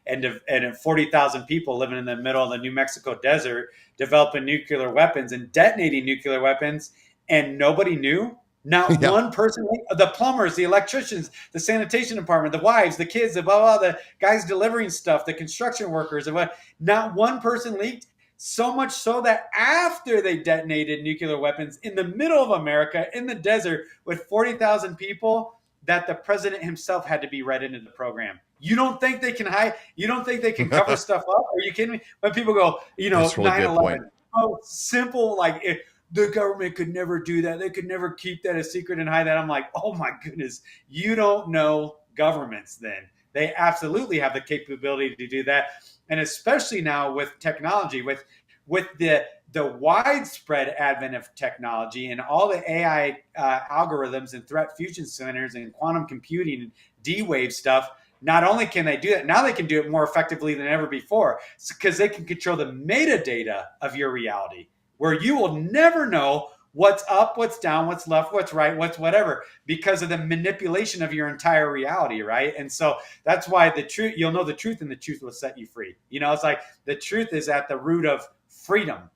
and 40,000 people living in the middle of the New Mexico desert, developing nuclear weapons and detonating nuclear weapons, and nobody knew. Not one person, the plumbers, the electricians, the sanitation department, the wives, the kids, the blah, blah, the guys delivering stuff, the construction workers, and what, not one person leaked. So much so that after they detonated nuclear weapons in the middle of America, in the desert, with 40,000 people, that the president himself had to be read into the program. You don't think they can hide? You don't think they can cover stuff up? Are you kidding me? When people go, 9/11, oh, simple, like if the government could never do that. They could never keep that a secret and hide that. I'm like, oh my goodness, you don't know governments then. They absolutely have the capability to do that. And especially now with technology, with the widespread advent of technology and all the AI algorithms and threat fusion centers and quantum computing and D-Wave stuff, not only can they do that, now they can do it more effectively than ever before because they can control the metadata of your reality, where you will never know what's up, what's down, what's left, what's right, what's whatever, because of the manipulation of your entire reality, right? And so that's why the truth, you'll know the truth, and the truth will set you free. It's like the truth is at the root of freedom.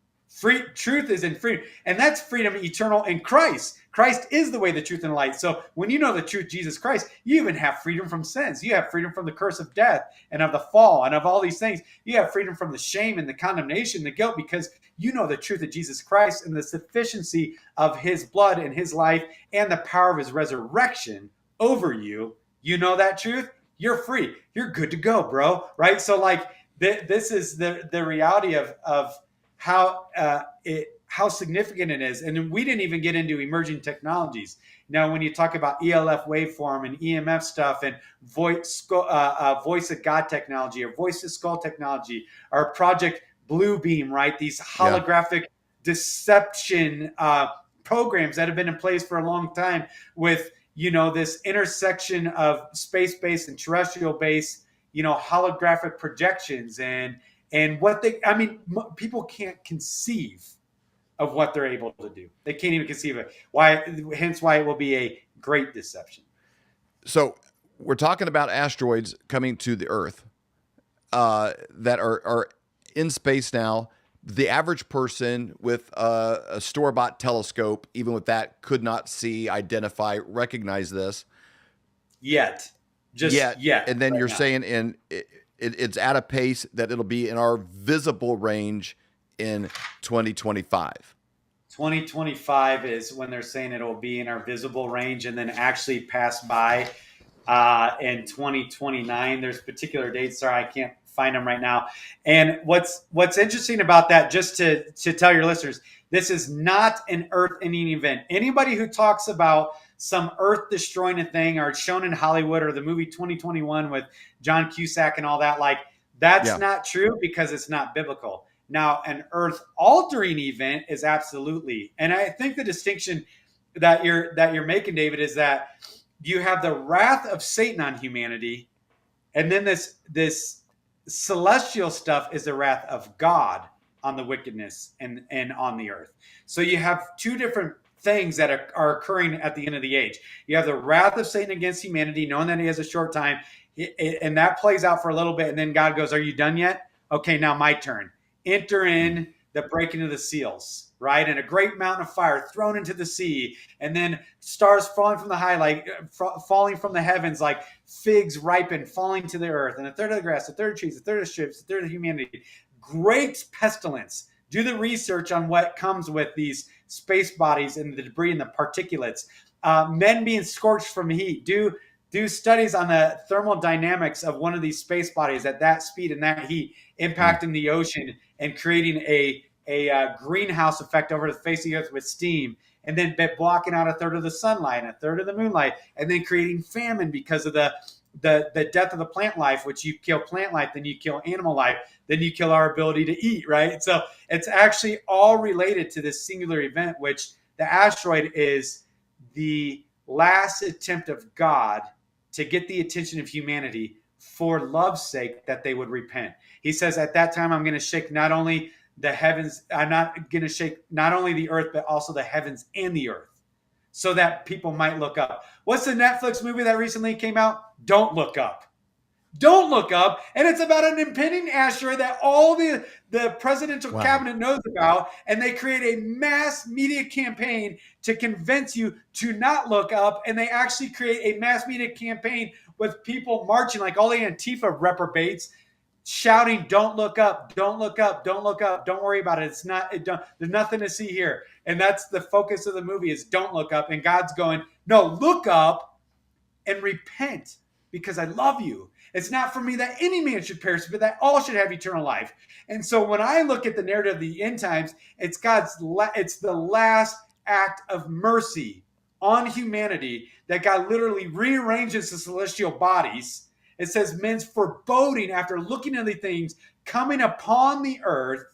Truth is in freedom, and that's freedom eternal in Christ. Christ is the way, the truth, and the light. So when you know the truth, Jesus Christ, you even have freedom from sins. You have freedom from the curse of death and of the fall and of all these things. You have freedom from the shame and the condemnation, the guilt, because you know the truth of Jesus Christ and the sufficiency of his blood and his life and the power of his resurrection over you. You know that truth, you're free. You're good to go, bro. Right? So like this is the reality of how significant it is. And we didn't even get into emerging technologies. Now, when you talk about ELF waveform and EMF stuff and voice of God technology or voice to skull technology or Project Bluebeam, right? These holographic deception programs that have been in place for a long time with, this intersection of space-based and terrestrial-based, holographic projections and what people can't conceive of what they're able to do. They can't even conceive of it. Hence why it will be a great deception. So we're talking about asteroids coming to the Earth that are in space now. The average person with a store-bought telescope, even with that, could not see, identify, recognize this. Yet. And then right you're now. saying it's at a pace that it'll be in our visible range in 2025. 2025 is when they're saying it'll be in our visible range and then actually pass by in 2029. There's particular dates. Sorry, I can't find them right now. And what's interesting about that, just to tell your listeners, this is not an earth-ending event. Anybody who talks about some earth-destroying thing or shown in Hollywood or the movie 2021 with John Cusack and all that, that's not true because it's not biblical. Now, an earth-altering event is absolutely, and I think the distinction that you're making, David, is that you have the wrath of Satan on humanity, and then this celestial stuff is the wrath of God on the wickedness and on the earth. So you have two different things that are occurring at the end of the age. You have the wrath of Satan against humanity, knowing that he has a short time, and that plays out for a little bit, and then God goes, "Are you done yet? Okay, now my turn. Enter in the breaking of the seals," right? And a great mountain of fire thrown into the sea, and then stars falling from the high, falling from the heavens like figs ripen, falling to the earth, and a third of the grass, a third of trees, a third of ships, a third of humanity. Great pestilence. Do the research on what comes with these space bodies and the debris and the particulates. Men being scorched from heat. Do studies on the thermal dynamics of one of these space bodies at that speed and that heat impacting the ocean and creating a greenhouse effect over the face of the earth with steam, and then blocking out a third of the sunlight and a third of the moonlight, and then creating famine because of the death of the plant life, which you kill plant life, then you kill animal life, then you kill our ability to eat, right? So it's actually all related to this singular event, which the asteroid is the last attempt of God to get the attention of humanity for love's sake, that they would repent. He says, at that time, I'm going to shake not only the heavens, I'm not going to shake not only the earth, but also the heavens and the earth, so that people might look up. What's the Netflix movie that recently came out? Don't Look Up. Don't Look Up. And it's about an impending asteroid that all the presidential cabinet knows about. And they create a mass media campaign to convince you to not look up. And they actually create a mass media campaign with people marching like all the Antifa reprobates, shouting, "Don't look up, don't look up, don't look up, don't worry about it. There's nothing to see here." And that's the focus of the movie, is don't look up. And God's going, no, look up and repent, because I love you. It's not for me that any man should perish, but that all should have eternal life. And so when I look at the narrative of the end times, it's the last act of mercy on humanity, that God literally rearranges the celestial bodies. It says men's foreboding after looking at the things coming upon the earth,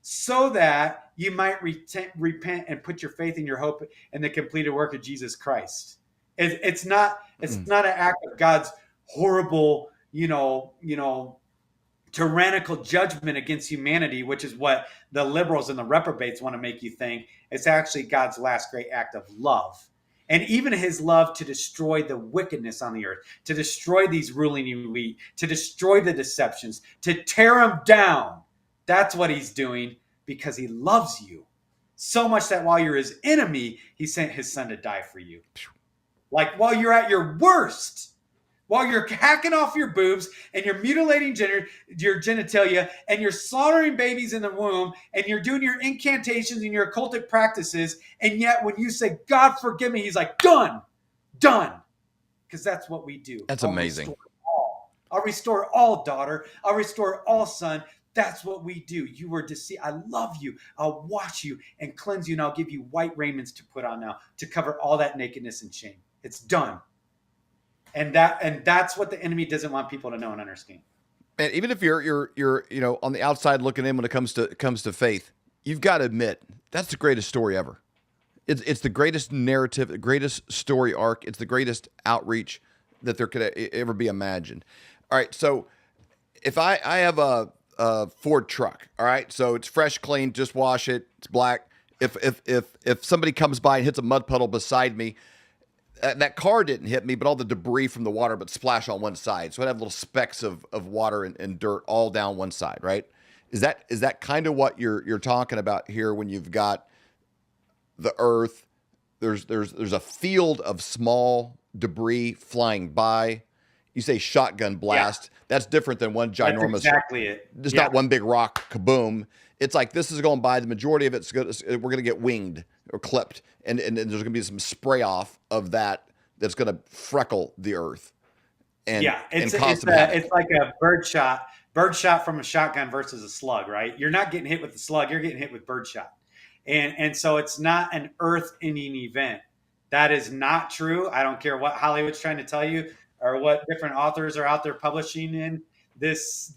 so that you might repent and put your faith and your hope in the completed work of Jesus Christ. It's not an act of God's horrible, tyrannical judgment against humanity, which is what the liberals and the reprobates want to make you think. It's actually God's last great act of love. And even his love to destroy the wickedness on the earth, to destroy these ruling elite, to destroy the deceptions, to tear them down. That's what he's doing, because he loves you so much that while you're his enemy, he sent his son to die for you. Like while you're at your worst, while you're hacking off your boobs and you're mutilating your genitalia and you're slaughtering babies in the womb and you're doing your incantations and your occultic practices, and yet when you say, "God forgive me," he's like, done. Because that's what we do. That's amazing. I'll restore all, daughter. I'll restore all, son. That's what we do. You were deceived. I love you. I'll wash you and cleanse you, and I'll give you white raiments to put on now to cover all that nakedness and shame. It's done. And that's what the enemy doesn't want people to know and understand. And even if you're on the outside looking in when it comes to faith, you've got to admit that's the greatest story ever. It's the greatest narrative, the greatest story arc. It's the greatest outreach that there could ever be imagined. All right, so if I have a Ford truck, all right, so it's fresh, clean, just wash it, it's black. If somebody comes by and hits a mud puddle beside me, that car didn't hit me, but all the debris from the water but splash on one side. So I'd have little specks of water and dirt all down one side, right? Is that kind of what you're talking about here when you've got the earth? There's a field of small debris flying by. You say shotgun blast. Yeah. That's different than one ginormous. That's exactly it. It's not one big rock kaboom. It's like this is going by. The majority of it's we're going to get winged or clipped, and there's going to be some spray off of that's going to freckle the earth. And it's like a bird shot from a shotgun versus a slug, right? You're not getting hit with the slug. You're getting hit with bird shot. And so it's not an earth-ending event. That is not true. I don't care what Hollywood's trying to tell you or what different authors are out there publishing in. This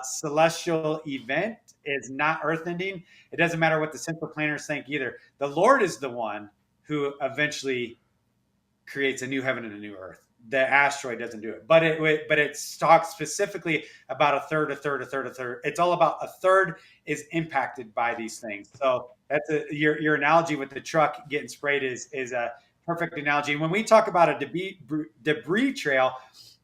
celestial event is not earth-ending. It doesn't matter what the central planners think either. The Lord is the one who eventually creates a new heaven and a new earth. The asteroid doesn't do it, but it talks specifically about a third. It's all about a third is impacted by these things. So that's your analogy with the truck getting sprayed is a perfect analogy. And when we talk about a debris trail,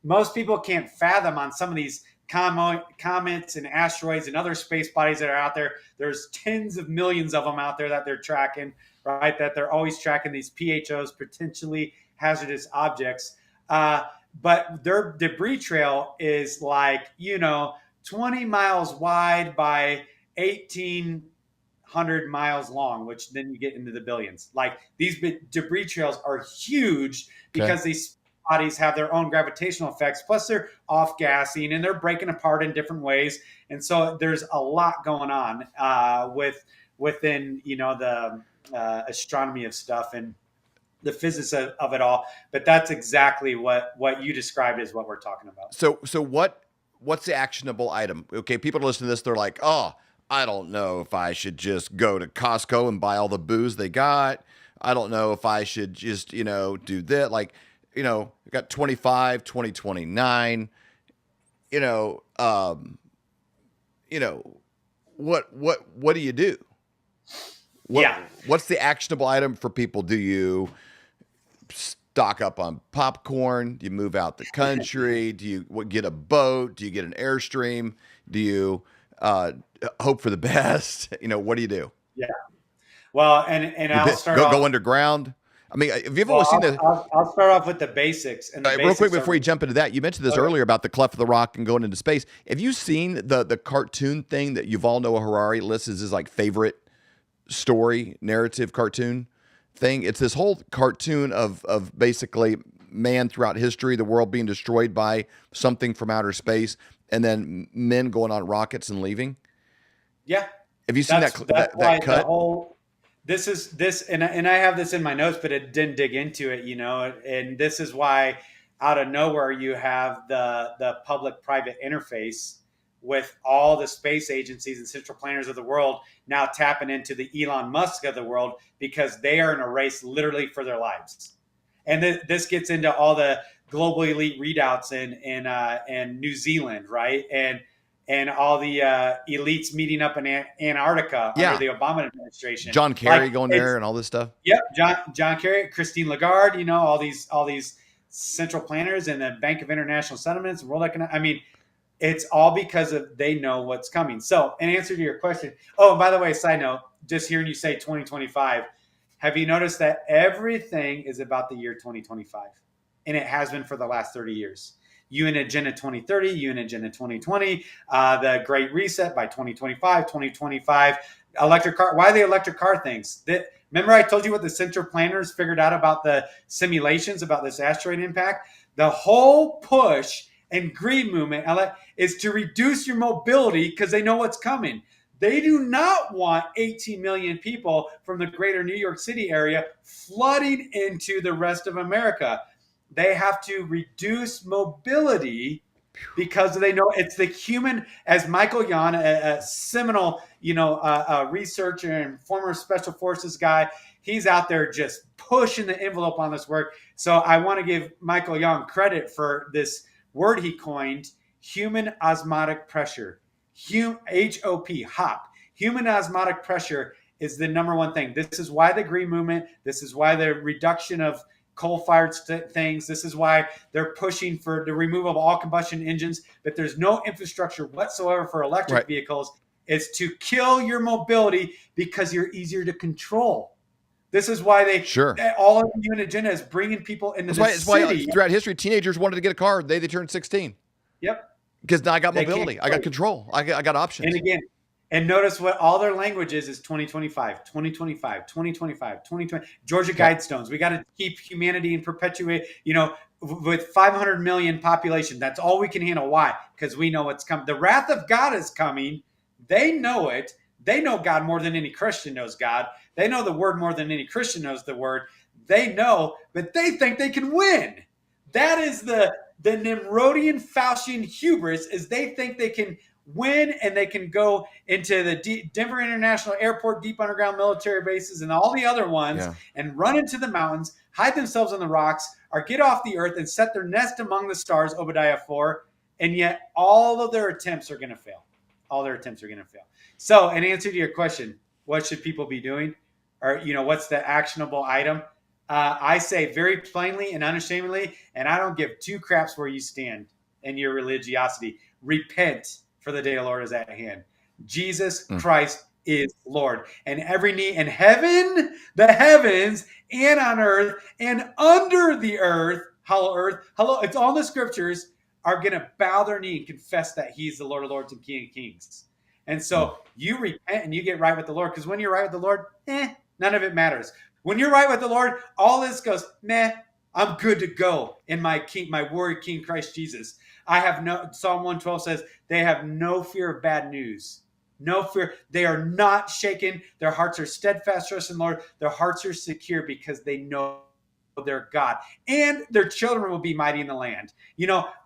most people can't fathom on some of these comets and asteroids and other space bodies that are out there. There's tens of millions of them out there that they're tracking, right? That they're always tracking these PHOs, potentially hazardous objects. But their debris trail is like, 20 miles wide by 1,800 miles long, which then you get into the billions. Like these debris trails are huge because these bodies have their own gravitational effects. Plus they're off gassing and they're breaking apart in different ways. And so there's a lot going on within, the astronomy of stuff and the physics of it all. But that's exactly what you described is what we're talking about. So what's the actionable item? Okay, people listen to this, they're like, oh, I don't know if I should just go to Costco and buy all the booze they got. I don't know if I should just, do that. Like, we got 25, 2029, what do you do? What's the actionable item for people? Do you stock up on popcorn? Do you move out the country? Do you get a boat? Do you get an Airstream? Do you hope for the best? What do you do? Yeah. Well, and I'll start off. Go underground. I mean, have you ever seen the? I'll start off with the basics. And real quick before you jump into that, you mentioned this earlier about the cleft of the rock and going into space. Have you seen the cartoon thing that Yuval Noah Harari lists as his like favorite story narrative cartoon thing? It's this whole cartoon of basically man throughout history, the world being destroyed by something from outer space, and then men going on rockets and leaving. Yeah. Have you seen that cut? And I have this in my notes, but it didn't dig into it, and this is why out of nowhere you have the public-private interface with all the space agencies and central planners of the world now tapping into the Elon Musk of the world because they are in a race literally for their lives. And this gets into all the global elite readouts in New Zealand, right? And all the elites meeting up in Antarctica under the Obama administration. John Kerry going there and all this stuff. Yep, John Kerry, Christine Lagarde, all these central planners and the Bank of International Settlements, World Economic. I mean, it's all because they know what's coming. So, in answer to your question, oh, by the way, side note, just hearing you say 2025, have you noticed that everything is about the year 2025? And it has been for the last 30 years. UN Agenda 2030, UN Agenda 2020, the Great Reset by 2025, electric car. Why the electric car things? Remember I told you what the central planners figured out about the simulations about this asteroid impact? The whole push and green movement is to reduce your mobility because they know what's coming. They do not want 18 million people from the greater New York City area flooding into the rest of America. They have to reduce mobility because they know it's the human, as Michael Yon, a seminal, researcher and former special forces guy, he's out there just pushing the envelope on this work. So I want to give Michael Yon credit for this word he coined, human osmotic pressure. HOP. Human osmotic pressure is the number one thing. This is why the green movement, this is why the reduction of coal-fired things, this is why they're pushing for the removal of all combustion engines, but there's no infrastructure whatsoever for electric vehicles. It's to kill your mobility because you're easier to control. This is why all of the human agenda is bringing people into the city. It's why throughout history, teenagers wanted to get a car the day they turned 16. Yep. Because now I got mobility. I got control. I got options. And notice what all their language is 2025, 2025, 2025, 2020. Georgia Guidestones. We got to keep humanity and perpetuate, with 500 million population. That's all we can handle. Why? Because we know what's coming. The wrath of God is coming. They know it. They know God more than any Christian knows God. They know the word more than any Christian knows the word. They know, but they think they can win. That is the Nimrodian Faustian hubris, is they think they can win and they can go into the Denver International Airport, deep underground military bases, and all the other ones and run into the mountains, hide themselves on the rocks, or get off the earth and set their nest among the stars, Obadiah 4, and yet all of their attempts are going to fail. All their attempts are going to fail. So, in answer to your question, what should people be doing? Or, what's the actionable item? I say very plainly and unashamedly, and I don't give two craps where you stand in your religiosity. Repent, for the day of the Lord is at hand. Jesus Christ is Lord. And every knee in heaven, the heavens, and on earth, and under the earth, it's all the scriptures, are going to bow their knee and confess that he's the Lord of Lords and King of Kings. And so you repent and you get right with the Lord, because when you're right with the Lord, none of it matters. When you're right with the Lord, all this goes, I'm good to go in my King, my warrior King Christ Jesus. Psalm 112 says, they have no fear of bad news. No fear. They are not shaken. Their hearts are steadfast, trust in the Lord. Their hearts are secure because they know their God. And their children will be mighty in the land.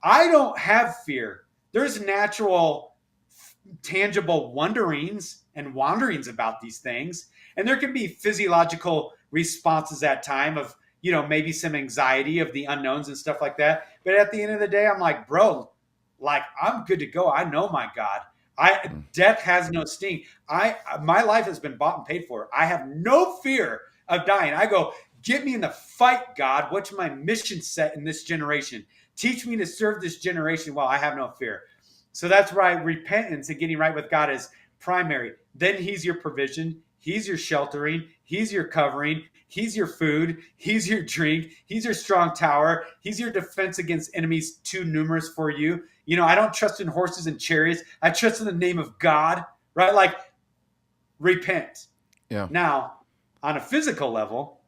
I don't have fear. There's natural, tangible wanderings about these things. And there can be physiological responses at time of, maybe some anxiety of the unknowns and stuff like that. But at the end of the day, I'm like, bro, I'm good to go. I know my God. Death has no sting. My life has been bought and paid for. I have no fear of dying. I go, get me in the fight, God. What's my mission set in this generation? Teach me to serve this generation while I have no fear. So that's right. Repentance and getting right with God is primary. Then he's your provision. He's your sheltering. He's your covering. He's your food. He's your drink. He's your strong tower. He's your defense against enemies too numerous for you. I don't trust in horses and chariots. I trust in the name of God, right? Repent. Yeah. Now, on a physical level,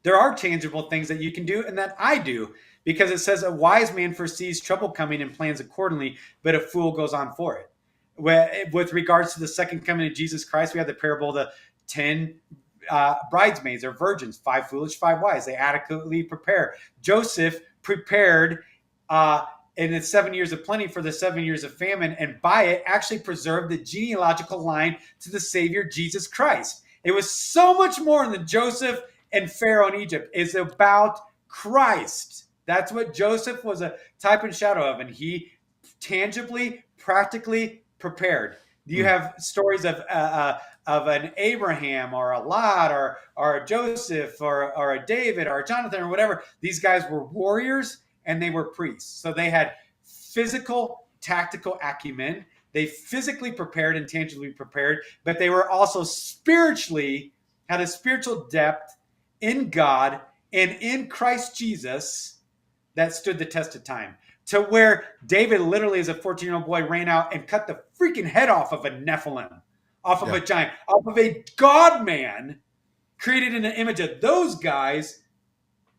there are tangible things that you can do and that I do, because it says a wise man foresees trouble coming and plans accordingly, but a fool goes on for it. With regards to the second coming of Jesus Christ, we have the parable of the 10 bridesmaids or virgins, 5 foolish, 5 wise. They adequately prepare. Joseph prepared in the 7 years of plenty for the 7 years of famine, and by it actually preserved the genealogical line to the Savior, Jesus Christ. It was so much more than Joseph and Pharaoh in Egypt. It's about Christ. That's what Joseph was a type and shadow of, and he tangibly, practically prepared. You have stories of an Abraham or a Lot or a Joseph or a David or a Jonathan or whatever. These guys were warriors and they were priests. So they had physical, tactical acumen. They physically prepared and tangibly prepared, but they were also spiritually, had a spiritual depth in God and in Christ Jesus that stood the test of time. To where David literally, as a 14-year-old boy, ran out and cut the freaking head off of a Nephilim, off of a giant, off of a God man created in the image of those guys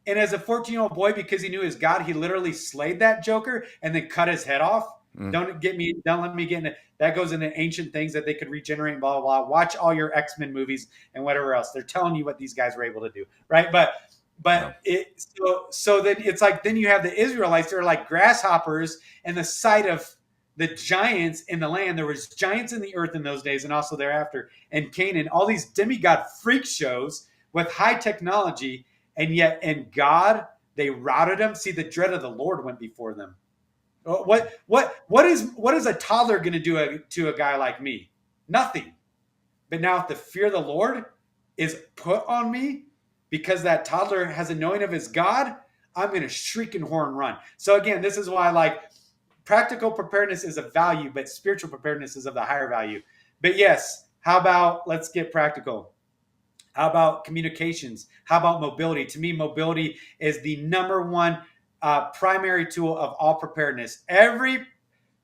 And as a 14-year-old boy, because he knew his God, he literally slayed that Joker and then cut his head off. Don't let me get into that. Goes into ancient things that they could regenerate and blah, blah, blah. Watch all your X-Men movies and whatever else. They're telling you what these guys were able to do. Right. But so then it's like, then you have the Israelites. They're like grasshoppers in the sight of the giants in the land. There was giants in the earth in those days and also thereafter. And Canaan, all these demigod freak shows with high technology. And yet in God, they routed them. See, the dread of the Lord went before them. What is a toddler going to do to a guy like me? Nothing. But now if the fear of the Lord is put on me because that toddler has a knowing of his God, I'm going to shriek and horn run. So again, this is why like practical preparedness is of value, but spiritual preparedness is of the higher value. But yes, how about let's get practical? How about communications? How about mobility? To me, mobility is the number one primary tool of all preparedness. Every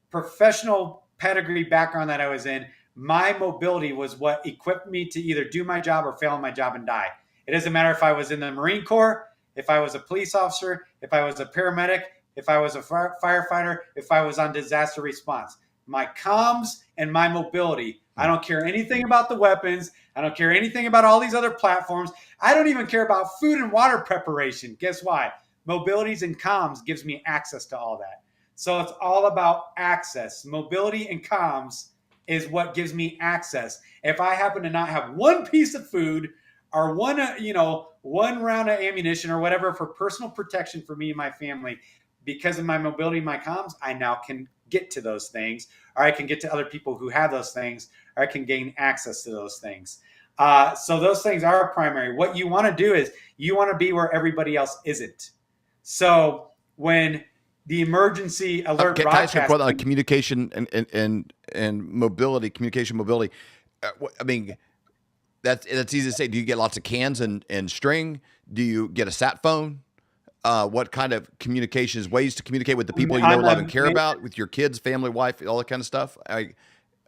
professional pedigree background that I was in, my mobility was what equipped me to either do my job or fail on my job and die. It doesn't matter if I was in the Marine Corps, if I was a police officer, if I was a paramedic, if I was a firefighter, if I was on disaster response. My comms and my mobility. I don't care anything about the weapons. I don't care anything about all these other platforms. I don't even care about food and water preparation. Guess why? Mobilities and comms gives me access to all that. So it's all about access. Mobility and comms is what gives me access. If I happen to not have one piece of food or one round of ammunition or whatever for personal protection for me and my family, because of my mobility and my comms, I now can get to those things, or I can get to other people who have those things, or I can gain access to those things. So those things are primary. What you want to do is you want to be where everybody else isn't. So when the emergency alert broadcast, communication and mobility, communication mobility. I mean, that's easy to say. Do you get lots of cans and string? Do you get a sat phone? What kind of communications, ways to communicate with the people you know, love, and care about, with your kids, family, wife, all that kind of stuff?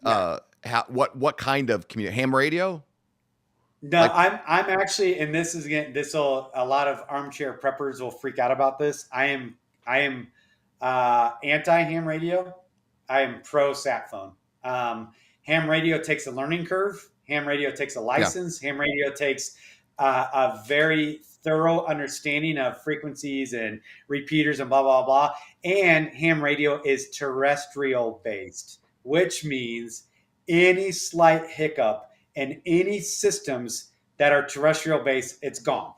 What kind of ham radio? No, I'm actually, and this is again, a lot of armchair preppers will freak out about this. I am anti ham radio. I am pro sat phone. Ham radio takes a learning curve. Ham radio takes a license. Ham radio takes a very thorough understanding of frequencies and repeaters and blah, blah, blah. And ham radio is terrestrial based, which means any slight hiccup in any systems that are terrestrial based, it's gone.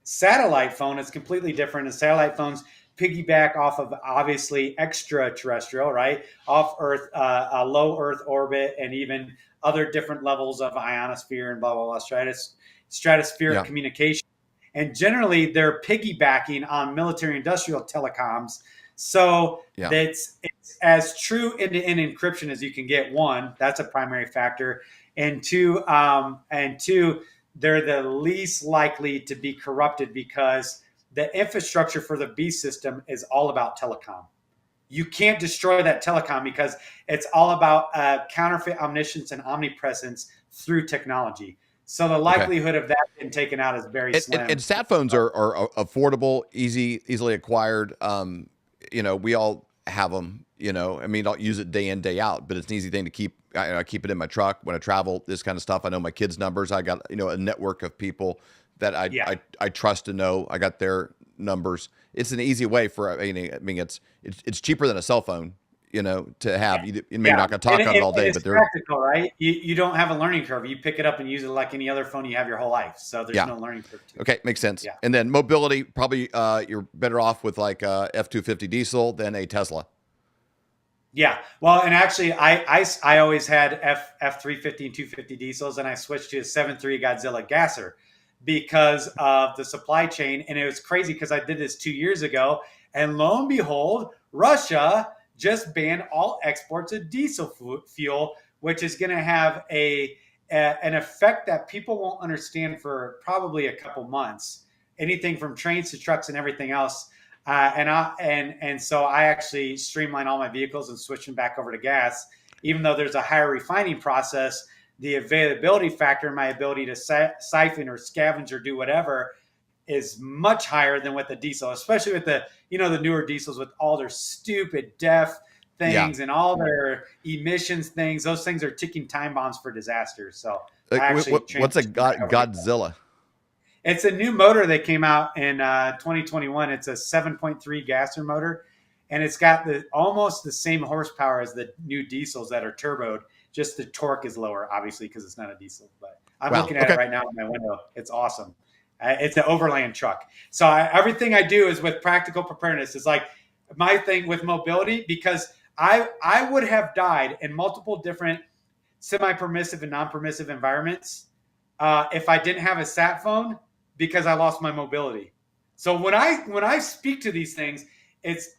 Satellite phone is completely different. And satellite phones piggyback off of obviously extraterrestrial, right? Off Earth, a low Earth orbit, and even other different levels of ionosphere and blah, blah, blah, stratospheric communication. And generally they're piggybacking on military industrial telecoms. So it's as true end-to-end encryption as you can get. One, that's a primary factor. And two, they're the least likely to be corrupted because the infrastructure for the B system is all about telecom. You can't destroy that telecom because it's all about counterfeit omniscience and omnipresence through technology. So the likelihood of that being taken out is very slim. And sat phones are affordable, easily acquired. We all have them. I mean, I'll use it day in, day out, but it's an easy thing to keep. I keep it in my truck when I travel. This kind of stuff. I know my kids' numbers. I got a network of people that I trust to know. I got their numbers. It's an easy way for. I mean, it's cheaper than a cell phone. To have. You may not going to talk on it all day, but they're practical, right? You don't have a learning curve. You pick it up and use it like any other phone you have your whole life. So there's no learning curve to it. Okay, makes sense. Yeah. And then mobility, probably you're better off with like a F-250 diesel than a Tesla. Yeah. Well, and actually I always had F-350 and 250 diesels, and I switched to a 7.3 Godzilla gasser because of the supply chain. And it was crazy because I did this 2 years ago, and lo and behold, Russia just banned all exports of diesel fuel, which is going to have an effect that people won't understand for probably a couple months. Anything from trains to trucks and everything else. And so I actually streamlined all my vehicles and switched them back over to gas. Even though there's a higher refining process, the availability factor, my ability to siphon or scavenge or do whatever, is much higher than with the diesel, especially with the newer diesels with all their stupid DEF things and all their emissions things. Those things are ticking time bombs for disasters. So what's a Godzilla? It's a new motor that came out in 2021. It's a 7.3 gasser motor, and it's got almost the same horsepower as the new diesels that are turboed. Just the torque is lower, obviously, because it's not a diesel. But I'm looking at it right now in my window. It's awesome. It's an overland truck. So everything I do is with practical preparedness. It's like my thing with mobility, because I would have died in multiple different semi-permissive and non-permissive environments if I didn't have a sat phone, because I lost my mobility. So when I speak to these things,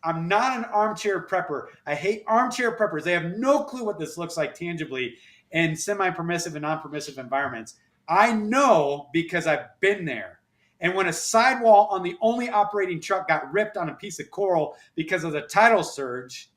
I'm not an armchair prepper. I hate armchair preppers. They have no clue what this looks like tangibly in semi-permissive and non-permissive environments. I know because I've been there. And when a sidewall on the only operating truck got ripped on a piece of coral because of the tidal surge,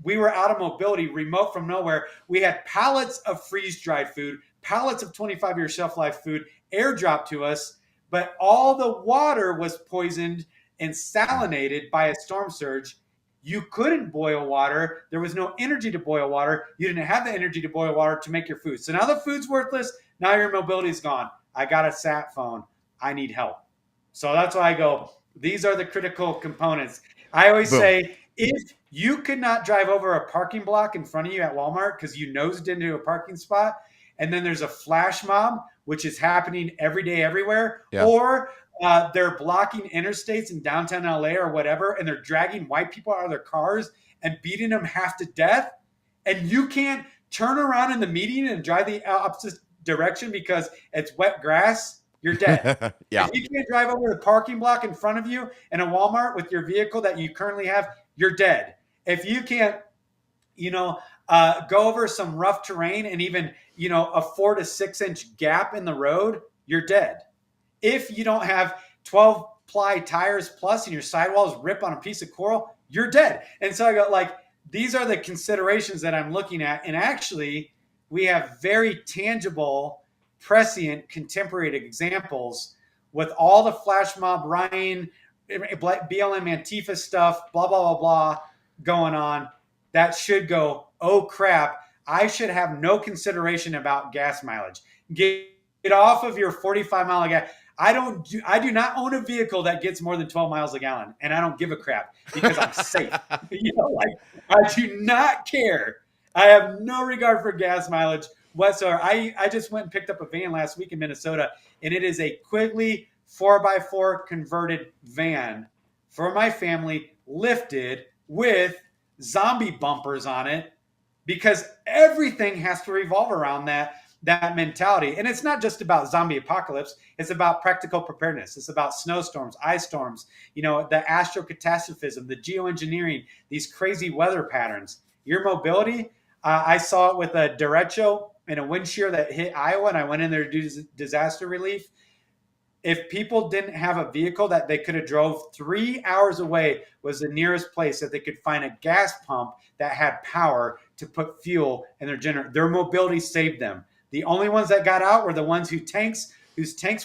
we were out of mobility, remote from nowhere. We had pallets of freeze-dried food, pallets of 25-year shelf life food airdropped to us, but all the water was poisoned and salinated by a storm surge. You couldn't boil water. There was no energy to boil water. You didn't have the energy to boil water to make your food. So now the food's worthless. Now your mobility is gone. I got a sat phone. I need help. So that's why I go, these are the critical components. I always say, if you could not drive over a parking block in front of you at Walmart because you nosed into a parking spot, and then there's a flash mob, which is happening every day, everywhere, or they're blocking interstates in downtown LA or whatever, and they're dragging white people out of their cars and beating them half to death, and you can't turn around in the median and drive the opposite direction because it's wet grass, you're dead. If you can't drive over the parking block in front of you in a Walmart with your vehicle that you currently have, you're dead. If you can't, go over some rough terrain and even, a 4 to 6 inch gap in the road, you're dead. If you don't have 12 ply tires plus and your sidewalls rip on a piece of coral, you're dead. And so I go, these are the considerations that I'm looking at. And actually, we have very tangible, prescient, contemporary examples with all the flash mob, Ryan, BLM Antifa stuff, blah, blah, blah, blah, going on. That should go, oh crap, I should have no consideration about gas mileage. Get off of your 45-mile gas. I do not own a vehicle that gets more than 12 miles a gallon, and I don't give a crap because I'm safe. I do not care. I have no regard for gas mileage whatsoever. I just went and picked up a van last week in Minnesota, and it is a Quigley 4x4 converted van for my family, lifted with zombie bumpers on it, because everything has to revolve around that mentality. And it's not just about zombie apocalypse. It's about practical preparedness. It's about snowstorms, ice storms, the astrocatastrophism, the geoengineering, these crazy weather patterns. Your mobility, I saw it with a derecho and a wind shear that hit Iowa, and I went in there to do disaster relief. If people didn't have a vehicle that they could have drove 3 hours away was the nearest place that they could find a gas pump that had power to put fuel in their generator. Their mobility saved them. The only ones that got out were the ones whose tanks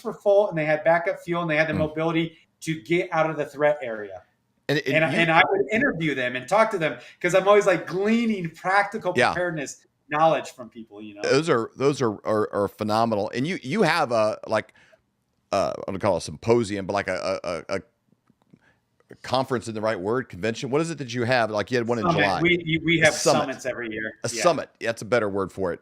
were full and they had backup fuel and they had the mobility to get out of the threat area. And I would interview them and talk to them, because I'm always gleaning practical preparedness knowledge from people. Those are phenomenal. And you have I'm gonna call it a symposium, but a conference, in the right word, convention. What is it that you have? You had one in July. We have summits every year. Summit. That's a better word for it.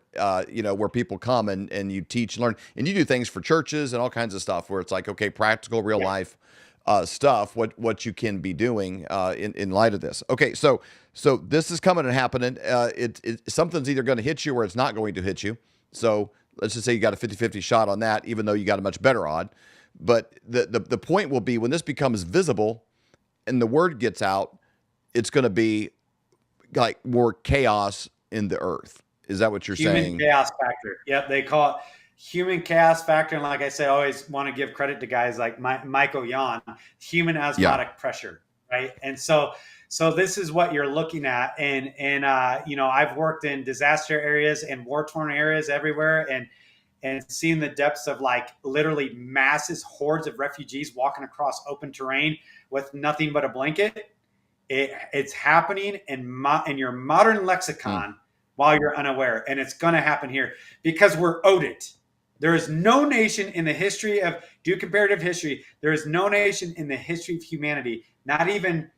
Where people come and you teach and learn, and you do things for churches and all kinds of stuff where it's okay, practical, real life stuff, what you can be doing in light of this. Okay. So this is coming and happening. Something's either going to hit you or it's not going to hit you. So let's just say you got a 50-50 shot on that, even though you got a much better odd. But the point will be, when this becomes visible and the word gets out, it's going to be more chaos in the earth. Is that what you're saying? Human chaos factor. Yep, they call it human chaos factor. And like I say, I always want to give credit to guys like Michael Yon, human osmotic pressure, right? And so this is what you're looking at. And I've worked in disaster areas and war-torn areas everywhere. and seeing the depths of like literally masses, hordes of refugees walking across open terrain with nothing but a blanket. It's happening in your modern lexicon while you're unaware, and it's going to happen here because we're owed it. There is no nation in the history of, do comparative history, there is no nation in the history of humanity, not even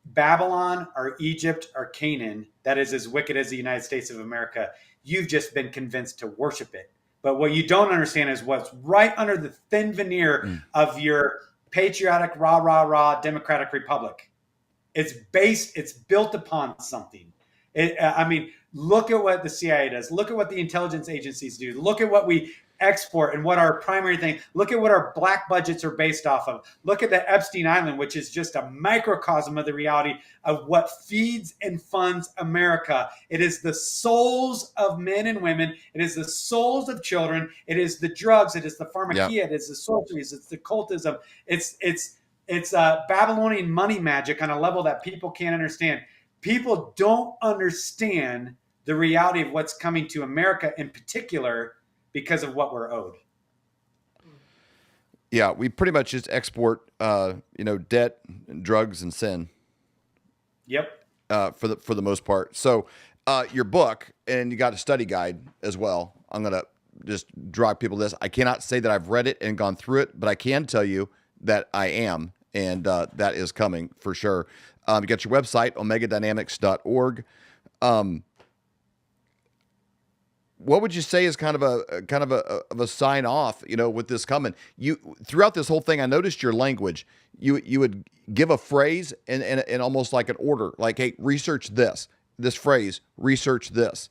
Babylon or Egypt or Canaan, that is as wicked as the United States of America. You've just been convinced to worship it. But what you don't understand is what's right under the thin veneer of your patriotic, rah, democratic republic. It's built upon something. Look at what the CIA does. Look at what the intelligence agencies do. Look at what we export and what our primary thing. Look at what our black budgets are based off of. Look at the Epstein Island, which is just a microcosm of the reality of what feeds and funds America. It is the souls of men and women. It is the souls of children. It is the drugs. It is the pharmakia. It is the sorceries. It's the cultism. It's Babylonian money magic on a level that people can't understand. People don't understand the reality of what's coming to America in particular because of what we're owed. Yeah, we pretty much just export, debt, and drugs, and sin. Yep. For the most part. So, your book, and you got a study guide as well. I'm gonna just drive people this. I cannot say that I've read it and gone through it, but I can tell you that I am, and that is coming for sure. You got your website, omegadynamics.org. What would you say is kind of a sign off, with this coming? You throughout this whole thing, I noticed your language. You would give a phrase and almost like an order, like, hey, research this phrase, research this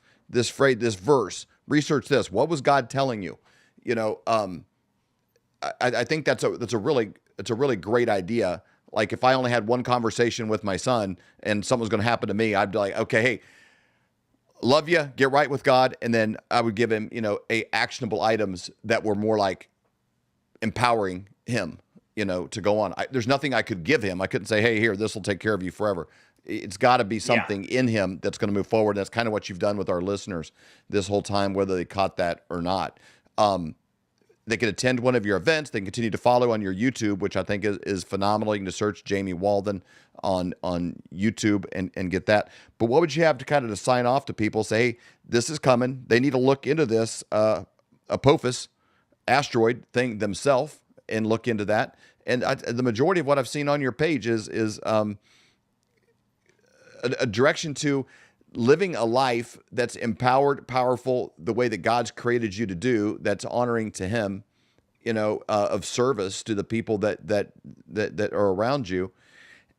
phrase, this verse, research this. What was God telling you? I think that's a really great idea. Like if I only had one conversation with my son and something was going to happen to me, I'd be like, okay, hey, love you, get right with God. And then I would give him, actionable items that were more like empowering him, to go on. There's nothing I could give him. I couldn't say, hey, here, this will take care of you forever. It's got to be something in him that's going to move forward. That's kind of what you've done with our listeners this whole time, whether they caught that or not. They can attend one of your events. They can continue to follow on your YouTube, which I think is phenomenal. You can just search Jamie Walden on YouTube and get that. But what would you have to kind of to sign off to people? Say, hey, this is coming. They need to look into this Apophis asteroid thing themselves and look into that. And the majority of what I've seen on your page is a direction to living a life that's empowered, powerful, the way that God's created you to do, that's honoring to him, of service to the people that are around you,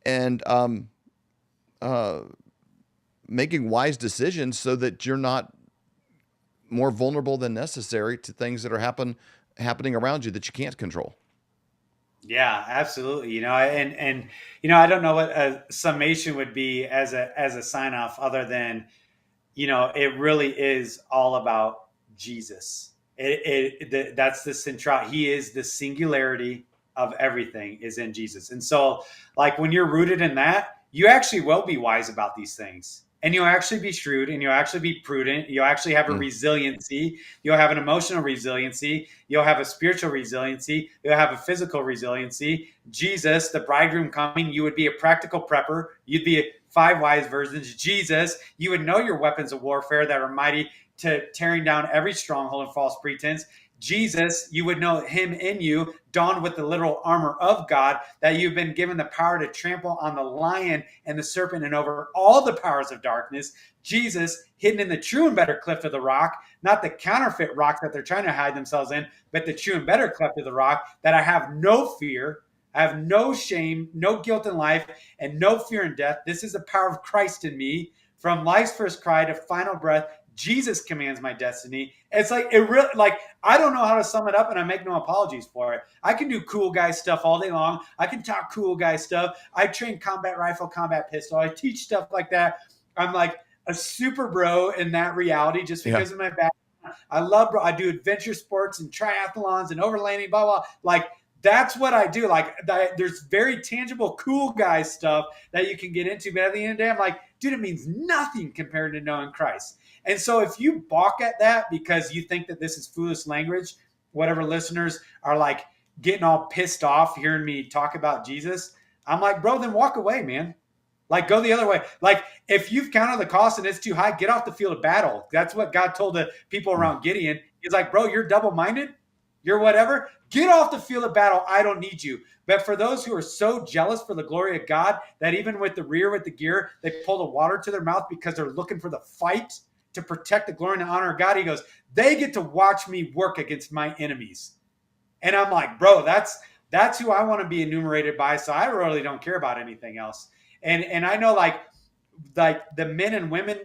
and making wise decisions so that you're not more vulnerable than necessary to things that are happening around you that you can't control. Yeah, absolutely. And I don't know what a summation would be as a sign off other than, it really is all about Jesus. That's the central. He is the singularity of everything is in Jesus. And so like when you're rooted in that, you actually will be wise about these things. And you'll actually be shrewd, and you'll actually be prudent. You'll actually have a resiliency. You'll have an emotional resiliency. You'll have a spiritual resiliency. You'll have a physical resiliency. Jesus, the bridegroom coming, you would be a practical prepper. You'd be 5 wise virgins. Jesus, you would know your weapons of warfare that are mighty to tearing down every stronghold and false pretense. Jesus, you would know him in you, donned with the literal armor of God, that you've been given the power to trample on the lion and the serpent and over all the powers of darkness. Jesus, hidden in the true and better cleft of the rock, not the counterfeit rock that they're trying to hide themselves in, but the true and better cleft of the rock, that I have no fear, I have no shame, no guilt in life, and no fear in death. This is the power of Christ in me. From life's first cry to final breath, Jesus commands my destiny. It's like, I don't know how to sum it up, and I make no apologies for it. I can do cool guy stuff all day long. I can talk cool guy stuff. I train combat rifle, combat pistol. I teach stuff like that. I'm like a super bro in that reality just because of my background. I do adventure sports and triathlons and overlanding, blah, blah. Like, that's what I do. Like, there's very tangible, cool guy stuff that you can get into. But at the end of the day, I'm like, dude, it means nothing compared to knowing Christ. And so if you balk at that because you think that this is foolish language, whatever listeners are like getting all pissed off hearing me talk about Jesus, I'm like, bro, then walk away, man. Like, go the other way. Like, if you've counted the cost and it's too high, get off the field of battle. That's what God told the people around Gideon. He's like, bro, you're double-minded. You're whatever. Get off the field of battle. I don't need you. But for those who are so jealous for the glory of God that even with the rear with the gear, they pull the water to their mouth because they're looking for the fight to protect the glory and the honor of God. He goes, they get to watch me work against my enemies. And I'm like, bro, that's who I want to be enumerated by. So I really don't care about anything else. And I know like the men and women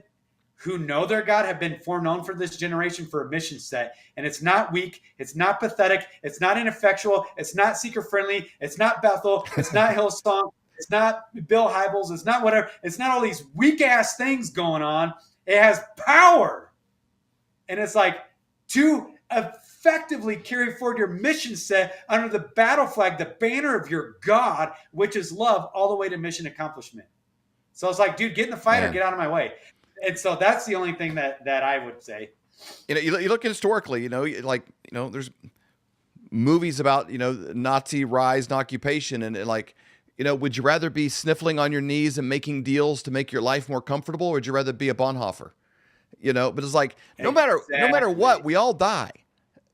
who know their God have been foreknown for this generation for a mission set. And it's not weak. It's not pathetic. It's not ineffectual. It's not seeker friendly. It's not Bethel. It's not Hillsong. It's not Bill Hybels. It's not whatever. It's not all these weak ass things going on. It has power. And it's like to effectively carry forward your mission set under the battle flag, the banner of your God, which is love, all the way to mission accomplishment. So it's like, dude, get in the fight or get out of my way. And so that's the only thing that I would say. You know, you look historically, there's movies about, Nazi rise and occupation and like, would you rather be sniffling on your knees and making deals to make your life more comfortable, or would you rather be a Bonhoeffer? But it's like, no matter what, we all die.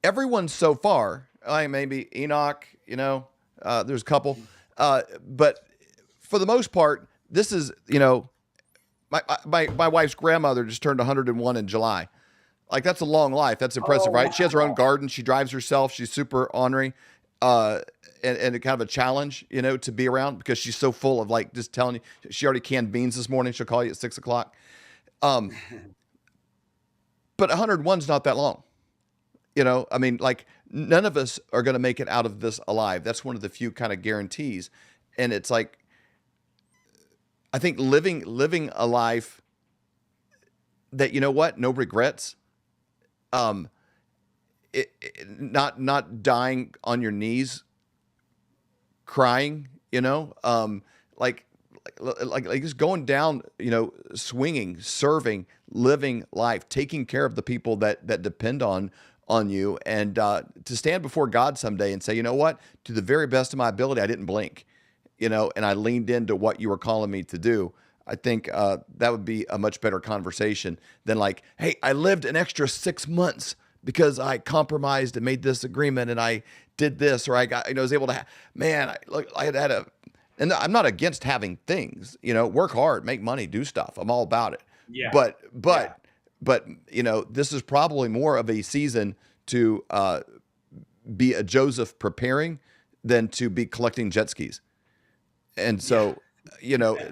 Everyone so far, maybe Enoch, there's a couple, but for the most part, this is, my wife's grandmother just turned 101 in July. Like, that's a long life. That's impressive, right? She has her own garden. She drives herself. She's super ornery, and kind of a challenge, to be around because she's so full of like just telling you. She already canned beans this morning. She'll call you at 6:00. But 101's not that long. Like none of us are going to make it out of this alive. That's one of the few kind of guarantees. And it's like, I think living a life that, no regrets, not dying on your knees, crying, like just going down, swinging, serving, living life, taking care of the people that depend on you, and to stand before God someday and say, you know what, to the very best of my ability, I didn't blink, and I leaned into what you were calling me to do. I think that would be a much better conversation than like, hey, I lived an extra 6 months because I compromised and made this agreement and I did this, or I got, was able to, I had and I'm not against having things, work hard, make money, do stuff. I'm all about it. Yeah. But this is probably more of a season to be a Joseph preparing than to be collecting jet skis. And so,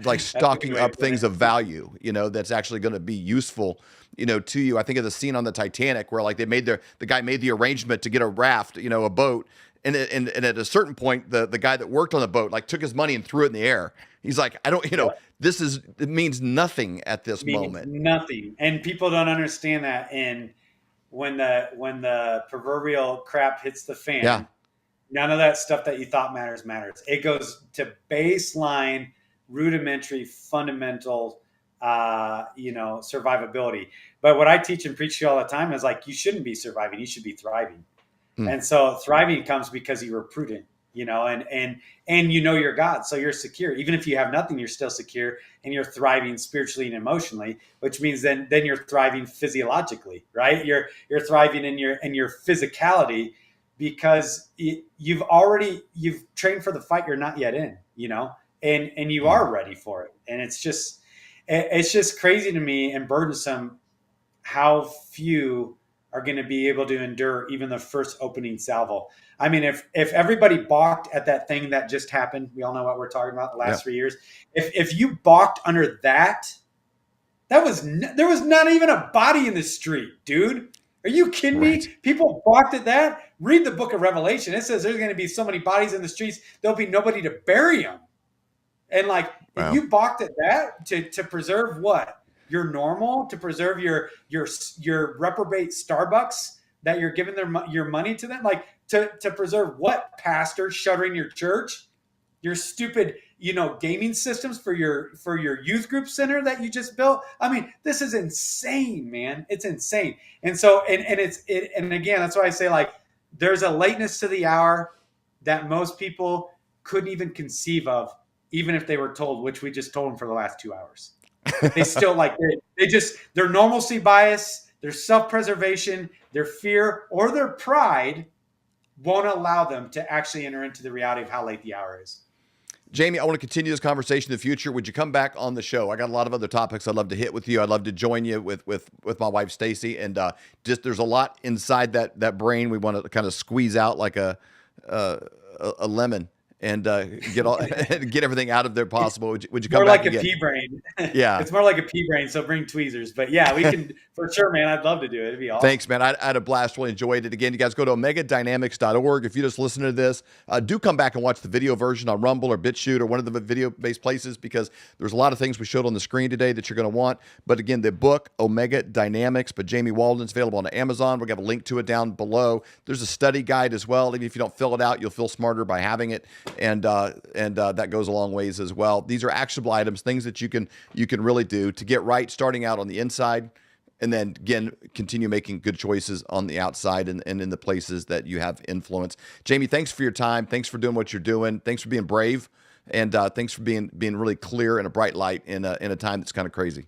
like stocking up things of value, that's actually going to be useful, to you. I think of the scene on the Titanic where like the guy made the arrangement to get a raft, a boat. And at a certain point, the guy that worked on the boat like took his money and threw it in the air. He's like, I don't, it means nothing at this moment. Nothing. And people don't understand that. And when the proverbial crap hits the fan, none of that stuff that you thought matters. It goes to baseline, rudimentary, fundamental, survivability. But what I teach and preach to you all the time is like, you shouldn't be surviving. You should be thriving. And so thriving comes because you were prudent, and your God. So you're secure. Even if you have nothing, you're still secure, and you're thriving spiritually and emotionally, which means then you're thriving physiologically, right? You're thriving in your physicality because you've trained for the fight you're not yet in, and you are ready for it. And it's just crazy to me and burdensome how few are going to be able to endure even the first opening salvo. I mean, if everybody balked at that thing that just happened, we all know what we're talking about the last 3 years. If you balked under that there was not even a body in the street, dude. Are you kidding me? People balked at that. Read the book of Revelation. It says there's going to be so many bodies in the streets, there'll be nobody to bury them. And like, if you balked at that to preserve what? Your normal, to preserve your reprobate Starbucks that you're giving your money to them, like to preserve what? Pastor shuttering your church, your stupid gaming systems for your youth group center that you just built. I mean, this is insane, man. It's insane. And so, and again, that's why I say, like, there's a lateness to the hour that most people couldn't even conceive of, even if they were told, which we just told them for the last 2 hours. They still their normalcy bias, their self-preservation, their fear, or their pride won't allow them to actually enter into the reality of how late the hour is. Jamie, I want to continue this conversation in the future. Would you come back on the show? I got a lot of other topics I'd love to hit with you. I'd love to join you with my wife, Stacy. And just there's a lot inside that brain we want to kind of squeeze out like a lemon and get everything out of there possible. Would you come more back like again? A pea brain? Yeah, it's more like a pea brain. So bring tweezers. But yeah, we can for sure, man. I'd love to do it. It'd be awesome. Thanks, man. I had a blast. Really enjoyed it. Again, you guys go to omegadynamics.org. If you just listen to this, do come back and watch the video version on Rumble or BitChute or one of the video-based places, because there's a lot of things we showed on the screen today that you're going to want. But again, the book Omega Dynamics by Jamie Walden is available on Amazon. We'll have a link to it down below. There's a study guide as well. Even if you don't fill it out, you'll feel smarter by having it, and that goes a long ways as well. These are actionable items, things that you can really do to get right, starting out on the inside, and then again continue making good choices on the outside and in the places that you have influence. Jamie, thanks for your time. Thanks for doing what you're doing. Thanks for being brave, and thanks for being really clear and a bright light in a time that's kind of crazy.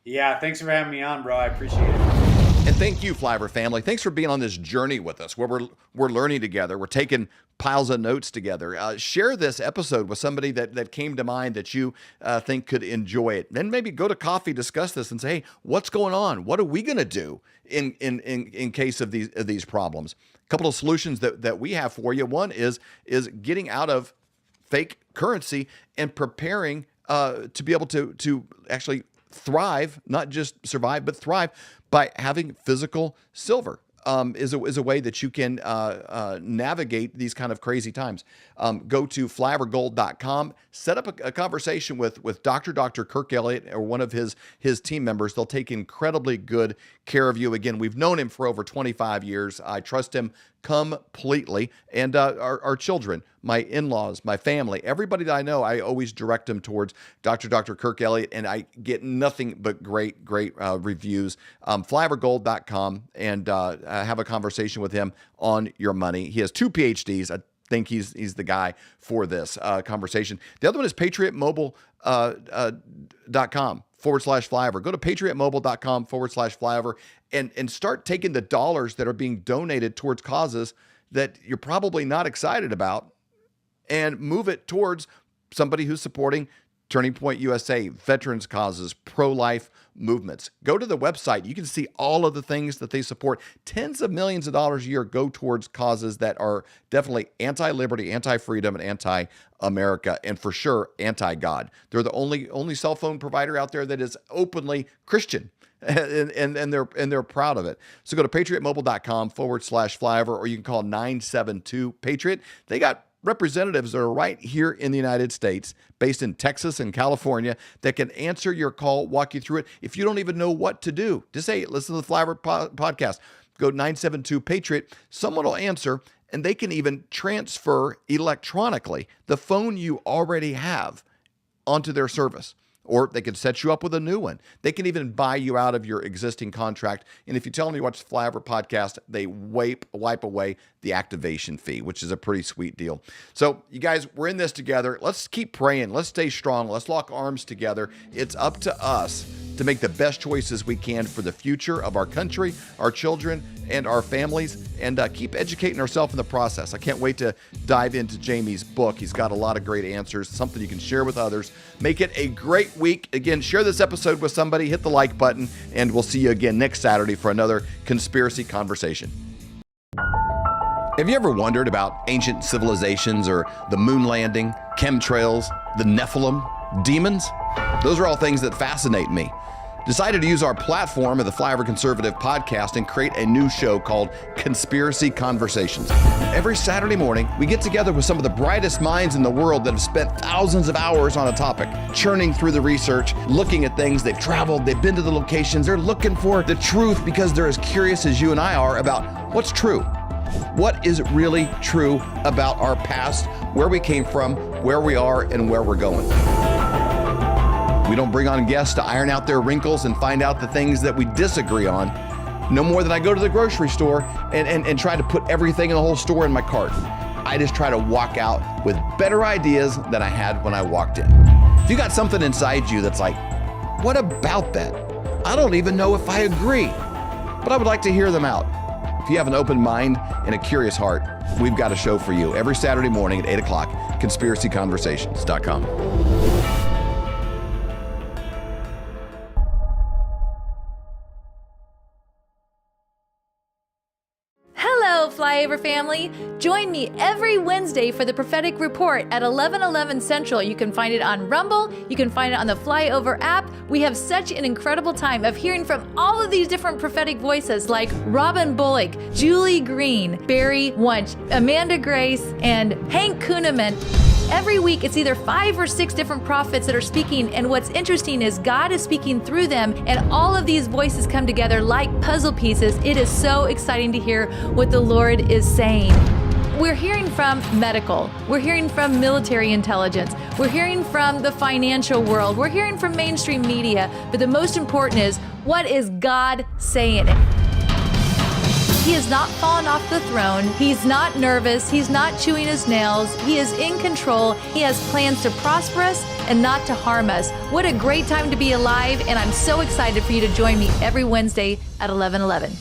Yeah, thanks for having me on, bro. I appreciate it. And thank you, Flyover family. Thanks for being on this journey with us, where we're learning together. We're taking piles of notes together. Share this episode with somebody that came to mind that you think could enjoy it. Then maybe go to coffee, discuss this, and say, hey, what's going on? What are we going to do in case of these problems? A couple of solutions that we have for you. One is getting out of fake currency and preparing to be able to actually thrive, not just survive, but thrive by having physical silver. Is a way that you can navigate these kind of crazy times. Go to flyovergold.com, set up a conversation with Dr. Kirk Elliott or one of his team members. They'll take incredibly good care of you. Again, we've known him for over 25 years. I trust him completely. And our children, my in-laws, my family, everybody that I know, I always direct them towards Dr. Kirk Elliott, and I get nothing but great reviews. Flyovergold.com, and have a conversation with him on your money. He has 2 PhDs. I think he's the guy for this conversation. The other one is patriotmobile.com/flyover. Go to patriotmobile.com/flyover and start taking the dollars that are being donated towards causes that you're probably not excited about, and move it towards somebody who's supporting Turning Point USA, veterans causes, pro-life movements. Go to the website. You can see all of the things that they support. Tens of millions of dollars a year go towards causes that are definitely anti-liberty, anti-freedom, and anti-America, and for sure anti-God. They're the only cell phone provider out there that is openly Christian. And they're proud of it. So go to patriotmobile.com/flyover, or you can call 972-PATRIOT. They got representatives that are right here in the United States, based in Texas and California, that can answer your call, walk you through it. If you don't even know what to do, just say, listen to the Flyover podcast. Go 972-PATRIOT. Someone will answer, and they can even transfer electronically the phone you already have onto their service. Or they can set you up with a new one. They can even buy you out of your existing contract. And if you tell them you watch the Flyover podcast, they wipe away the activation fee, which is a pretty sweet deal. So you guys, we're in this together. Let's keep praying. Let's stay strong. Let's lock arms together. It's up to us to make the best choices we can for the future of our country, our children, and our families, and keep educating ourselves in the process. I can't wait to dive into Jamie's book. He's got a lot of great answers, something you can share with others. Make it a great week. Again, share this episode with somebody, hit the like button, and we'll see you again next Saturday for another conspiracy conversation. Have you ever wondered about ancient civilizations or the moon landing, chemtrails, the Nephilim, demons? Those are all things that fascinate me. Decided to use our platform of the Flyover Conservative podcast and create a new show called Conspiracy Conversations. Every Saturday morning, we get together with some of the brightest minds in the world that have spent thousands of hours on a topic, churning through the research, looking at things. They've traveled, they've been to the locations, they're looking for the truth because they're as curious as you and I are about what's true. What is really true about our past, where we came from, where we are and where we're going. We don't bring on guests to iron out their wrinkles and find out the things that we disagree on. No more than I go to the grocery store and try to put everything in the whole store in my cart. I just try to walk out with better ideas than I had when I walked in. If you got something inside you that's like, what about that? I don't even know if I agree, but I would like to hear them out. If you have an open mind and a curious heart, we've got a show for you every Saturday morning at 8 o'clock, conspiracyconversations.com. Hello, Flyover family. Join me every Wednesday for the Prophetic Report at 11:11 Central. You can find it on Rumble. You can find it on the Flyover app. We have such an incredible time of hearing from all of these different prophetic voices like Robin Bullock, Julie Green, Barry Wunsch, Amanda Grace, and Hank Kuhneman. Every week, it's either 5 or 6 different prophets that are speaking, and what's interesting is God is speaking through them, and all of these voices come together like puzzle pieces. It is so exciting to hear what the Lord is saying. We're hearing from medical, we're hearing from military intelligence, we're hearing from the financial world, we're hearing from mainstream media, but the most important is, what is God saying? He has not fallen off the throne. He's not nervous. He's not chewing his nails. He is in control. He has plans to prosper us and not to harm us. What a great time to be alive, and I'm so excited for you to join me every Wednesday at 11:11.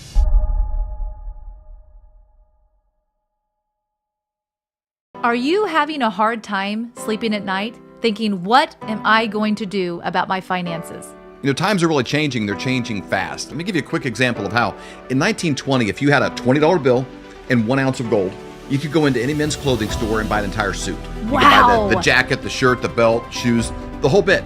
Are you having a hard time sleeping at night, thinking, what am I going to do about my finances? You know, times are really changing. They're changing fast. Let me give you a quick example of how. In 1920, if you had a $20 bill and 1 ounce of gold, you could go into any men's clothing store and buy an entire suit. You could buy the jacket, the shirt, the belt, shoes, the whole bit.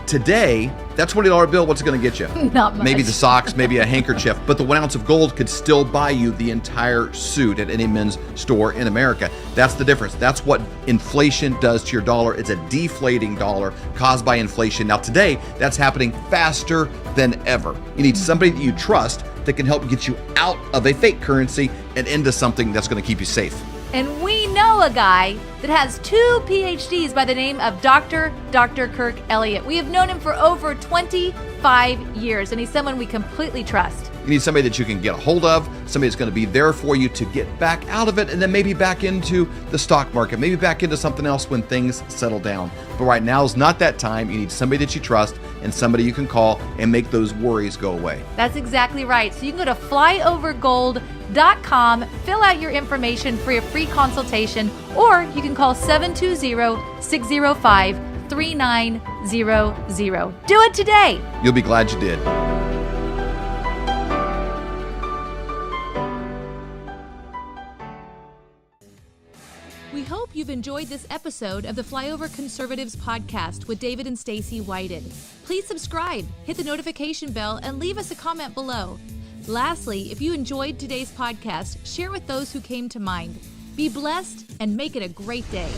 Today, that $20 bill, what's it going to get you? Not much. Maybe the socks, maybe a handkerchief, but the 1 ounce of gold could still buy you the entire suit at any men's store in America. That's the difference. That's what inflation does to your dollar. It's a deflating dollar caused by inflation. Now today, that's happening faster than ever. You need somebody that you trust that can help get you out of a fake currency and into something that's going to keep you safe. And we know a guy that has 2 PhDs by the name of Dr. Kirk Elliott. We have known him for over 25 years, and he's someone we completely trust. You need somebody that you can get a hold of, somebody that's going to be there for you to get back out of it, and then maybe back into the stock market, maybe back into something else when things settle down. But right now is not that time. You need somebody that you trust and somebody you can call and make those worries go away. That's exactly right. So you can go to flyovergold.com, fill out your information for a free consultation, or you can call 720-605-3900. Do it today. You'll be glad you did. We hope you've enjoyed this episode of the Flyover Conservatives podcast with David and Stacy Whited. Please subscribe, hit the notification bell, and leave us a comment below. Lastly, if you enjoyed today's podcast, share with those who came to mind. Be blessed and make it a great day.